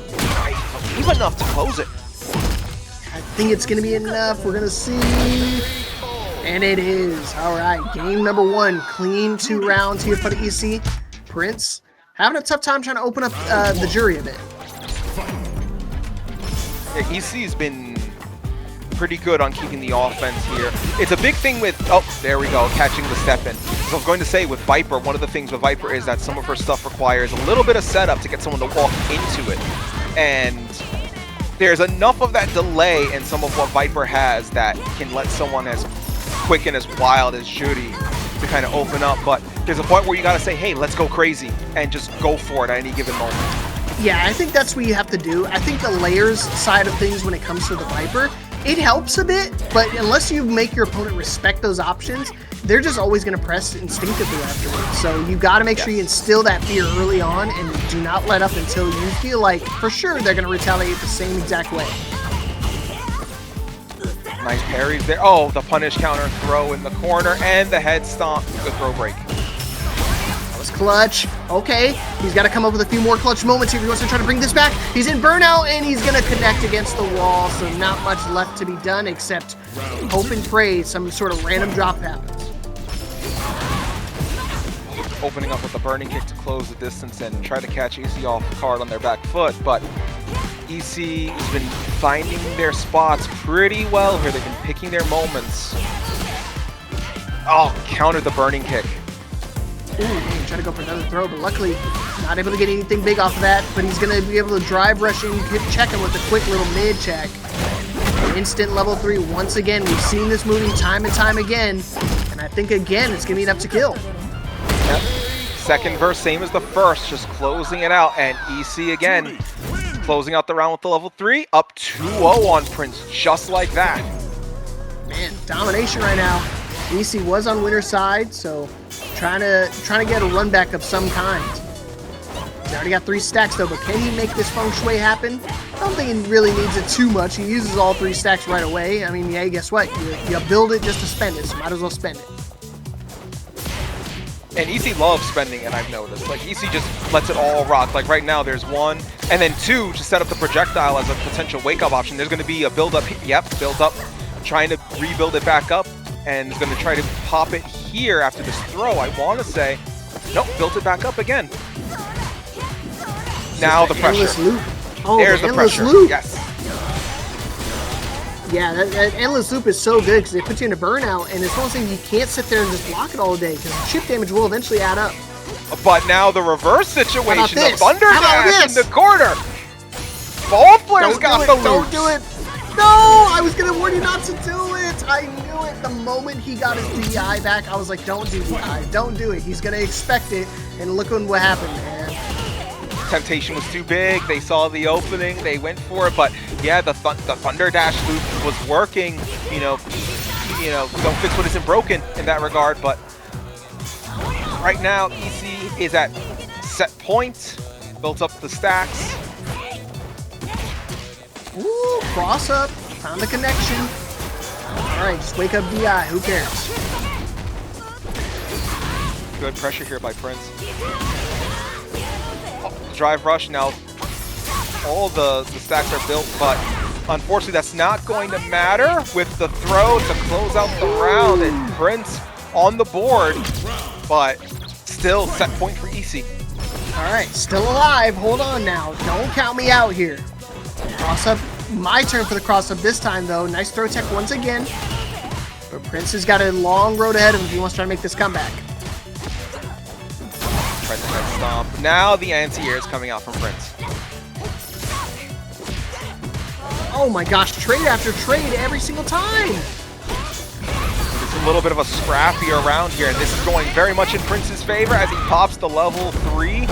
B: even enough to close it.
A: I think it's going to be enough. We're going to see. And it is. All right, game number 1. Clean 2 rounds here for the EC. Prince having a tough time trying to open up the Juri a bit.
B: Yeah, EC has been pretty good on keeping the offense here. It's a big thing with, oh, there we go, catching the step in. So I was going to say with Viper, one of the things with Viper is that some of her stuff requires a little bit of setup to get someone to walk into it. And there's enough of that delay in some of what Viper has that can let someone as quick and as wild as Juri to kind of open up. But there's a point where you got to say, hey, let's go crazy and just go for it at any given moment.
A: Yeah, I think that's what you have to do. I think the layers side of things when it comes to the Viper, it helps a bit, but unless you make your opponent respect those options, they're just always going to press instinctively afterwards. So you got to make sure you instill that fear early on and do not let up until you feel like for sure they're going to retaliate the same exact way.
B: Nice parries there. Oh, the punish counter throw in the corner and the head stomp. Good throw break.
A: That was clutch. Okay, he's got to come up with a few more clutch moments here if he wants to try to bring this back. He's in burnout and he's going to connect against the wall, so not much left to be done except hope and pray some sort of random drop happens.
B: Opening up with a burning kick to close the distance and try to catch EC off guard on their back foot, but EC has been finding their spots pretty well here. They've been picking their moments. Oh, countered the burning kick.
A: Ooh, man, trying to go for another throw, but luckily not able to get anything big off of that, but he's going to be able to drive rush in, check him with a quick little mid check. Instant level 3 once again. We've seen this movie time and time again, and I think again it's going to be enough to kill.
B: Yep. Second verse, same as the first, just closing it out, and EC again closing out the round with the level 3, up 2-0 on Prince, just like that.
A: Man, domination right now. EC was on winner's side, so trying to get a run back of some kind. He's already got 3 stacks though, but can he make this feng shui happen? I don't think he really needs it too much. He uses all 3 stacks right away. I mean, yeah, guess what? You build it just to spend it, so might as well spend it.
B: And EC loves spending, and I've noticed. Like, EC just lets it all rock. Like, right now, there's 1, and then 2 to set up the projectile as a potential wake-up option. There's going to be a build-up. Yep, build-up. Trying to rebuild it back up, and is going to try to pop it here after this throw, I want to say. Nope, built it back up again. Now the pressure.
A: Loop. Oh,
B: there's the pressure.
A: Loop.
B: Yes.
A: Yeah, that endless loop is so good because it puts you in a burnout, and it's one thing you can't sit there and just block it all day because chip damage will eventually add up.
B: But now the reverse situation, the
A: this?
B: Thunder Dash in the corner. Ball players got the loop.
A: Don't do it. No, I was going to warn you not to do it. I knew it. The moment he got his DI back, I was like, don't do DI. Don't do it. He's going to expect it, and look what happened, man.
B: Temptation was too big. They saw the opening. They went for it. But yeah, the Thunder Dash loop was working. You know, don't fix what isn't broken in that regard. But right now, EC is at set point. Built up the stacks.
A: Ooh, cross up. Found the connection. All right, just wake up DI. Who cares?
B: Good pressure here by Prince. Drive rush now. All the stacks are built, but unfortunately that's not going to matter with the throw to close out the round, and Prince on the board, but still set point for EC.
A: All right, still alive. Hold on now. Don't count me out here. Cross up. My turn for the cross up this time though. Nice throw tech once again, but Prince has got a long road ahead of him if he wants to try to make this comeback.
B: Stomp. Now the anti-air is coming out from Prince.
A: Oh my gosh, trade after trade every single time.
B: It's a little bit of a scrappy round here, and this is going very much in Prince's favor as he pops the level 3.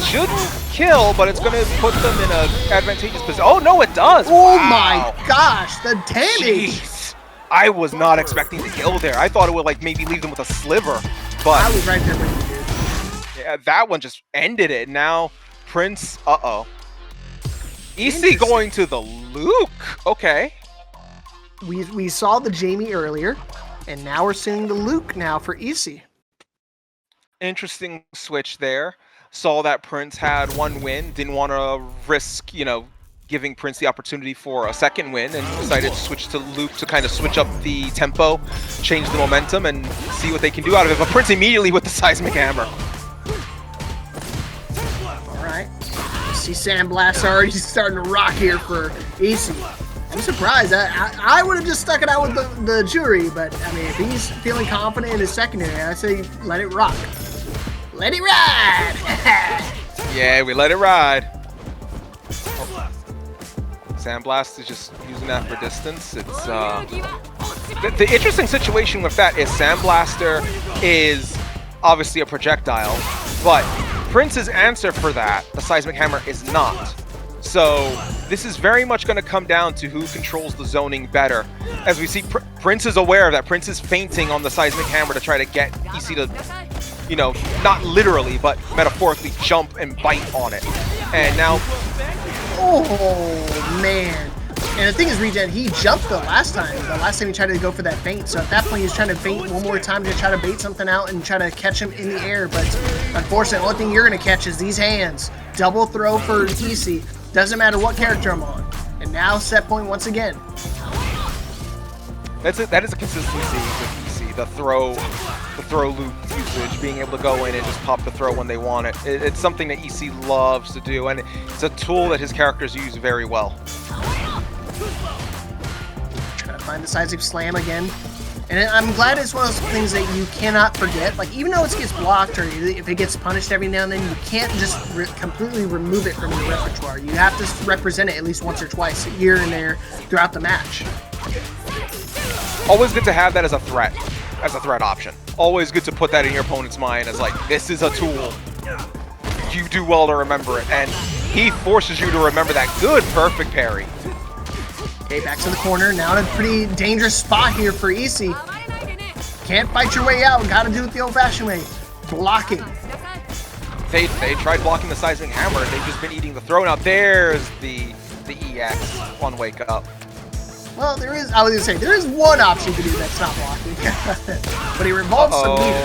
B: Shouldn't kill, but it's going to put them in an advantageous position. Oh no, it does!
A: Oh
B: wow.
A: My gosh, the damage!
B: Jeez. I was not expecting to kill there. I thought it would like maybe leave them with a sliver, but
A: I was right there with you, dude.
B: Yeah, that one just ended it. Now Prince, EC going to the Luke. Okay.
A: We saw the Jamie earlier, and now we're seeing the Luke now for EC.
B: Interesting switch there. Saw that Prince had one win, didn't want to risk, giving Prince the opportunity for a second win, and decided to switch to Luke to kind of switch up the tempo, change the momentum, and see what they can do out of it. But Prince immediately with the seismic hammer.
A: All right. See Sandblast already starting to rock here for EC. I'm surprised. I would have just stuck it out with the Juri, but I mean, if he's feeling confident in his secondary, I say let it rock. Let it ride!
B: Yeah, we let it ride. Sandblast is just using that for distance. It's the interesting situation with that is Sandblaster is obviously a projectile, but Prince's answer for that, the seismic hammer, is not. So this is very much going to come down to who controls the zoning better. As we see, Prince is aware of that. Prince is feinting on the seismic hammer to try to get EC to, not literally, but metaphorically jump and bite on it. And now...
A: Oh, man. And the thing is, Regen, he jumped the last time. The last time he tried to go for that feint. So at that point, he was trying to feint one more time to try to bait something out and try to catch him in the air. But unfortunately, the only thing you're going to catch is these hands. Double throw for EC. Doesn't matter what character I'm on. And now set point once again.
B: That is a consistency with EC. The throw loop usage, being able to go in and just pop the throw when they want it. It's something that EC loves to do, and it's a tool that his characters use very well.
A: Trying to find the seismic slam again. And I'm glad it's one of those things that you cannot forget. Like, even though it gets blocked or if it gets punished every now and then, you can't just completely remove it from your repertoire. You have to represent it at least once or twice here and there throughout the match.
B: Always good to have that as a threat option. Always good to put that in your opponent's mind as like, this is a tool. You do well to remember it. And he forces you to remember that good, perfect parry.
A: Okay, back to the corner. Now in a pretty dangerous spot here for EC. Can't fight your way out. Gotta do it the old-fashioned way. Blocking.
B: They tried blocking the seismic hammer. They've just been eating the throw. Now there's the EX on wake up.
A: Well, there is one option to do that's not blocking. But he revolves some meter.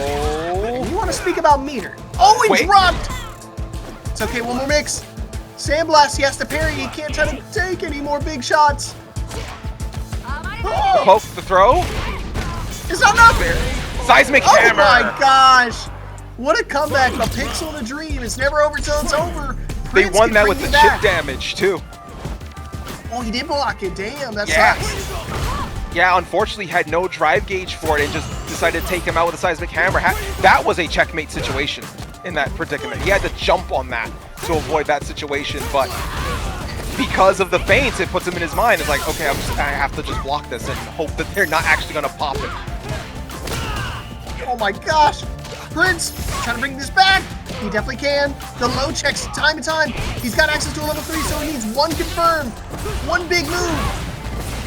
A: And you want to speak about meter. Oh, he dropped! It's okay, one more mix. Sandblast, he has to parry. He can't try to take any more big shots.
B: Oh. Poke the throw.
A: It's not enough.
B: Seismic hammer.
A: Oh my gosh. What a comeback. A pixel and a dream. It's never over till it's over.
B: They won that with the chip damage, too.
A: Oh, he did block it. Damn, that sucks.
B: Yeah, unfortunately had no drive gauge for it and just decided to take him out with a seismic hammer. That was a checkmate situation in that predicament. He had to jump on that to avoid that situation, but because of the feints, it puts him in his mind. It's like, okay, I have to just block this and hope that they're not actually going to pop it.
A: Oh my gosh. Prince trying to bring this back. He definitely can. The low checks time and time. He's got access to a level 3, so he needs one confirm. One big move.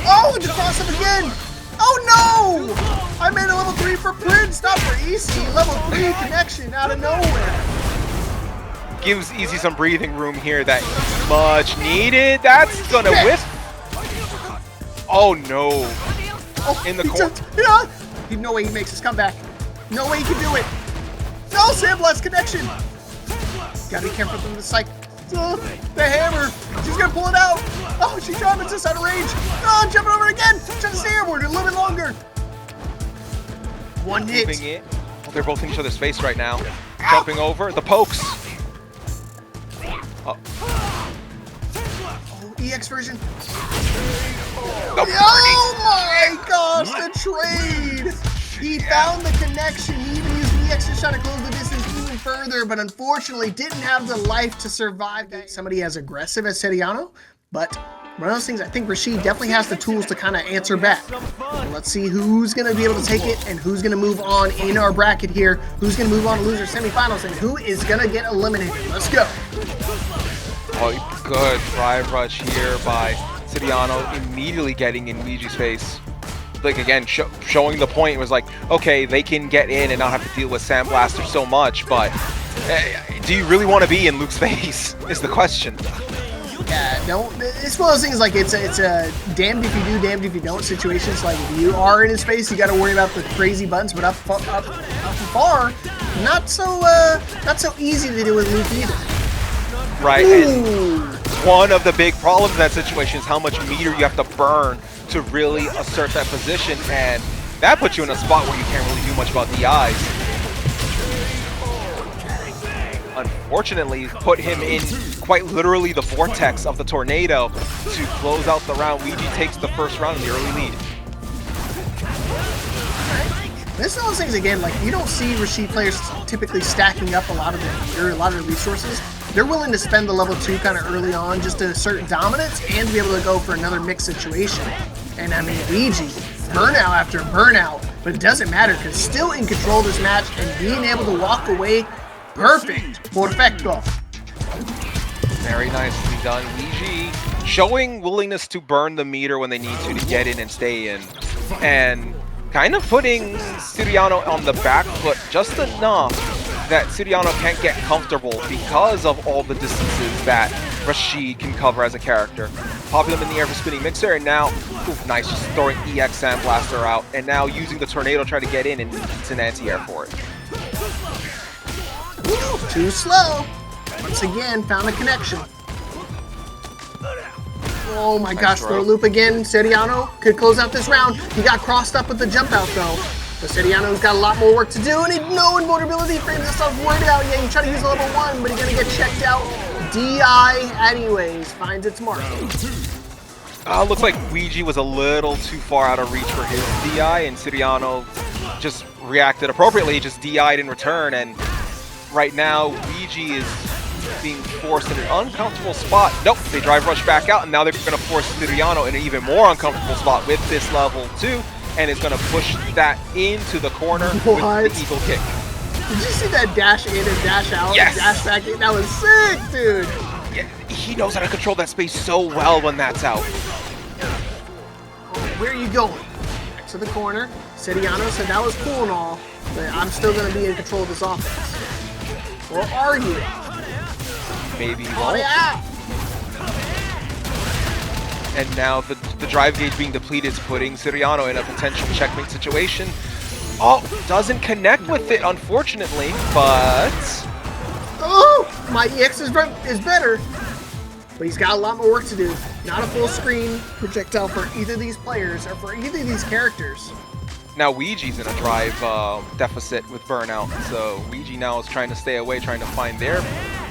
A: Oh, the cross up again. Oh no! I made a level 3 for Prince, not for EC. Level 3 connection out of nowhere.
B: Gives EC some breathing room here that much needed. That's gonna whiff. Oh no.
A: Oh,
B: in the corner.
A: Yeah. No way he makes his comeback. No way he can do it. No, Sandblast connection. Gotta be careful from the psych. Oh, the hammer. She's gonna pull it out. Oh, she dropped it just out of range. Oh, jumping over again. Trying to stay airborne a little bit longer. One hit.
B: Oh, they're both in each other's face right now. Jumping over. The pokes. Oh,
A: EX version.
B: Oh
A: my gosh, the trade. He found the connection. He even used EX to try to close the distance even further, but unfortunately didn't have the life to survive somebody as aggressive as Seriano. But one of those things, I think Rashid definitely has the tools to kind of answer back. Let's see who's going to be able to take it and who's going to move on in our bracket here. Who's going to move on to loser semifinals and who is going to get eliminated. Let's go.
B: Oh, good drive rush here by Seriano, immediately getting in Luigi's face. Like, again, showing the point was like, okay, they can get in and not have to deal with Sandblaster so much, but Do you really want to be in Luke's face? Is the question.
A: Yeah, don't. It's one of those things like it's a damned if you do, damned if you don't situation. It's like if you are in his face, you got to worry about the crazy buttons, but up far, not so easy to do with Luke either.
B: Right.
A: Ooh.
B: And one of the big problems in that situation is how much meter you have to burn to really assert that position, and that puts you in a spot where you can't really do much about DIs. Unfortunately, put him in quite literally the vortex of the tornado to close out the round. Ouija takes the first round in the early lead.
A: This is one of those things again, like you don't see Rashid players typically stacking up a lot of the resources. They're willing to spend the level 2 kind of early on just to assert dominance and to be able to go for another mixed situation. And I mean, Ouija, burnout after burnout, but it doesn't matter because still in control of this match and being able to walk away. Perfect. Perfecto.
B: Very nicely done. Ouija showing willingness to burn the meter when they need to get in and stay in. And kind of putting Siriano on the back foot just enough that Siriano can't get comfortable because of all the distances that Rashid can cover as a character. Popping them in the air for spinning mixer, and now, ooh, nice, just throwing EX Sandblaster out, and now using the tornado to try to get in, and it's an anti-air for it.
A: Too slow. Once again, found a connection. Oh my gosh, throw loop again. Siriano could close out this round. He got crossed up with the jump out though. But Siriano's got a lot more work to do, and no invulnerability frames himself worried about. Yeah, he's trying to use a level 1, but he's gonna get checked out. DI anyways, finds its mark.
B: Looks like Ouija was a little too far out of reach for his DI, and Siriano just reacted appropriately, just DI'd in return, and right now, Ouija is being forced in an uncomfortable spot. Nope, they drive rush back out, and now they're going to force Siriano in an even more uncomfortable spot with this level 2, and is going to push that into the corner with the eagle kick.
A: Did you see that dash in and dash out?
B: Yes!
A: Dash back in? That was sick, dude!
B: Yeah, he knows how to control that space so well when that's out.
A: Where are you going? Back to the corner. Siriano said that was cool and all, but I'm still going to be in control of this offense. Or are you?
B: Maybe he
A: Oh,
B: won't.
A: yeah.
B: And now the drive gauge being depleted is putting Siriano in a potential checkmate situation. Oh, doesn't connect with it, unfortunately, but...
A: Oh, my EX is better. But he's got a lot more work to do. Not a full screen projectile for either of these players or for either of these characters.
B: Now Ouija's in a drive deficit with burnout, so Ouija now is trying to stay away, trying to find their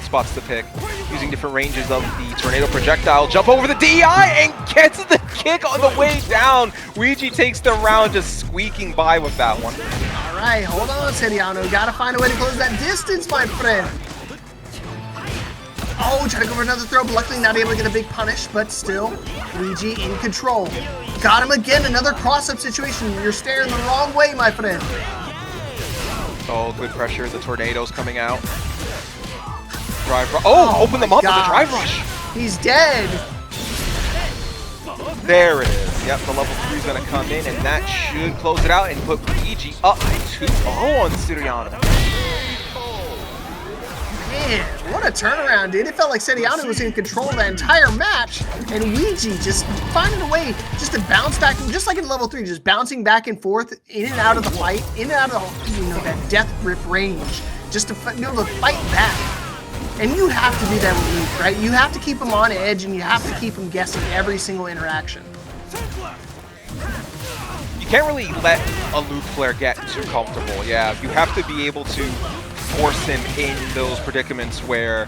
B: spots to pick, using different ranges of the tornado projectile. Jump over the DI and gets the kick on the way down. Ouija takes the round, just squeaking by with that one.
A: All right, hold on, Siriano. Got to find a way to close that distance, my friend. Oh, trying to go for another throw, but luckily not able to get a big punish, but still, Ouija in control. Got him again, another cross-up situation. You're staring the wrong way, my friend.
B: Oh, good pressure. The tornado's coming out. Drive rush. Oh, open them up with the drive rush.
A: He's dead.
B: There it is. Yep, the level 3 is going to come in, and that should close it out and put Ouija up 2-0 on Siriano.
A: Man, what a turnaround, dude. It felt like Siriano was in control of the entire match, and Ouija just finding a way just to bounce back, just like in level 3, just bouncing back and forth, in and out of the fight, in and out of the, that death grip range, just to be able to fight back. And you have to do that with Luke, right? You have to keep him on edge, and you have to keep him guessing every single interaction.
B: You can't really let a Luke player get too comfortable. Yeah, you have to be able to force him in those predicaments where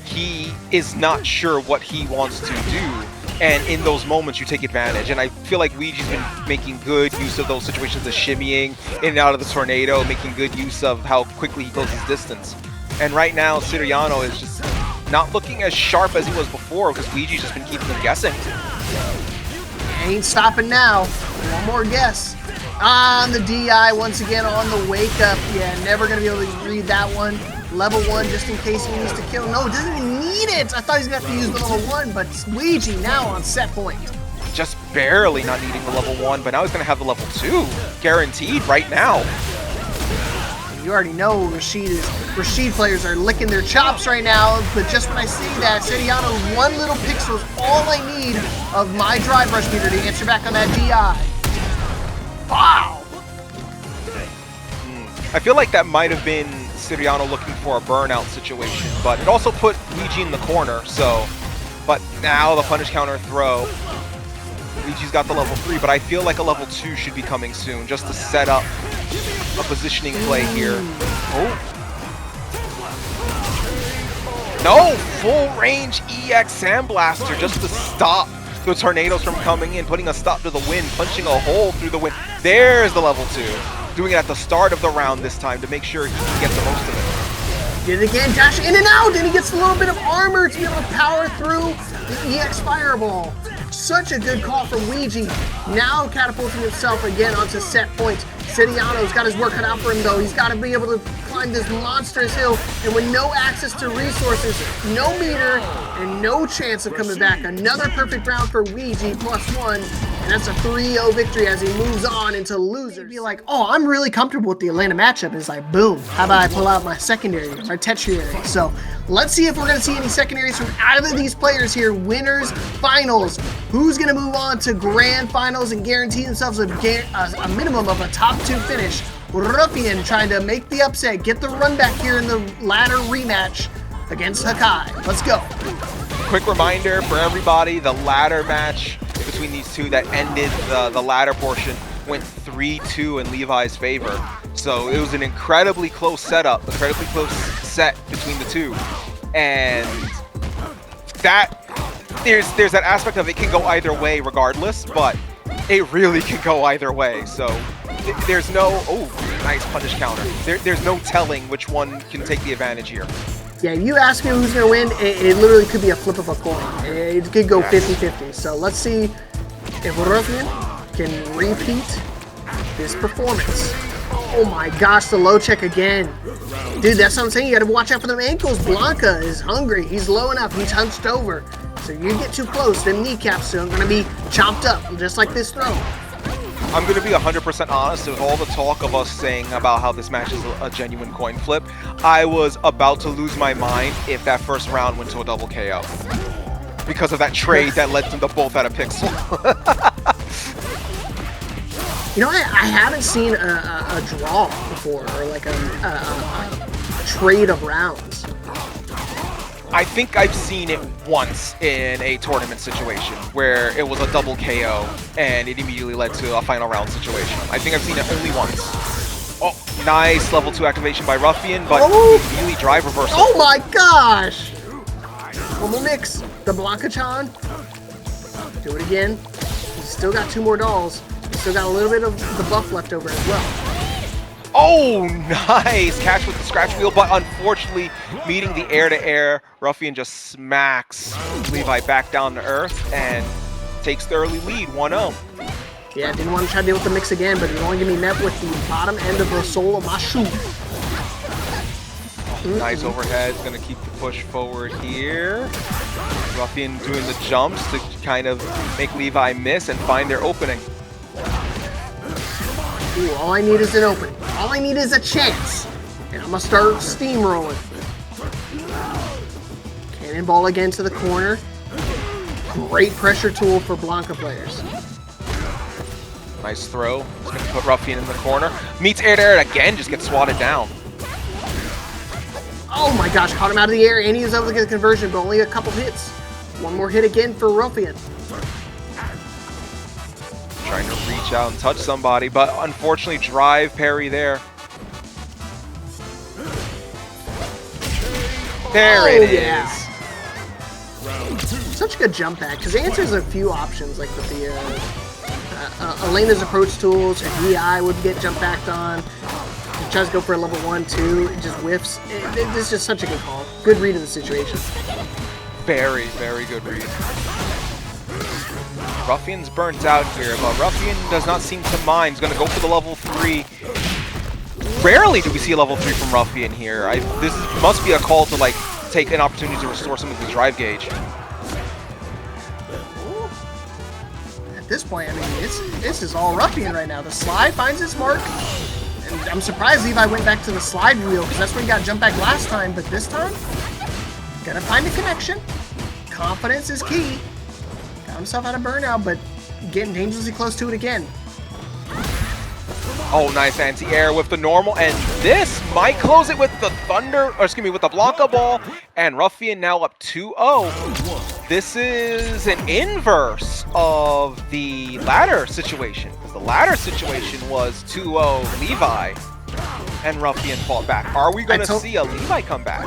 B: he is not sure what he wants to do, and in those moments you take advantage. And I feel like Ouija's been making good use of those situations of shimmying in and out of the tornado, making good use of how quickly he goes his distance. And right now Siriano is just not looking as sharp as he was before because Ouija's just been keeping him guessing.
A: Ain't stopping now. One more guess. On the DI once again on the wake up. Yeah, never going to be able to read that one. Level 1 just in case he needs to kill. No, doesn't even need it. I thought he was going to have to use the level 1, but Ouija now on set point.
B: Just barely not needing the level 1, but now he's going to have the level 2 guaranteed right now.
A: You already know Rashid players are licking their chops right now, but just when I see that, Sediano's one little pixel is all I need of my drive rush meter to answer back on that DI. Wow!
B: I feel like that might have been Siriano looking for a burnout situation, but it also put Luigi in the corner, so... But now the punish counter throw. Luigi's got the level 3, but I feel like a level 2 should be coming soon, just to set up a positioning play here. Oh. No! Full range EX Sandblaster just to stop the tornadoes from coming in, putting a stop to the wind, punching a hole through the wind. There's the level 2. Doing it at the start of the round this time to make sure he can get the most of it.
A: Did it again, dash in and out, and he gets a little bit of armor to be able to power through the EX Fireball. Such a good call from Luigi. Now catapulting himself again onto set points. Sediano's got his work cut out for him though. He's got to be able to climb this monstrous hill, and with no access to resources, no meter, and no chance of coming back. Another perfect round for Luigi, +1, and that's a 3-0 victory as he moves on into losers. Be like, oh, I'm really comfortable with the Elena matchup. It's like, boom, how about I pull out my secondary, or tertiary? So let's see if we're going to see any secondaries from either of these players here. Winners, finals. Who's going to move on to grand finals and guarantee themselves a minimum of a top 2 finish? Ruffian trying to make the upset, get the run back here in the ladder rematch against Hakai. Let's go.
B: Quick reminder for everybody, the ladder match between these two that ended the ladder portion went 3-2 in Levi's favor. So it was an incredibly close setup, incredibly close set between the two. And that there's that aspect of it can go either way regardless, but it really can go either way. So there's no, oh, nice punish counter. There's no telling which one can take the advantage here.
A: Yeah, you ask me who's going to win, it literally could be a flip of a coin. It could go 50-50. So let's see if Ruffian can repeat this performance. Oh my gosh, the low check again. Dude, that's what I'm saying. You got to watch out for them ankles. Blanka is hungry. He's low enough. He's hunched over. So you get too close, them kneecaps are going to be chopped up, just like this throw.
B: I'm going to be 100% honest with all the talk of us saying about how this match is a genuine coin flip. I was about to lose my mind if that first round went to a double KO. Because of that trade that led them to both at a pixel.
A: You know, I haven't seen a draw before, or like a trade of rounds.
B: I think I've seen it once in a tournament situation where it was a double KO and it immediately led to a final round situation. I think I've seen it only once. Oh, nice level 2 activation by Ruffian, but immediately drive reversal.
A: Oh my gosh! One more mix. The Blanka-chan. Do it again. He's still got 2 more dolls. He's still got a little bit of the buff left over as well.
B: Oh, nice catch with the scratch wheel, but unfortunately, meeting the air-to-air, Ruffian just smacks Levi back down to earth and takes the early lead, 1-0.
A: Yeah, didn't want to try to deal with the mix again, but he's only going to be met with the bottom end of the soul of my shoe.
B: Nice overhead, going to keep the push forward here. Ruffian doing the jumps to kind of make Levi miss and find their opening.
A: Ooh, all I need is an opening. All I need is a chance. And I'm going to start steamrolling. Cannonball again to the corner. Great pressure tool for Blanka players.
B: Nice throw. He's going to put Ruffian in the corner. Meets air-to-air again, just gets swatted down.
A: Oh my gosh, caught him out of the air, and he was able to get the conversion, but only a couple hits. One more hit again for Ruffian.
B: Trying to reach out and touch somebody, but unfortunately drive parry there. There it is.
A: Yeah. Such a good jump back, because it answers a few options, like with the Elena's approach tools, her DI would get jump backed on. He tries to go for a level 1, 2, it just whiffs. It's just such a good call. Good read of the situation.
B: Very, very good read. Ruffian's burnt out here, but Ruffian does not seem to mind. He's going to go for the level 3. Rarely do we see a level 3 from Ruffian here. This must be a call to like take an opportunity to restore some of his drive gauge.
A: At this point, I mean, this is all Ruffian right now. The slide finds its mark, And I'm surprised Levi went back to the slide wheel because that's where he got jump back last time, but this time, gotta find a connection. Confidence is key. Got himself out of burnout, but getting dangerously close to it again.
B: Oh, nice anti-air with the normal, and this might close it with the Thunder, or excuse me, with the Blanka ball, and Ruffian now up 2-0. This is an inverse of the ladder situation. The ladder situation was 2-0 Levi, and Ruffian fought back. Are we going to see a Levi come back?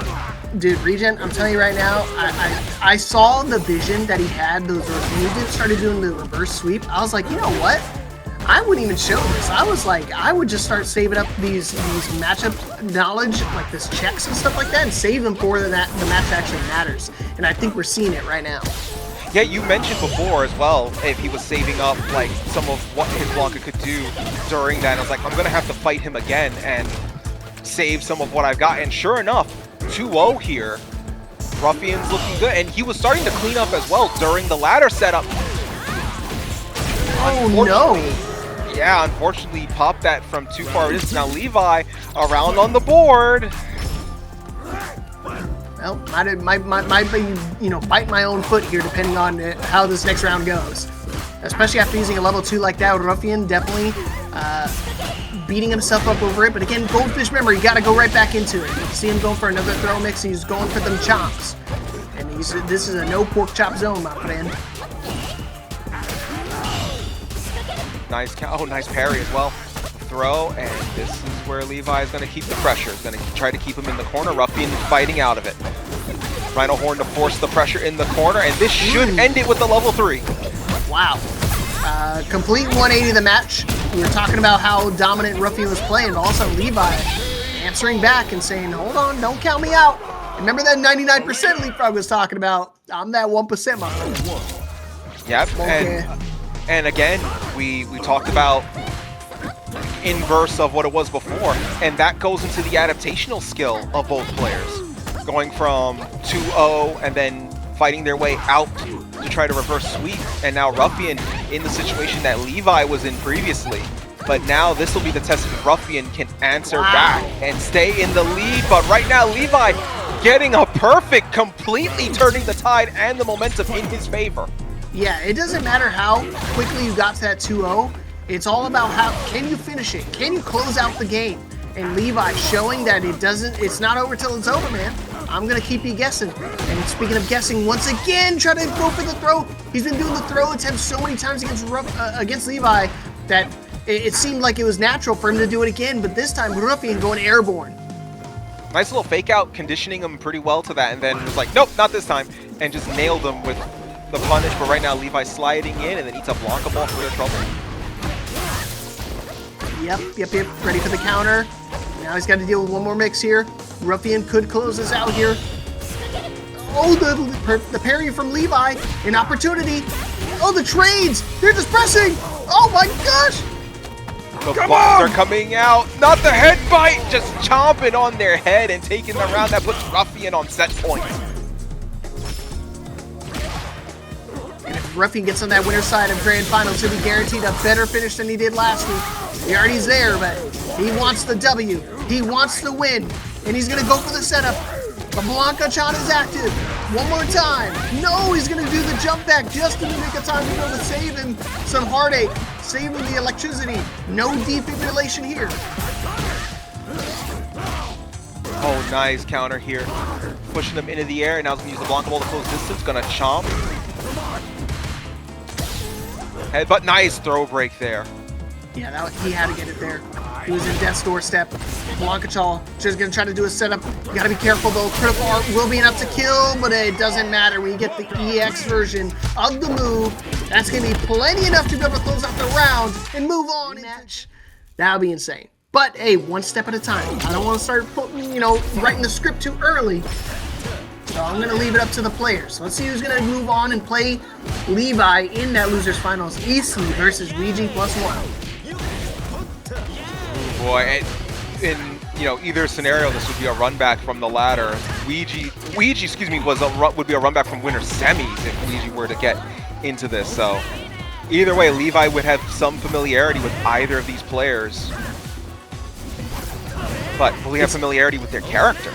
A: Dude, Regent, I'm telling you right now, I saw the vision that he had. Those when he started doing the reverse sweep, I was like, you know what? I wouldn't even show this. I was like, I would just start saving up these matchup knowledge, like this checks and stuff like that, and save them for the match actually matters. And I think we're seeing it right now.
B: Yeah, you mentioned before as well, if he was saving up like some of what his Blanka could do during that. I was like, I'm gonna have to fight him again and save some of what I've got. And sure enough, 2-0 here. Ruffian's looking good, and he was starting to clean up as well during the ladder setup.
A: Oh no!
B: Yeah, unfortunately, he popped that from too far. It is now Levi around on the board.
A: Well, might be, you know, bite my own foot here, depending on how this next round goes. Especially after using a level 2 like that, Ruffian definitely beating himself up over it. But again, Goldfish memory, you got to go right back into it. You see him going for another throw mix. He's going for them chops, and this is a no pork chop zone, my friend.
B: Nice, nice parry as well. Throw, and this is where Levi is going to keep the pressure. He's going to try to keep him in the corner. Ruffian fighting out of it. Rhino Horn to force the pressure in the corner, and this should end it with the level 3.
A: Wow. Complete 180 of the match. We were talking about how dominant Ruffian was playing, but also Levi answering back and saying, hold on, don't count me out. Remember that 99% Leapfrog was talking about? I'm that 1%, my friend.
B: Yep,
A: Okay.
B: And again, we talked about inverse of what it was before, and that goes into the adaptational skill of both players. Going from 2-0 and then fighting their way out to try to reverse sweep, and now Ruffian in the situation that Levi was in previously. But now this will be the test if Ruffian can answer back and stay in the lead. But right now, Levi getting a perfect, completely turning the tide and the momentum in his favor.
A: Yeah, it doesn't matter how quickly you got to that 2-0. It's all about how can you finish it? Can you close out the game? And Levi showing that it's not over till it's over, man. I'm gonna keep you guessing. And speaking of guessing, once again, try to go for the throw. He's been doing the throw attempts so many times against Levi that it seemed like it was natural for him to do it again. But this time, Ruffian going airborne.
B: Nice little fake out, conditioning him pretty well to that, and then was like, nope, not this time, and just nailed him with the punish. But right now, Levi sliding in and then eats a Blanka ball for their trouble.
A: Yep. Ready for the counter. Now he's got to deal with one more mix here. Ruffian could close this out here. Oh, the parry from Levi. An opportunity. Oh, the trades. They're just pressing. Oh, my gosh.
B: The bombs are coming out. Not the head bite. Just chomping on their head and taking the round. That puts Ruffian on set point.
A: And if Ruffian gets on that winner's side of Grand Finals, he'll be guaranteed a better finish than he did last week. He already's there, but he wants the W. He wants the win. And he's going to go for the setup. The Blanka-chan is active. One more time. No, he's going to do the jump back just in the nick of time to be able to save him some heartache. Save him the electricity. No defibrillation here.
B: Oh, nice counter here. Pushing them into the air, and now he's going to use the Blanka ball to close distance. Going to chomp. Headbutt, nice throw break there.
A: Yeah, he had to get it there. He was in death's doorstep. Blanka-chan just gonna try to do a setup. You gotta be careful though. Critical art will be enough to kill, but it doesn't matter when you get the EX version of the move. That's gonna be plenty enough to be able to close out the round and move on in match. That would be insane. But hey, one step at a time. I don't want to start putting, writing the script too early. So I'm gonna leave it up to the players. Let's see who's gonna move on and play Levi in that losers finals. EC versus Ouija +1.
B: Boy, in either scenario, this would be a run back from the ladder. Ouija, would be a run back from winner semis if Ouija were to get into this. So either way, Levi would have some familiarity with either of these players. but will we have familiarity with their character?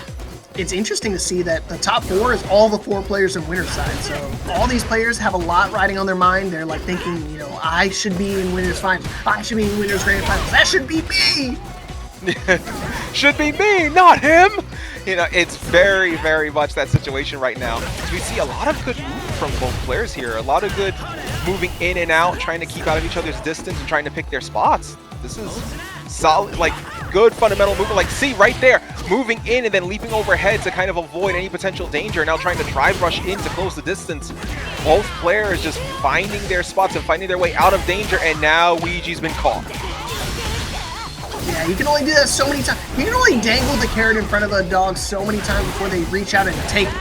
A: It's interesting to see that the top 4 is all the 4 players in winner's side. So all these players have a lot riding on their mind. They're like thinking, you know, I should be in winners finals. I should be in winners grand finals. That should be me.
B: Should be me, not him. You know, it's very, very much that situation right now. So we see a lot of good movement from both players here. A lot of good moving in and out, trying to keep out of each other's distance and trying to pick their spots. This is solid, like good fundamental movement. Like, see right there, moving in and then leaping overhead to kind of avoid any potential danger. Now trying to drive rush in to close the distance. Both players just finding their spots and finding their way out of danger. And now Ouija's been caught.
A: Yeah, you can only do that so many times. You can only dangle the carrot in front of the dog so many times before they reach out and take it.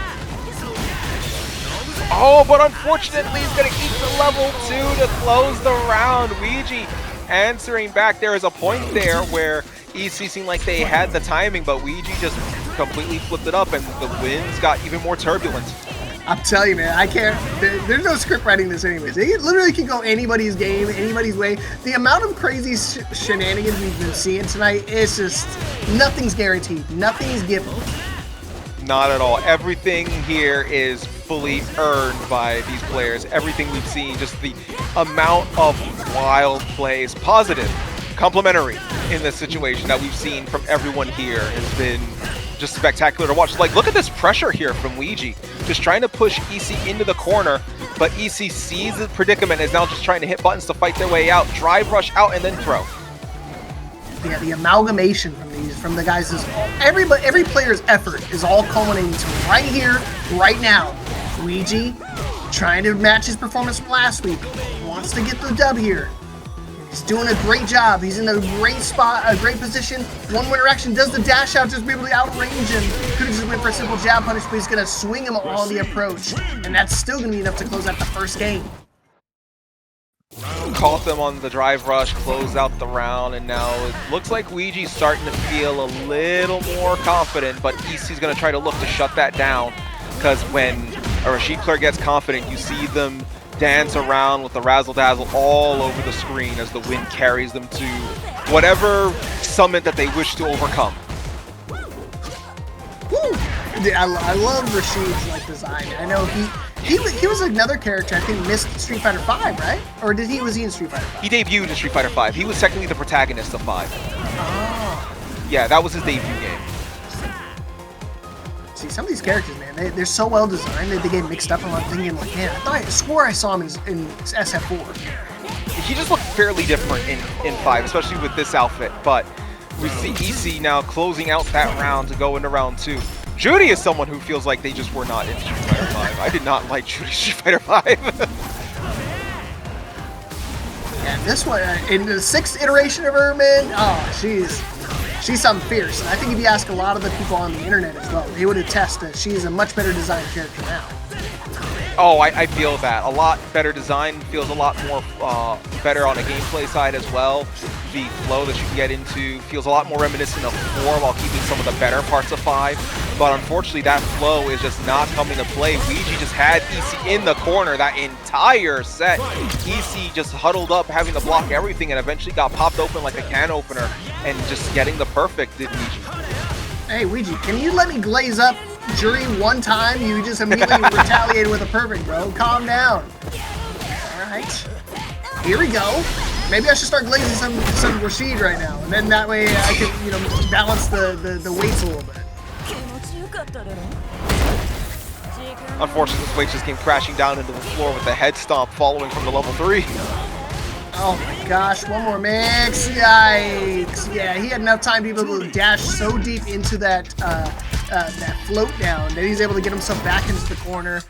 B: Oh, but unfortunately, he's going to eat the level 2 to close the round. Ouija answering back. There is a point there where EC seemed like they had the timing, but Ouija just completely flipped it up, and the winds got even more turbulent.
A: I'm telling you, man, I can't. There's no script writing this anyways. It literally can go anybody's game, anybody's way. The amount of crazy shenanigans we've been seeing tonight, it's just, nothing's guaranteed. Nothing's given.
B: Not at all. Everything here is fully earned by these players. Everything we've seen, just the amount of wild plays, positive, complimentary in this situation that we've seen from everyone here has been just spectacular to watch. Like, look at this pressure here from Ouija. Just trying to push EC into the corner, but EC sees the predicament and is now just trying to hit buttons to fight their way out, drive rush out, and then throw.
A: Yeah, the amalgamation from the guys is every player's effort is all culminating to right here, right now. Ouija trying to match his performance from last week, wants to get the dub here. He's doing a great job. He's in a great spot, a great position. One winner action, does the dash out, just be able to outrange him. Could have just went for a simple jab punish, but he's gonna swing him on the approach, and that's still gonna be enough to close out the first game.
B: Caught them on the drive rush, close out the round, and now it looks like Ouija's starting to feel a little more confident, but EC's going to try to look to shut that down, because when a Rashid player gets confident, you see them dance around with the razzle-dazzle all over the screen as the wind carries them to whatever summit that they wish to overcome.
A: Woo! I love Rashid's like design. I know he was another character I think missed Street Fighter V, right? Or was he in Street Fighter V?
B: He debuted in Street Fighter V. He was technically the protagonist of 5.
A: Oh.
B: Yeah, that was his debut game.
A: See, some of these characters, man, they're so well designed that they get mixed up, and I'm thinking like, man, I swore I saw him in SF4.
B: He just looked fairly different in 5, especially with this outfit, but we see EC now closing out that round to go into round 2. Juri is someone who feels like they just were not in Street Fighter 5. I did not like Juri's Street Fighter 5.
A: Yeah, this one, in the 6th iteration of her, man, oh, she's something fierce. And I think if you ask a lot of the people on the internet as well, they would attest that she's a much better designed character now.
B: Oh, I feel that. A lot better design, feels a lot more better on a gameplay side as well. The flow that you can get into feels a lot more reminiscent of 4 while keeping some of the better parts of 5. But unfortunately, that flow is just not coming to play. Ouija just had EC in the corner that entire set. EC just huddled up, having to block everything, and eventually got popped open like a can opener and just getting the perfect, did Ouija.
A: Hey, Ouija, can you let me glaze up Juri one time? You just immediately retaliated with a perfect, bro. Calm down. All right. Here we go. Maybe I should start glazing some Rashid right now, and then that way I can, you know, balance the weights a little bit.
B: Unfortunately, this weight just came crashing down into the floor with a head stomp following from the level 3.
A: Oh my gosh, one more mix. Yikes. Yeah, he had enough time to be able to dash so deep into that that float down that he's able to get himself back into the corner.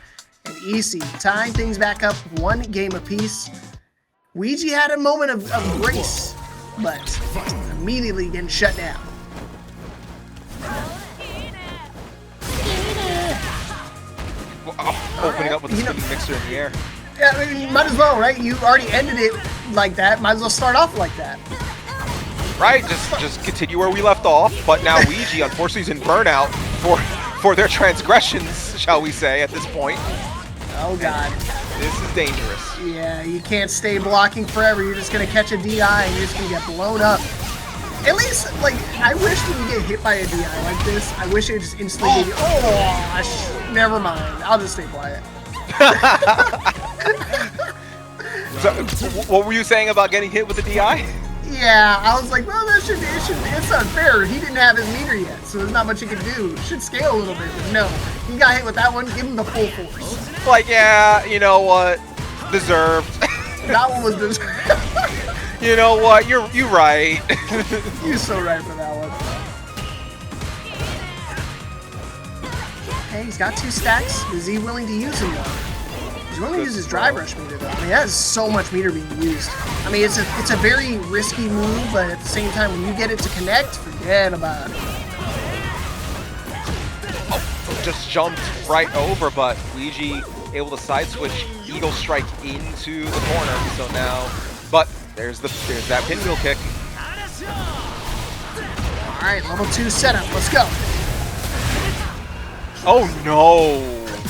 A: And EC tying things back up, 1 game apiece. Ouija had a moment of grace, but immediately getting shut down.
B: Opening up with a spinning mixer in the air.
A: Yeah, I mean, you might as well, right? You already ended it like that. Might as well start off like that.
B: Right, just continue where we left off. But now Ouija, unfortunately, is in burnout for their transgressions, shall we say, at this point.
A: Oh God.
B: This is dangerous.
A: Yeah, you can't stay blocking forever. You're just gonna catch a DI and you're just gonna get blown up. At least, like, I wish when you get hit by a DI like this, I wish it just instantly gave you, oh, never mind. I'll just stay quiet.
B: So, what were you saying about getting hit with a DI?
A: Yeah, I was like, well, it's unfair. He didn't have his meter yet, so there's not much he can do. It should scale a little bit, but no. He got hit with that one, give him the full force.
B: Like, yeah, you know what? Deserved.
A: That one was deserved.
B: You know what? You're right.
A: You're so right for that one. Okay, he's got 2 stacks. Is he willing to use them though? He's willing to use his drive rush meter though. I mean, that is so much meter being used. I mean, it's a very risky move, but at the same time, when you get it to connect, forget about it.
B: Oh, just jumped right over, but Luigi able to side switch Eagle Strike into the corner. So now, but there's that pinwheel kick.
A: All right, level 2 setup. Let's go.
B: Oh no!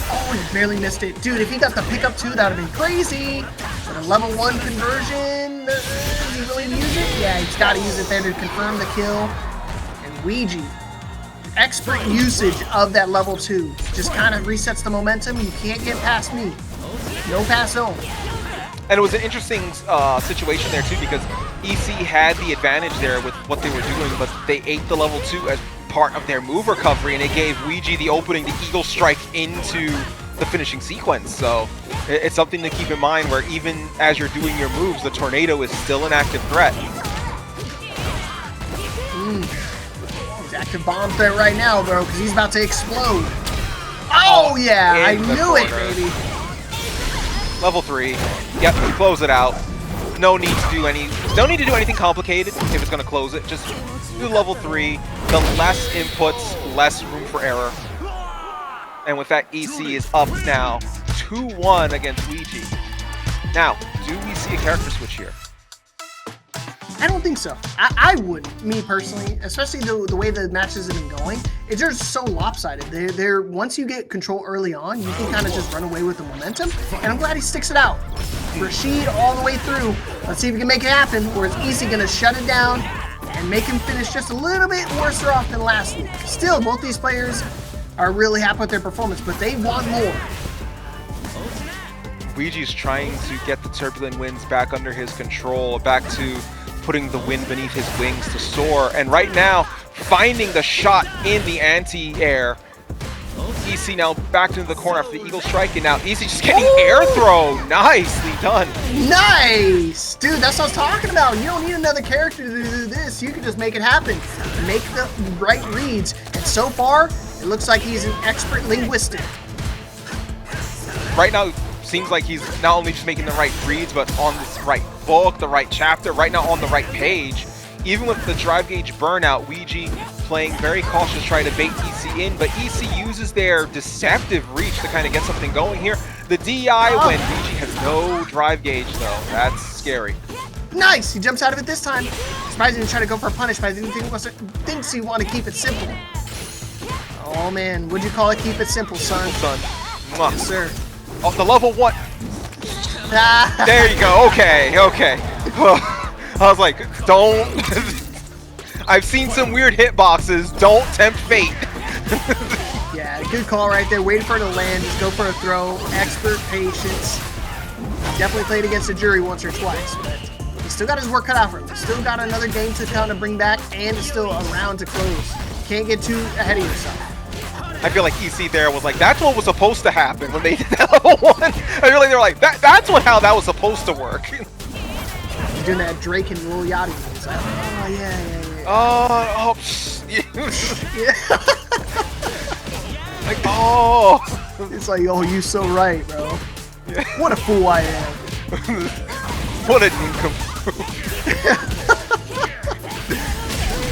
A: Oh, he barely missed it. Dude, if he got the pickup 2, that would have been crazy. But a level 1 conversion, is he willing to use it? Yeah, he's got to use it there to confirm the kill. And Luigi, expert usage of that level 2. Just kind of resets the momentum. You can't get past me. No pass home.
B: And it was an interesting situation there too, because EC had the advantage there with what they were doing, but they ate the level 2 as part of their move recovery, and it gave Luigi the opening to Eagle Strike into the finishing sequence. So it's something to keep in mind, where even as you're doing your moves, the tornado is still an active threat.
A: He's active bomb threat right now, bro, because he's about to explode. Oh yeah, I knew it, baby.
B: Level 3. Yep, close it out. No need to do anything complicated if it's gonna close it. Just do level 3. The less inputs, less room for error. And with that, EC is up now 2-1 against Luigi. Now, do we see a character switch here?
A: I don't think so. I wouldn't, me personally, especially the way the matches have been going. It's just so lopsided. They're once you get control early on, you can kind of just run away with the momentum. And I'm glad he sticks it out. Rashid all the way through. Let's see if we can make it happen, or is EC gonna shut it down and make him finish just a little bit worse off than last week. Still, both these players are really happy with their performance, but they want more.
B: Luigi's trying to get the turbulent winds back under his control, back to putting the wind beneath his wings to soar, and right now finding the shot in the anti-air. EC now back into the corner after the Eagle Strike, and now EC just getting air throw. Nicely done.
A: Nice! Dude, that's what I was talking about. You don't need another character to do this. You can just make it happen. Make the right reads. And so far, it looks like he's an expert linguistic.
B: Right now, seems like he's not only just making the right reads, but on this right book, the right chapter, right now on the right page. Even with the drive gauge burnout, Luigi playing very cautious, trying to bait EC in, but EC uses their deceptive reach to kind of get something going here. The DI when Luigi has no drive gauge, though. That's scary.
A: Nice! He jumps out of it this time. Surprised he didn't try to go for a punish, but I didn't thinks he wanted to keep it simple. Oh man, what'd you call it? Keep it simple, son.
B: Mwah.
A: Yes, sir.
B: Oh, the level 1. There you go. Okay, okay. I was like, don't. I've seen some weird hitboxes. Don't tempt fate.
A: Yeah, good call right there. Waiting for it to land. Just go for a throw. Expert patience. Definitely played against a Juri once or twice, but he's still got his work cut out for him. He's still got another game to kind of bring back, and it's still a round to close. Can't get too ahead of yourself.
B: I feel like EC there was like, that's what was supposed to happen when they did that level 1. I feel like they were like, that's how that was supposed to work.
A: He's doing that Drake and Lil Yachty. He's like, oh, yeah.
B: Like, oh.
A: It's like, oh, you so right, bro. Yeah. What a fool I am.
B: What a nincompoop.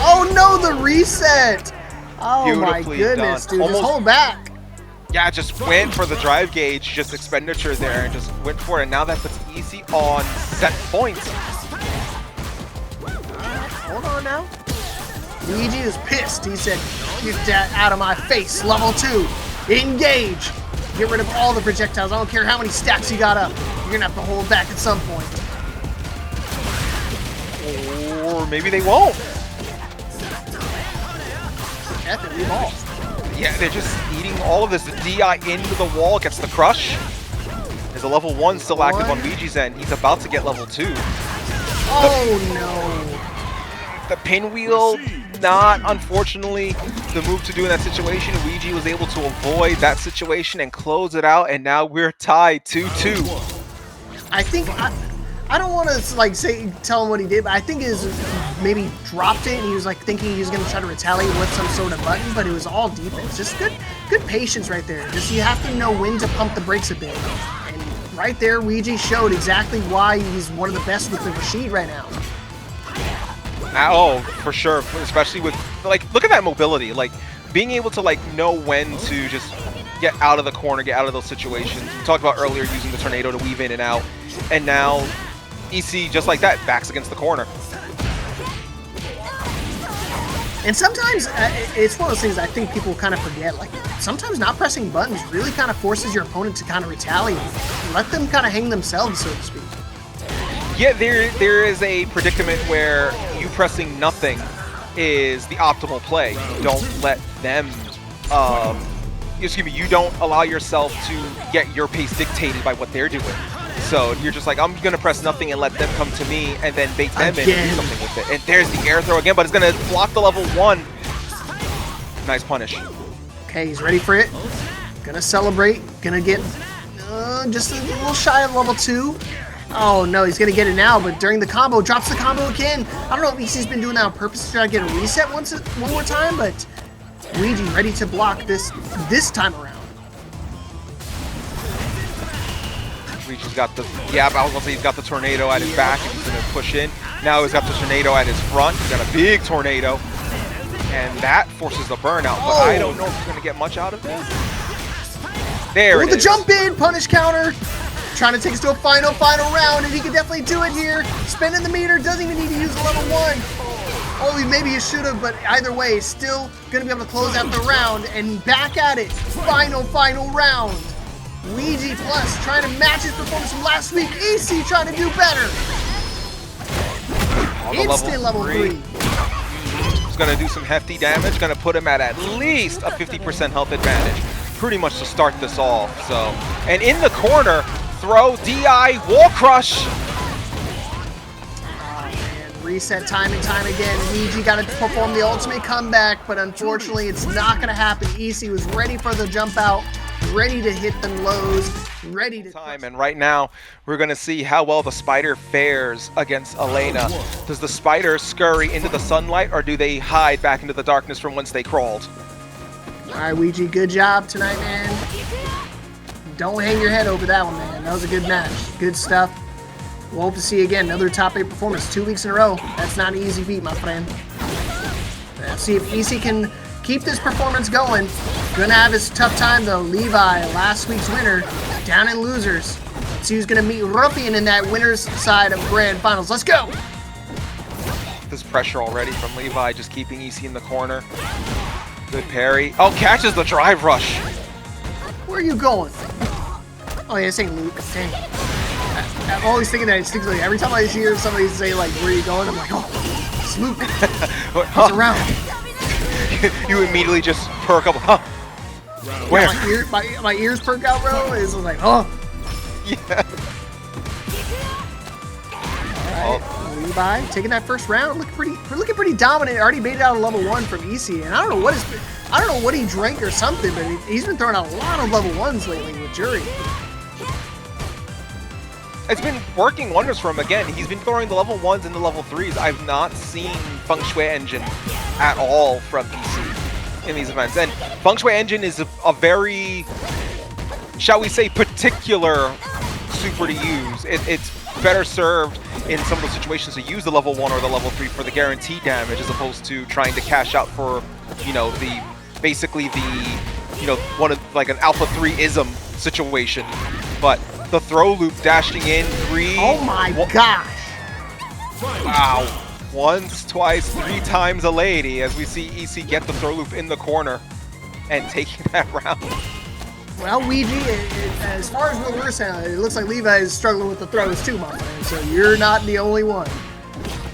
A: Oh, no, the reset. Oh my goodness,
B: done.
A: dude, just hold back.
B: Yeah, just went for the drive gauge, just expenditure there, and just went for it. And now that puts EC on set points.
A: Hold on now. Luigi is pissed. He said, get that out of my face. Level 2. Engage. Get rid of all the projectiles. I don't care how many stacks you got up. You're going to have to hold back at some point.
B: Or maybe they won't.
A: F it, leave all.
B: Yeah, they're just eating all of this. The DI into the wall gets the crush. There's a level 1 still active on Luigi's end. He's about to get level 2.
A: Oh no.
B: The pinwheel, not unfortunately the move to do in that situation. Luigi was able to avoid that situation and close it out, and now we're tied 2-2.
A: I think I don't want to like tell him what he did, but I think is maybe dropped it and he was like thinking he was going to try to retaliate with some sort of button, but it was all defense. Just good patience right there. Just you have to know when to pump the brakes a bit. And right there, Luigi showed exactly why he's one of the best with the Rashid right now.
B: Oh, for sure, especially with like look at that mobility, like being able to like know when to just get out of the corner, get out of those situations. We talked about earlier using the tornado to weave in and out, and now EC just like that backs against the corner.
A: And sometimes it's one of those things I think people kind of forget. Like sometimes not pressing buttons really kind of forces your opponent to kind of retaliate, let them kind of hang themselves, so to speak.
B: Yeah, there is a predicament where you pressing nothing is the optimal play. You don't let them, you don't allow yourself to get your pace dictated by what they're doing. So you're just like, I'm gonna press nothing and let them come to me and then bait them in and do something with it. And there's the air throw again, but it's gonna block the level 1. Nice punish.
A: Okay, he's ready for it. Gonna celebrate, gonna get just a little shy of level 2. Oh no, he's gonna get it now, but during the combo, drops the combo again. I don't know if EC's been doing that on purpose to try to get a reset one more time, but Luigi ready to block this time around.
B: Luigi's got the, I was gonna say he's got the tornado at his back and he's gonna push in. Now he's got the tornado at his front. He's got a big tornado, and that forces the burnout, but I don't know if he's gonna get much out of this. There it is.
A: The jump in, punish counter. Trying to take us to a final round, and he can definitely do it here. Spinning the meter, doesn't even need to use level 1. Oh, maybe he should have, but either way, still gonna be able to close out the round, and back at it. Final round. Luigi Plus trying to match his performance from last week. EC trying to do better. Instant level 3.
B: He's gonna do some hefty damage, gonna put him at least a 50% health advantage. Pretty much to start this off, so. And in the corner, throw, DI, wall crush.
A: Oh man, reset time and time again. Luigi got to perform the ultimate comeback, but unfortunately it's not going to happen. EC was ready for the jump out, ready to hit them lows, ready to
B: time. And right now, we're going to see how well the spider fares against Elena. Does the spider scurry into the sunlight, or do they hide back into the darkness from whence they crawled?
A: All right, Luigi, good job tonight, man. Don't hang your head over that one, man. That was a good match. Good stuff. We'll hope to see you again. Another top 8 performance 2 weeks in a row. That's not an easy feat, my friend. Let's see if EC can keep this performance going. Gonna have his tough time, though. Levi, last week's winner, down in losers. Let's see who's gonna meet Ruffian in that winner's side of grand finals. Let's go!
B: This pressure already from Levi, just keeping EC in the corner. Good parry. Oh, catches the drive rush.
A: Where are you going? Oh yeah, this ain't Luke. Dang. I'm always thinking that instinctively. Like, every time I hear somebody say like, "Where are you going?" I'm like, "Oh, it's Luke. He's around."
B: You immediately just perk up. Huh? Where?
A: Yeah, my ears perk out, bro. It's like, oh.
B: Yeah.
A: All right, Levi taking that first round. Looking pretty dominant. Already made it out of level 1 from EC, and I don't know what he drank or something, but he's been throwing out a lot of level 1s lately with Juri.
B: It's been working wonders for him again. He's been throwing the level 1s and the level 3s. I've not seen Feng Shui Engine at all from EC in these events. And Feng Shui Engine is a very, shall we say, particular super to use. It's better served in some of those situations to use the level 1 or the level 3 for the guaranteed damage, as opposed to trying to cash out for, basically one of like an alpha 3-ism situation. But the throw loop dashing in 3.
A: Oh my gosh!
B: Wow. Once, twice, 3 times a lady as we see EC get the throw loop in the corner and taking that round.
A: Well, Ouija, as far as what we're saying, it looks like Levi is struggling with the throws too, my friend, so you're not the only one.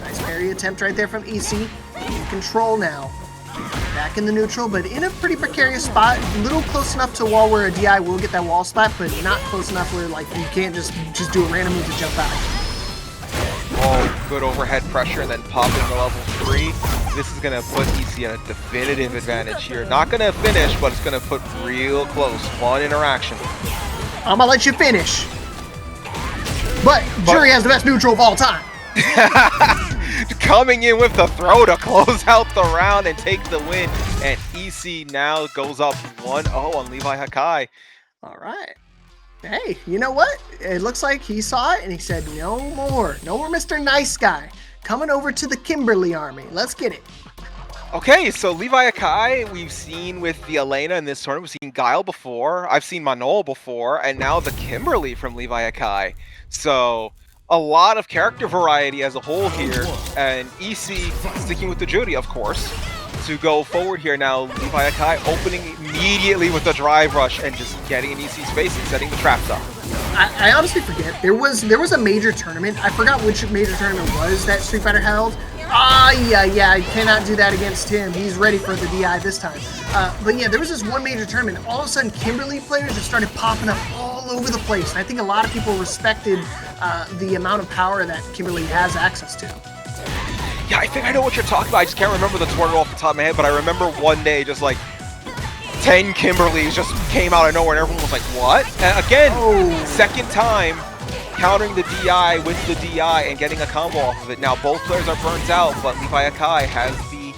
A: Nice parry attempt right there from EC. In control now. Back in the neutral, but in a pretty precarious spot. A little close enough to a wall where a DI will get that wall splat, but not close enough where like you can't just do a random move to jump out.
B: Oh, good overhead pressure and then popping the level 3. This is going to put EC at a definitive advantage here. Not going to finish, but it's going to put real close. One interaction.
A: I'm going to let you finish. But Juri has the best neutral of all time.
B: Coming in with the throw to close out the round and take the win. And EC now goes up 1-0 on LeviHakai.
A: All right. Hey, you know what? It looks like he saw it and he said, no more. No more Mr. Nice Guy. Coming over to the Kimberly army. Let's get it.
B: Okay, so LeviHakai, we've seen with the Elena in this tournament. We've seen Guile before. I've seen Manol before. And now the Kimberly from LeviHakai. So a lot of character variety as a whole here. And EC sticking with the Juri, of course, to go forward here. Now LeviHakai opening immediately with the drive rush and just getting in EC space and setting the traps up.
A: I honestly forget. There was a major tournament. I forgot which major tournament was that Street Fighter held. Yeah, I cannot do that against him. He's ready for the DI this time. But yeah, there was this one major tournament. All of a sudden, Kimberly players just started popping up all over the place. And I think a lot of people respected the amount of power that Kimberly has access to.
B: Yeah, I think I know what you're talking about. I just can't remember the tournament off the top of my head, but I remember one day just like 10 Kimberlys just came out of nowhere and everyone was like, what? And again, second time countering the DI with the DI and getting a combo off of it. Now both players are burnt out, but LeviHakai has the,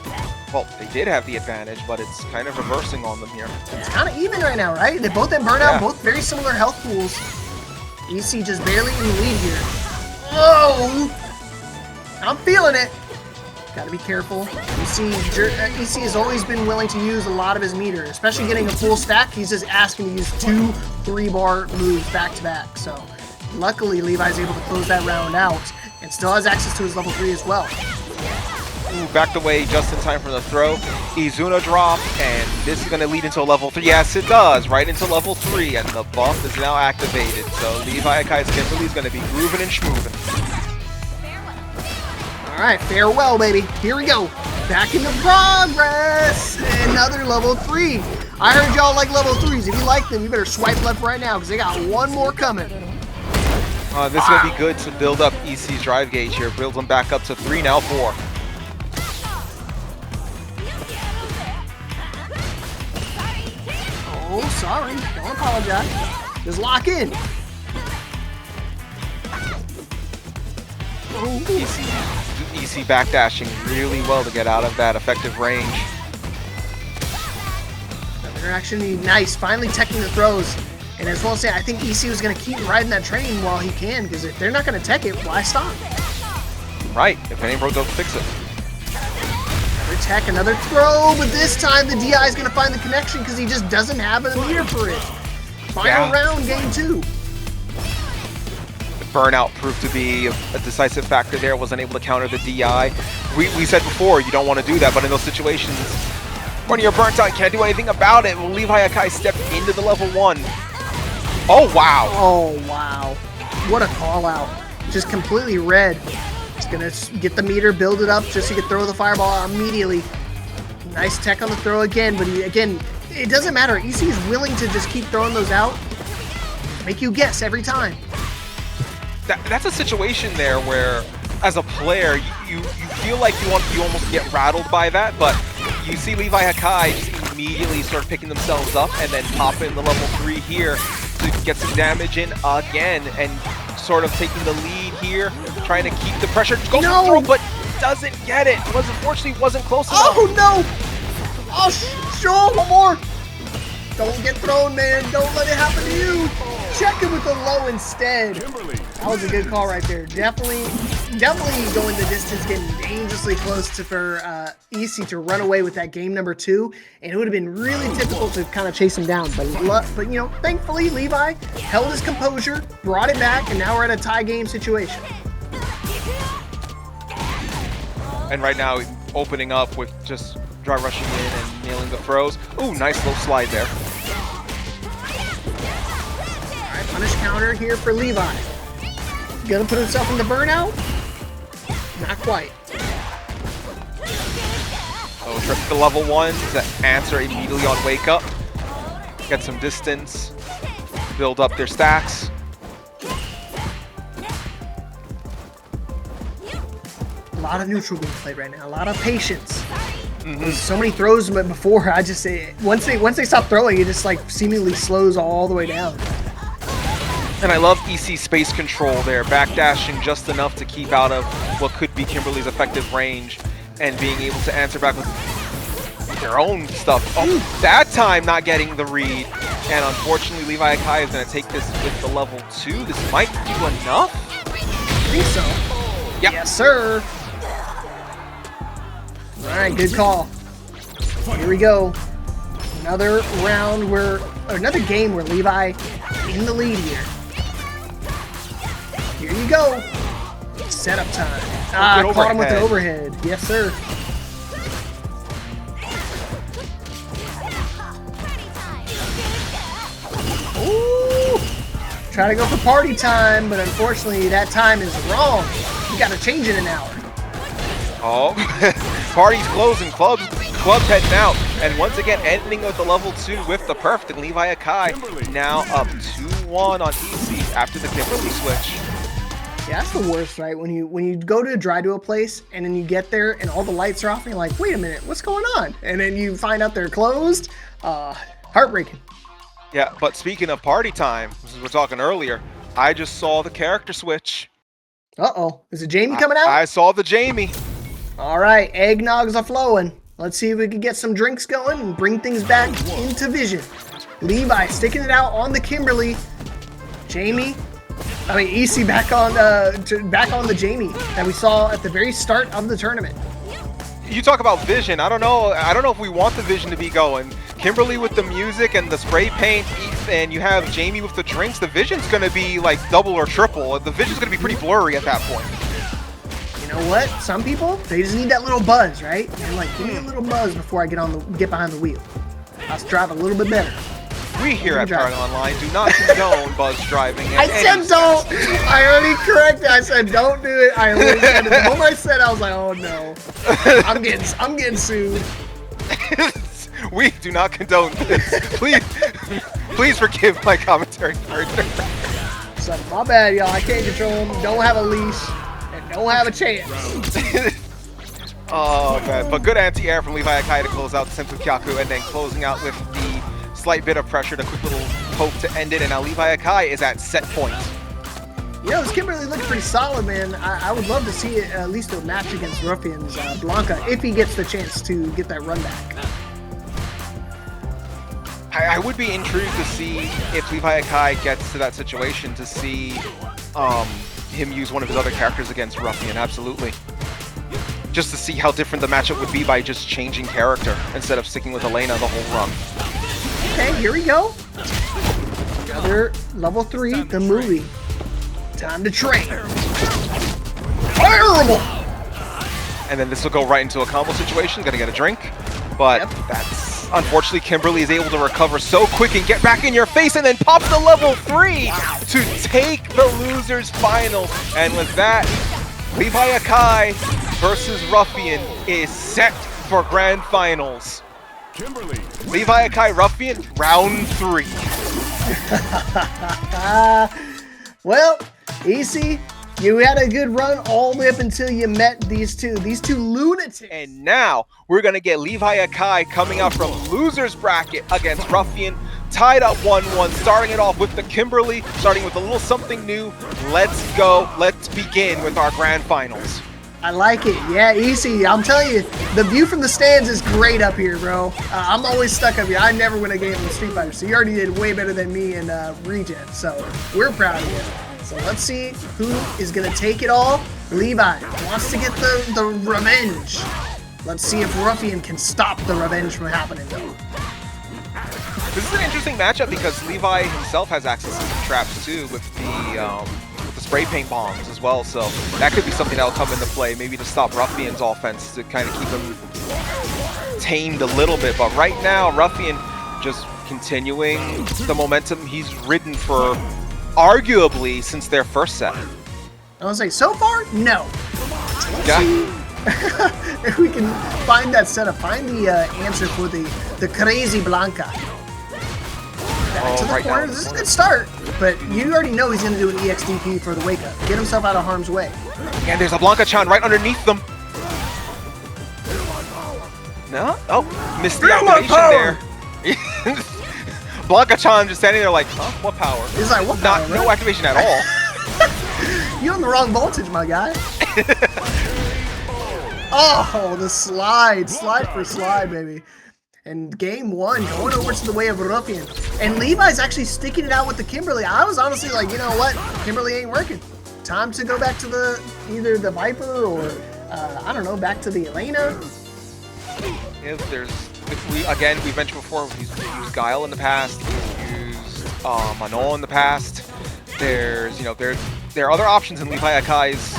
B: well, they did have the advantage, but it's kind of reversing on them here.
A: It's kind of even right now, right? They both have burnout, both very similar health pools. EC just barely in the lead here. Oh! I'm feeling it. Gotta be careful. EC has always been willing to use a lot of his meter, especially getting a full stack. He's just asking to use 2 3-bar moves back to back. So luckily Levi's able to close that round out and still has access to his level 3 as well.
B: Ooh, backed away just in time for the throw. Izuna drop, and this is going to lead into a level 3. Yes, it does. Right into level 3, and the buff is now activated. So LeviHakai's Kimberly is going to be grooving and schmooving.
A: Alright, farewell, baby. Here we go. Back into progress. Another level 3. I heard y'all like level 3s. If you like them, you better swipe left right now because they got one more coming.
B: This is going to be good to build up EC's drive gauge here. Builds them back up to 3, now 4.
A: Oh, sorry. Don't apologize. Just lock in.
B: EC backdashing really well to get out of that effective range.
A: Interaction, nice. Finally teching the throws. And as well as say, I think EC was going to keep riding that train while he can, because if they're not going to tech it, why stop?
B: Right. If any bro don't fix it.
A: Another tech, another throw, but this time the DI is going to find the connection because he just doesn't have a meter for it. Final round, game 2.
B: Burnout proved to be a decisive factor there, wasn't able to counter the DI. We said before, you don't want to do that, but in those situations, when you're burnt out, you can't do anything about it. Well, LeviHakai stepped into the level 1. Oh, wow.
A: Oh, wow. What a call out. Just completely red. It's going to get the meter, build it up, just so you can throw the fireball out immediately. Nice tech on the throw again, but again, it doesn't matter. EC is willing to just keep throwing those out. Make you guess every time.
B: That's a situation there where, as a player, you feel like you almost get rattled by that, but you see LeviHakai just immediately start picking themselves up and then pop in the level 3 here to get some damage in again and sort of taking the lead here, trying to keep the pressure. Goes for throw, but doesn't get it. Unfortunately, wasn't close enough.
A: Oh, no! Oh, sure, one more! Don't get thrown, man. Don't let it happen to you. Check it with the low instead. That was a good call right there. Definitely going the distance, getting dangerously close for EC to run away with that game number 2, and it would have been really difficult to kind of chase him down. But you know, thankfully Levi held his composure, brought it back, and now we're at a tie game situation.
B: And right now, opening up with just dry rushing in and nailing the throws. Ooh, nice little slide there.
A: All right, punish counter here for Levi. Gonna put himself in the burnout? Not quite.
B: Oh, trip to level 1 to answer immediately on wake up. Get some distance, build up their stacks.
A: A lot of neutral being played right now. A lot of patience. There's so many throws before. I just say once they stop throwing, it just like seemingly slows all the way down.
B: And I love EC space control there, backdashing just enough to keep out of what could be Kimberly's effective range, and being able to answer back with their own stuff. Oh, that time not getting the read. And unfortunately, LeviHakai is going to take this with the level 2. This might do enough.
A: I think so.
B: Yep.
A: Yes, sir. All right, good call. Here we go. Another round where, or another game where Levi in the lead here. Here you go. Setup time. Ah, caught him with the overhead. Yes, sir. Ooh. Try to go for party time, but unfortunately that time is wrong. You got to change it an hour.
B: Oh, party's closing, club's heading out, and once again ending with the level 2 with the perfect, and LeviHakai now up 2-1 on EC after the Kimberly switch.
A: Yeah, that's the worst, right? When you go to drive to a place and then you get there and all the lights are off and you're like, wait a minute, what's going on? And then you find out they're closed. Heartbreaking.
B: Yeah, but speaking of party time, as we were talking earlier, I just saw the character switch.
A: Uh-oh. Is it Jamie coming out?
B: I saw the Jamie.
A: All right, eggnogs are flowing. Let's see if we can get some drinks going and bring things back into vision. Levi sticking it out on the Kimberly. EC back on the Jamie that we saw at the very start of the tournament.
B: You talk about vision. I don't know if we want the vision to be going. Kimberly with the music and the spray paint, and you have Jamie with the drinks. The vision's going to be like double or triple. The vision's going to be pretty blurry at that point.
A: You know what? Some people, they just need that little buzz, right? They're like, give me a little buzz before I get behind the wheel. I'll drive a little bit better.
B: We here at ParagOnline do not condone buzz driving.
A: I said don't. I already corrected. I said don't do it. I already said it. The moment I said, I was like, oh no, I'm getting sued.
B: We do not condone this. Please forgive my commentary partner.
A: So my bad, y'all. I can't control them. Don't have a leash and don't have a chance.
B: Oh man, but good anti-air from LeviHakai to close out Simply Kyaku, and then closing out with the slight bit of pressure, the quick little poke to end it, and now LeviHakai is at set point.
A: Yeah, this Kimberly looking pretty solid, man. I would love to see it, at least a match against Ruffian's Blanka if he gets the chance to get that run back.
B: I would be intrigued to see if LeviHakai gets to that situation, to see him use one of his other characters against Ruffian, absolutely. Just to see how different the matchup would be by just changing character instead of sticking with Elena the whole run.
A: Okay, here we go. Another level 3, the movie. Time to train. Terrible!
B: And then this will go right into a combo situation. Gonna get a drink. But that's... Unfortunately, Kimberly is able to recover so quick and get back in your face and then pops the level 3 to take the losers final. And with that, LeviHakai versus Ruffian is set for grand finals.
C: Kimberly.
B: LeviHakai Ruffian, round 3.
A: Well, EC, you had a good run all the way up until you met these two lunatics.
B: And now we're going to get LeviHakai coming out from loser's bracket against Ruffian, tied up 1-1, starting it off with the Kimberly, starting with a little something new. Let's go. Let's begin with our grand finals.
A: I like it. Yeah, EC, I'm telling you, the view from the stands is great up here, bro. I'm always stuck up here. I never win a game in Street Fighter, so you already did way better than me in Regen, so we're proud of you. So let's see who is going to take it all. Levi wants to get the revenge. Let's see if Ruffian can stop the revenge from happening, though.
B: This is an interesting matchup because Levi himself has access to some traps, too, with the spray paint bombs as well, so that could be something that will come into play, maybe to stop Ruffian's offense, to kind of keep him tamed a little bit. But right now, Ruffian just continuing the momentum he's ridden for arguably since their first set.
A: I was like, so far, no. Let's see If we can find that setup, find the answer for the crazy Blanka. Back to the corner. This is a good start, but you already know he's going to do an EXDP for the wake up. Get himself out of harm's way.
B: And there's a Blanka-chan right underneath them. No? Oh, missed the activation there. Blanka-chan just standing there like, huh? What power?
A: He's like, what power?
B: No activation at all.
A: You're on the wrong voltage, my guy. Oh, the slide. Slide for slide, baby. And game one, going over to the way of Ruffian. And Levi's actually sticking it out with the Kimberly. I was honestly like, you know what? Kimberly ain't working. Time to go back to either the Viper or, I don't know, back to the Elena.
B: We've mentioned before, we've used Guile in the past, we've used Manol in the past. There's, there are other options in LeviHakai's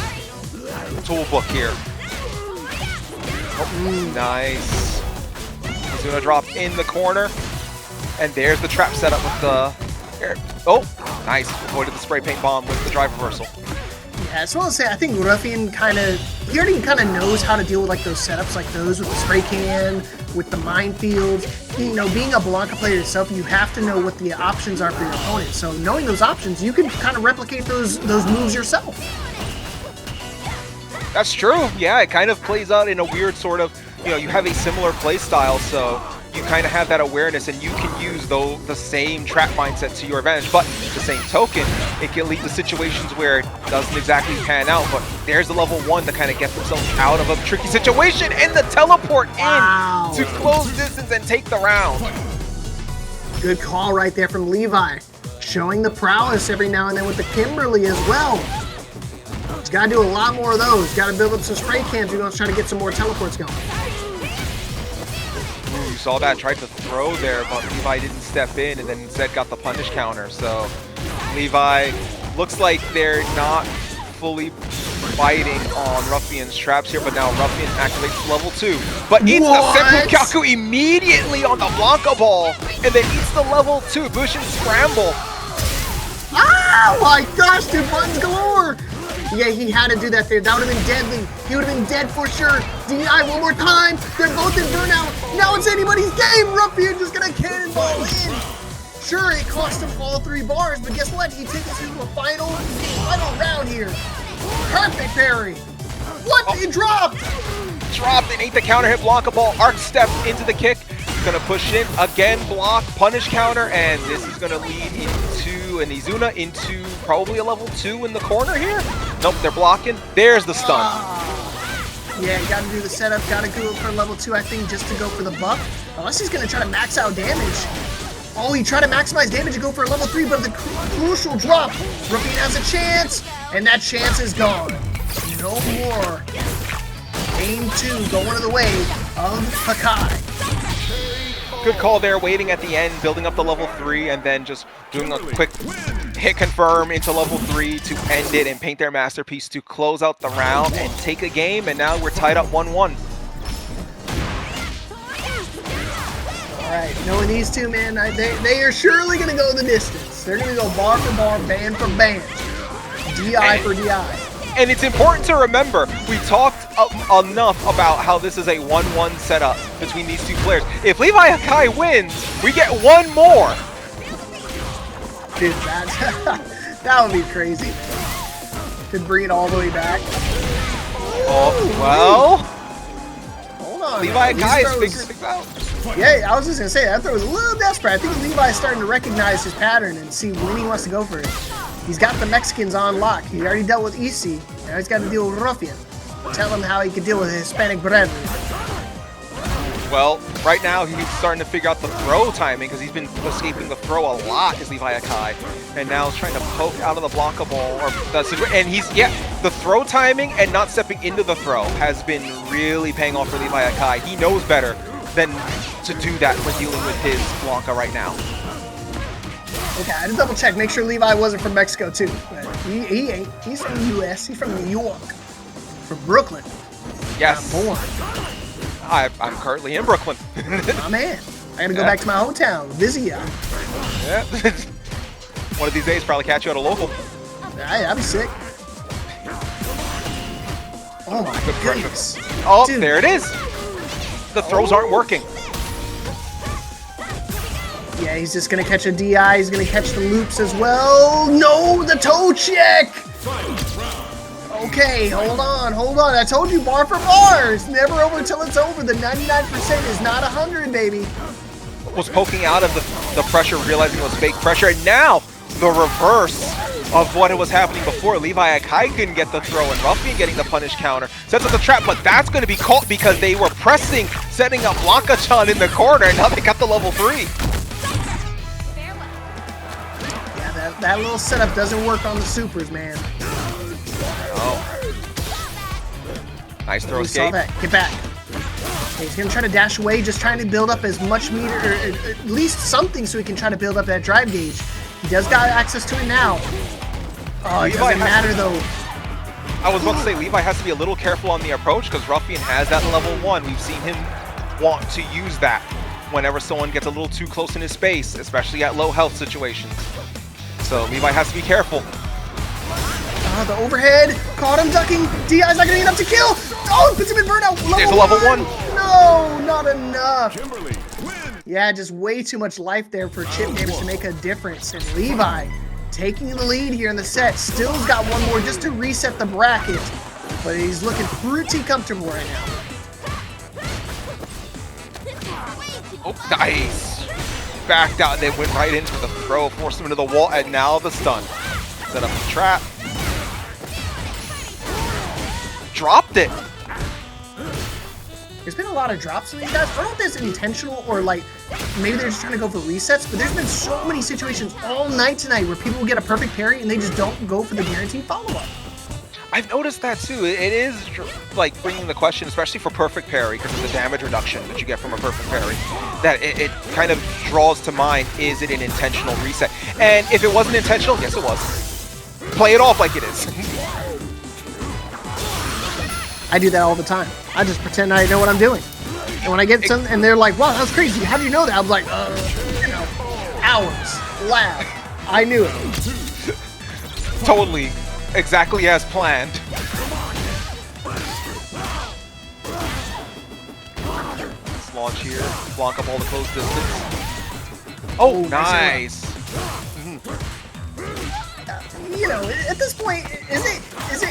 B: toolbook here. Oh, nice. He's gonna drop in the corner, and there's the trap setup with the. Oh, nice! Avoided the spray paint bomb with the drive reversal.
A: Yeah, as well as say, I think Ruffian he already kind of knows how to deal with like those setups like those with the spray can, with the minefield. You know, being a Blanka player yourself, you have to know what the options are for your opponent. So knowing those options, you can kind of replicate those moves yourself.
B: That's true. Yeah, it kind of plays out in a weird sort of, you have a similar play style, so you kind of have that awareness and you can use the same trap mindset to your advantage. But the same token, it can lead to situations where it doesn't exactly pan out, but there's the level 1 to kind of get themselves out of a tricky situation and the teleport in to close distance and take the round.
A: Good call right there from Levi. Showing the prowess every now and then with the Kimberly as well. He's got to do a lot more of those. Got to build up some spray cans. We're going to try to get some more teleports going.
B: Ooh, you saw that, tried to throw there, but Levi didn't step in and then instead got the punish counter. So Levi looks like they're not fully biting on Ruffian's traps here, but now Ruffian activates level 2. But eats the Senpu Kyaku immediately on the Blanka ball, and then eats the level 2 Bushin Scramble.
A: Oh my gosh, dude, buttons galore! Yeah, he had to do that there. That would have been deadly. He would have been dead for sure. DI one more time. They're both in burnout. Now it's anybody's game. Ruffian just gonna cannonball in. Sure, it cost him all 3 bars, but guess what? He takes us into a final round here. Perfect parry. What? Oh. It dropped.
B: Dropped and ate the counter hit Blanka ball. Arc step into the kick. Gonna push in again, block, punish counter, and this is gonna lead into an Izuna into probably a level 2 in the corner here. Nope, they're blocking. There's the stun.
A: Yeah, you gotta do the setup, gotta go for level 2, I think, just to go for the buff. Unless he's gonna try to max out damage. Oh, he tried to maximize damage and go for a level 3, but the crucial drop. Ruffian has a chance, and that chance is gone. No more. Game 2 going to the way of Hakai.
B: Good call there, waiting at the end, building up the level 3, and then just doing a quick hit confirm into level 3 to end it and paint their masterpiece to close out the round and take a game, and now we're tied up 1-1.
A: Alright, knowing these two, man, they are surely going to go the distance. They're going to go bar for bar, band for band, DI for DI.
B: And it's important to remember, we talked enough about how this is a 1-1 setup between these two players. If LeviHakai wins, we get 1 more.
A: Dude, that would be crazy. Could bring it all the way back.
B: Oh, well.
A: Hold on.
B: LeviHakai is figuring things out.
A: Yeah, I was just going to say, that throw was a little desperate. I think Levi's starting to recognize his pattern and see when he wants to go for it. He's got the Mexicans on lock. He already dealt with EC. Now he's got to deal with Ruffian. Tell him how he could deal with his Hispanic brethren.
B: Well, right now he's starting to figure out the throw timing because he's been escaping the throw a lot as LeviHakai. And now he's trying to poke out of the Blanka ball. And the throw timing and not stepping into the throw has been really paying off for LeviHakai. He knows better than to do that when dealing with his Blanka right now.
A: Okay, I had to double check, make sure Levi wasn't from Mexico too. But he ain't. He's from the U.S. He's from New York. From Brooklyn.
B: Yes.
A: Born.
B: I'm currently in Brooklyn.
A: My man. I gotta go back to my hometown, visit ya.
B: Yeah. One of these days, probably catch you at a local.
A: I'd be sick. Oh my goodness.
B: Oh,
A: Dude.
B: there it is. The throws aren't working.
A: Yeah, he's just gonna catch a DI. He's gonna catch the loops as well. No, the toe check. Okay, hold on. I told you, bar for bar. It's never over until it's over. The 99% is not 100, baby.
B: Was poking out of the pressure, realizing it was fake pressure, and now the reverse of what was happening before. LeviHakai couldn't get the throw, and Ruffian getting the punish counter. Sets up the trap, but that's going to be caught because they were pressing, setting up Blanka-chan in the corner, and now they got the level 3.
A: Yeah, that little setup doesn't work on the supers, man.
B: Oh. Nice throw
A: We
B: escape.
A: saw that. Get back. Okay, he's going to try to dash away, just trying to build up as much meter, or at least something so he can try to build up that drive gauge. He does got access to it now. Oh, it doesn't matter though.
B: I was about to say, Levi has to be a little careful on the approach because Ruffian has that level 1. We've seen him want to use that whenever someone gets a little too close in his space, especially at low health situations. So Levi has to be careful.
A: The overhead, caught him ducking. DI's not gonna get enough to kill. Oh, it puts him in burnout.
B: There's a level 1.
A: No, not enough.
C: Kimberly win.
A: Yeah, just way too much life there for chip damage to make a difference. And Levi taking the lead here in the set. Still's got one more just to reset the bracket, but he's looking pretty comfortable right now.
B: Oh, nice. Backed out. They went right into the throw, forced him into the wall, and now the stun. Set up the trap. Dropped it.
A: There's been a lot of drops in these guys. I don't know if that's intentional or like maybe they're just trying to go for resets, but there's been so many situations all night tonight where people will get a perfect parry and they just don't go for the guaranteed follow-up.
B: I've noticed that too. It is like bringing the question, especially for perfect parry, because of the damage reduction that you get from a perfect parry, that it kind of draws to mind, is it an intentional reset? And if it wasn't intentional, yes it was. Play it off like it is.
A: I do that all the time. I just pretend I know what I'm doing. And when I get some, and they're like, wow, that was crazy. How do you know that? I'm like, you know, hours, lab. I knew it.
B: Totally. Exactly as planned. Let's launch here. Blanka ball to close distance. Oh, nice.
A: You know, at this point, is it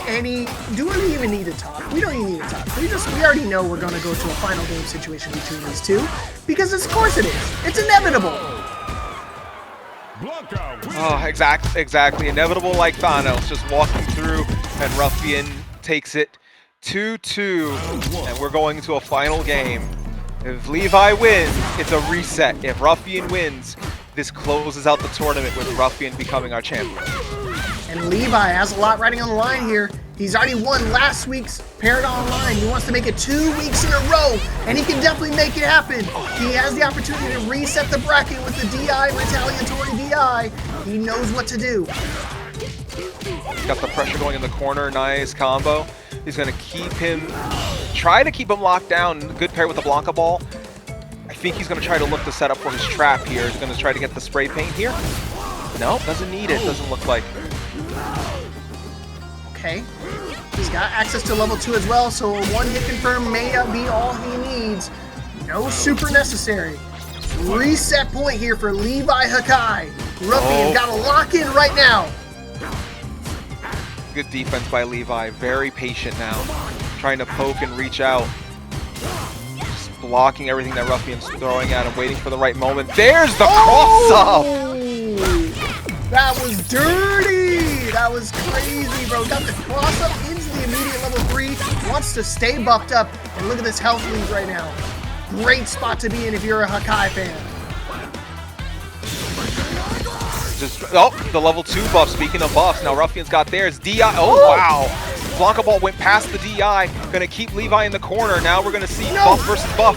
A: any? Do we even need to talk? We don't even need to talk. We already know we're gonna go to a final game situation between these two, because of course it is. It's inevitable.
C: Blanka win.
B: Oh, exactly. Inevitable like Thanos, just walking through, and Ruffian takes it 2-2, and we're going to a final game. If Levi wins, it's a reset. If Ruffian wins, this closes out the tournament with Ruffian becoming our champion.
A: And Levi has a lot riding on the line here. He's already won last week's ParagOnline. He wants to make it 2 weeks in a row, and he can definitely make it happen. He has the opportunity to reset the bracket with the DI, retaliatory DI. He knows what to do.
B: Got the pressure going in the corner, nice combo. He's gonna try to keep him locked down. Good pair with the Blanka ball. I think he's gonna try to look to set up for his trap here. He's gonna try to get the spray paint here. No, doesn't need it, doesn't look like.
A: Okay. He's got access to level 2 as well, so a one-hit confirm may be all he needs. No super necessary. Reset point here for LeviHakai. Ruffian got to lock in right now.
B: Good defense by Levi, very patient now. Trying to poke and reach out. Just blocking everything that Ruffian's throwing at him, waiting for the right moment. There's the cross-up!
A: That was dirty! That was crazy, bro. Got the cross-up into the immediate level 3. Wants to stay buffed up. And look at this health lead right now. Great spot to be in if you're a Hakai fan.
B: The level 2 buff, speaking of buffs, now Ruffian's got theirs. DI, oh wow! Blanka ball went past the DI, gonna keep Levi in the corner. Now we're gonna see buff versus buff.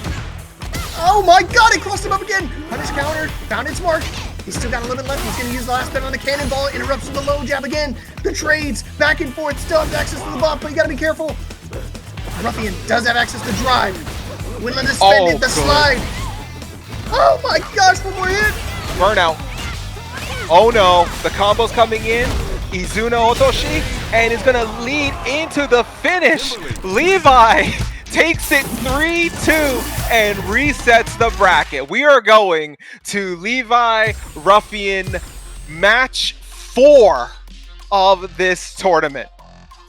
A: Oh my god, it crossed him up again! Punish counter, found its mark. He's still got a little bit left. He's gonna use the last bit on the cannonball, interrupts with the low jab again. The trades, back and forth, still has access to the buff, but you gotta be careful. Ruffian does have access to drive. Wouldn't let us spend it, the slide. Oh my gosh, one more hit!
B: Burnout. Oh no, the combo's coming in. Izuna Otoshi, and is going to lead into the finish. Levi takes it 3-2 and resets the bracket. We are going to Levi Ruffian match 4 of this tournament.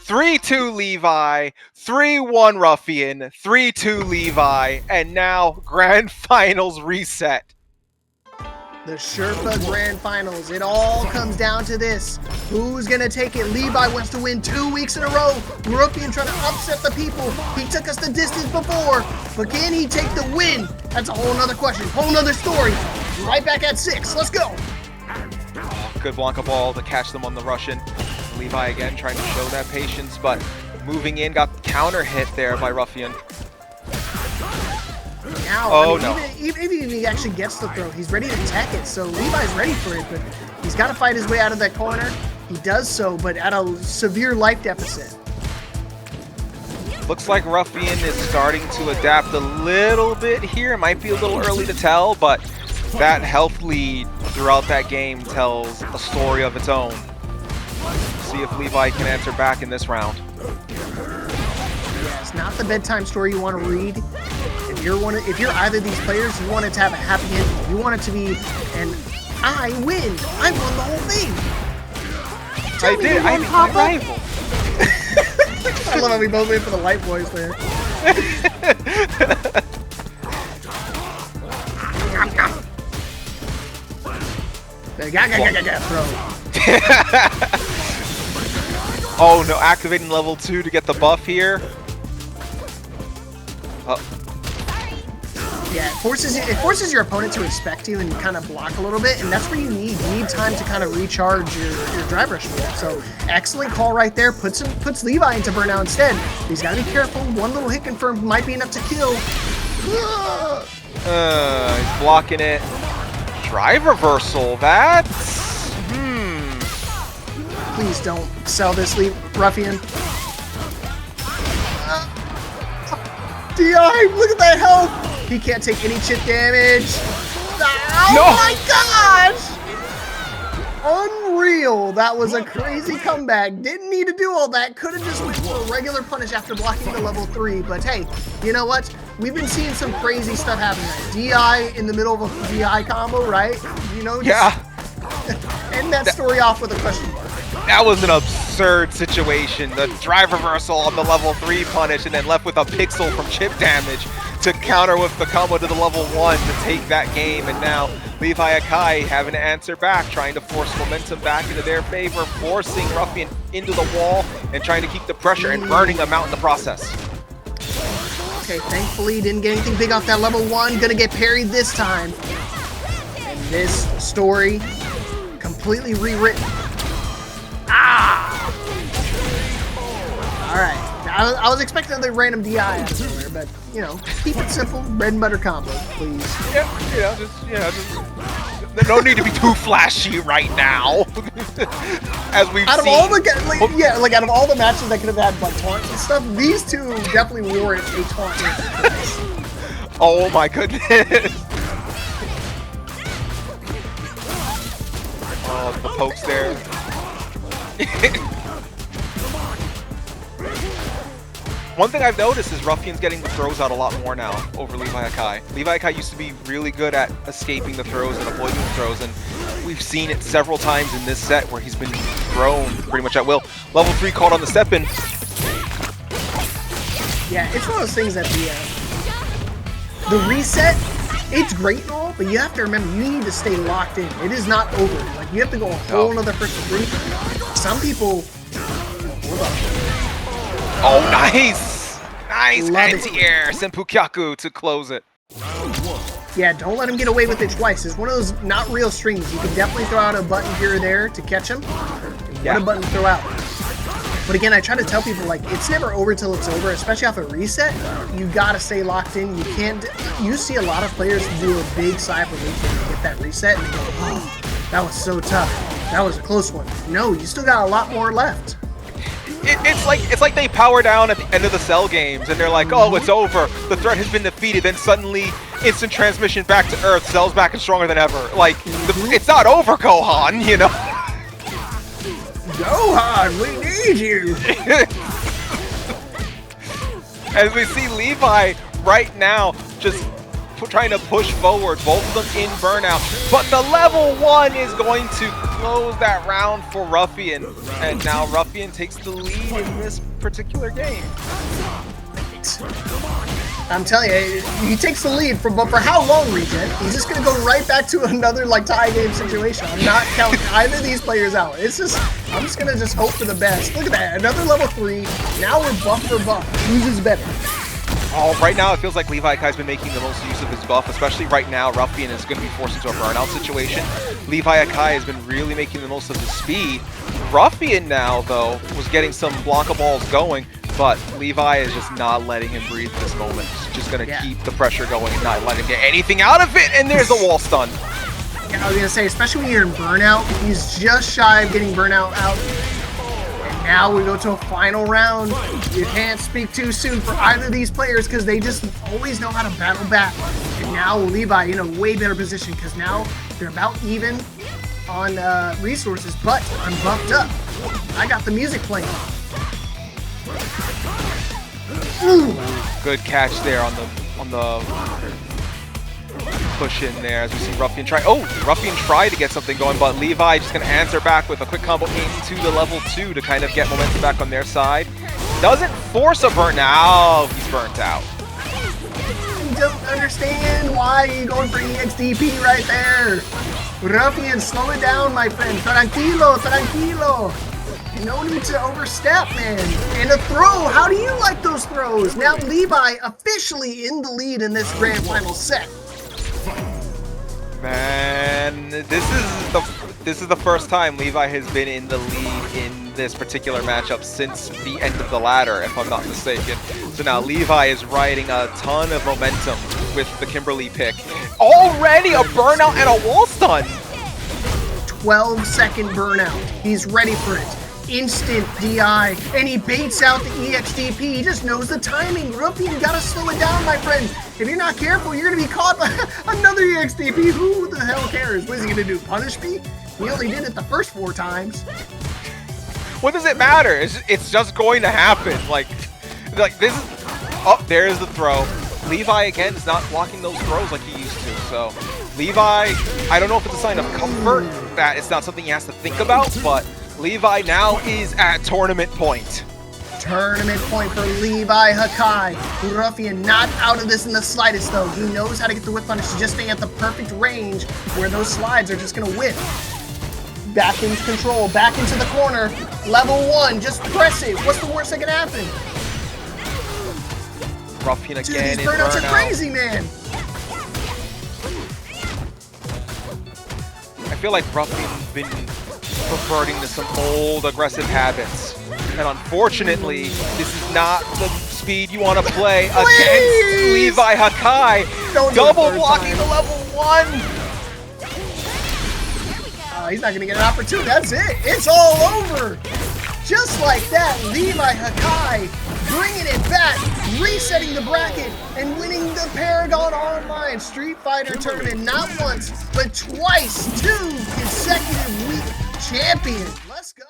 B: 3-2 Levi, 3-1 Ruffian, 3-2 Levi, and now Grand Finals reset.
A: The Sherpa Grand Finals. It all comes down to this. Who's going to take it? Levi wants to win 2 weeks in a row. Ruffian trying to upset the people. He took us the distance before, but can he take the win? That's a whole nother question, whole nother story. Right back at 6. Let's go.
B: Good Blanka ball to catch them on the Russian. Levi again trying to show that patience, but moving in, got counter hit there by Ruffian.
A: Now,
B: oh,
A: I mean,
B: no.
A: even if he actually gets the throw, he's ready to tech it, so Levi's ready for it, but he's got to fight his way out of that corner. He does so, but at a severe life deficit.
B: Looks like Ruffian is starting to adapt a little bit here. It might be a little early to tell, but that health lead throughout that game tells a story of its own. See if Levi can answer back in this round.
A: Yeah, it's not the bedtime story you want to read. If you're either of these players, you want it to have a happy ending. You want it to be an I win. I won the whole thing.
B: I did. I beat my rival.
A: I love how we both went for the light boys there. Throw.
B: Oh no, activating level 2 to get the buff here. Oh.
A: Yeah, it forces your opponent to expect you and kind of block a little bit, and that's where you need time to kind of recharge your drive rush move. So excellent call right there. Puts Levi into burnout instead. He's got to be careful. One little hit confirm might be enough to kill.
B: He's blocking it. Drive reversal. That's
A: Please don't sell this, Ruffian. DI, look at that health. He can't take any chip damage. Oh my gosh! Unreal. That was a crazy comeback. Didn't need to do all that. Could have just went for a regular punish after blocking the level 3. But hey, you know what? We've been seeing some crazy stuff happen. DI in the middle of a DI combo, right? You know, just end that story off with a question mark.
B: That was an absurd situation. The drive reversal on the level 3 punish and then left with a pixel from chip damage to counter with the combo to the level 1 to take that game. And now LeviHakai having to answer back, trying to force momentum back into their favor, forcing Ruffian into the wall and trying to keep the pressure and burning them out in the process.
A: Okay, thankfully didn't get anything big off that level 1. Gonna get parried this time. And this story completely rewritten. Alright, I was expecting the random DI out of nowhere, but, you know, keep it simple. Bread and butter combo, please.
B: There's no need to be too flashy right now. As we've
A: out of
B: seen.
A: all the, out of all the matches that could have had, like, taunts and stuff, these two definitely warrant a taunt.
B: Oh my goodness. Oh, the pokes there. One thing I've noticed is Ruffian's getting the throws out a lot more now over LeviHakai. LeviHakai used to be really good at escaping the throws and avoiding the throws, and we've seen it several times in this set where he's been thrown pretty much at will. Level 3 caught on the step-in.
A: Yeah, it's one of those things that the reset, it's great and all, but you have to remember, you need to stay locked in. It is not over. Like, you have to go a whole another freaking week. Some people... Hold up.
B: Oh, nice! Nice anti-air Senpukyaku to close it.
A: Yeah, don't let him get away with it twice. It's one of those not real strings. You can definitely throw out a button here or there to catch him. What a button to throw out. But again, I try to tell people, like, it's never over till it's over, especially off a reset. You gotta stay locked in. You can't... You see a lot of players do a big side relief and get that reset and they go, oh, that was so tough. That was a close one. No, you still got a lot more left.
B: It's like they power down at the end of the Cell games and they're like, oh, it's over. The threat has been defeated. Then suddenly, instant transmission back to Earth. Cell's back and stronger than ever. Like, it's not over, Gohan, you know?
A: Gohan, we need you.
B: As we see Levi right now just trying to push forward, both of them in burnout. But the level 1 is going to close that round for Ruffian. And now Ruffian takes the lead in this particular game.
A: I'm telling you, he takes the lead but for how long, Regen? He's just gonna go right back to another like tie game situation. I'm not counting either of these players out. It's just, I'm just gonna just hope for the best. Look at that, another level 3. Now we're buff for buff. Whose is better?
B: Oh, right now it feels like LeviHakai's been making the most use of his buff, especially right now. Ruffian is going to be forced into a burnout situation. LeviHakai has been really making the most of his speed. Ruffian now, though, was getting some Blanka balls going, but Levi is just not letting him breathe at this moment. He's just going to keep the pressure going and not let him get anything out of it, and there's a wall stun.
A: Yeah, I was going to say, especially when you're in burnout, he's just shy of getting burnout out. Now we go to a final round. You can't speak too soon for either of these players because they just always know how to battle back. And now Levi in a way better position because now they're about even on resources, but I'm buffed up. I got the music playing. Ooh.
B: Good catch there on the push in there as we see Ruffian try. Oh, Ruffian tried to get something going, but Levi just going to answer back with a quick combo into the level 2 to kind of get momentum back on their side. Doesn't force a burn. Now he's burnt out.
A: Don't understand why you're going for EXDP right there. Ruffian, slow it down, my friend. Tranquilo, tranquilo. No need to overstep, man. And a throw. How do you like those throws? Now Levi officially in the lead in this grand final set.
B: Man, this is the first time Levi has been in the lead in this particular matchup since the end of the ladder, if I'm not mistaken. So now Levi is riding a ton of momentum with the Kimberly pick. Already a burnout and a wall stun!
A: 12-second burnout. He's ready for it. Instant DI, and he baits out the EXDP. He just knows the timing. Ruffian, gotta slow it down, my friend. If you're not careful, you're gonna be caught by another EXDP. Who the hell cares? What is he gonna do? Punish me? He only did it the first 4 times.
B: What does it matter? It's just going to happen. Like this is. Oh, there's the throw. Levi again is not blocking those throws like he used to. So Levi, I don't know if it's a sign of comfort that it's not something he has to think about, but Levi now is at tournament point.
A: Tournament point for LeviHakai. Ruffian not out of this in the slightest though. He knows how to get the whip punish to just stay at the perfect range where those slides are just gonna whip. Back into control, back into the corner. Level 1, just press it. What's the worst that can happen?
B: Ruffian again.
A: Dude, these burnouts are crazy, man.
B: I feel like Ruffian's been reverting to some old aggressive habits. And unfortunately, this is not the speed you want to play against LeviHakai. Double blocking the level 1.
A: He's not going to get an opportunity. That's it. It's all over. Just like that, LeviHakai bringing it back, resetting the bracket, and winning the Paragon Online Street Fighter Tournament not once, but twice. 2 consecutive week champion. Let's go.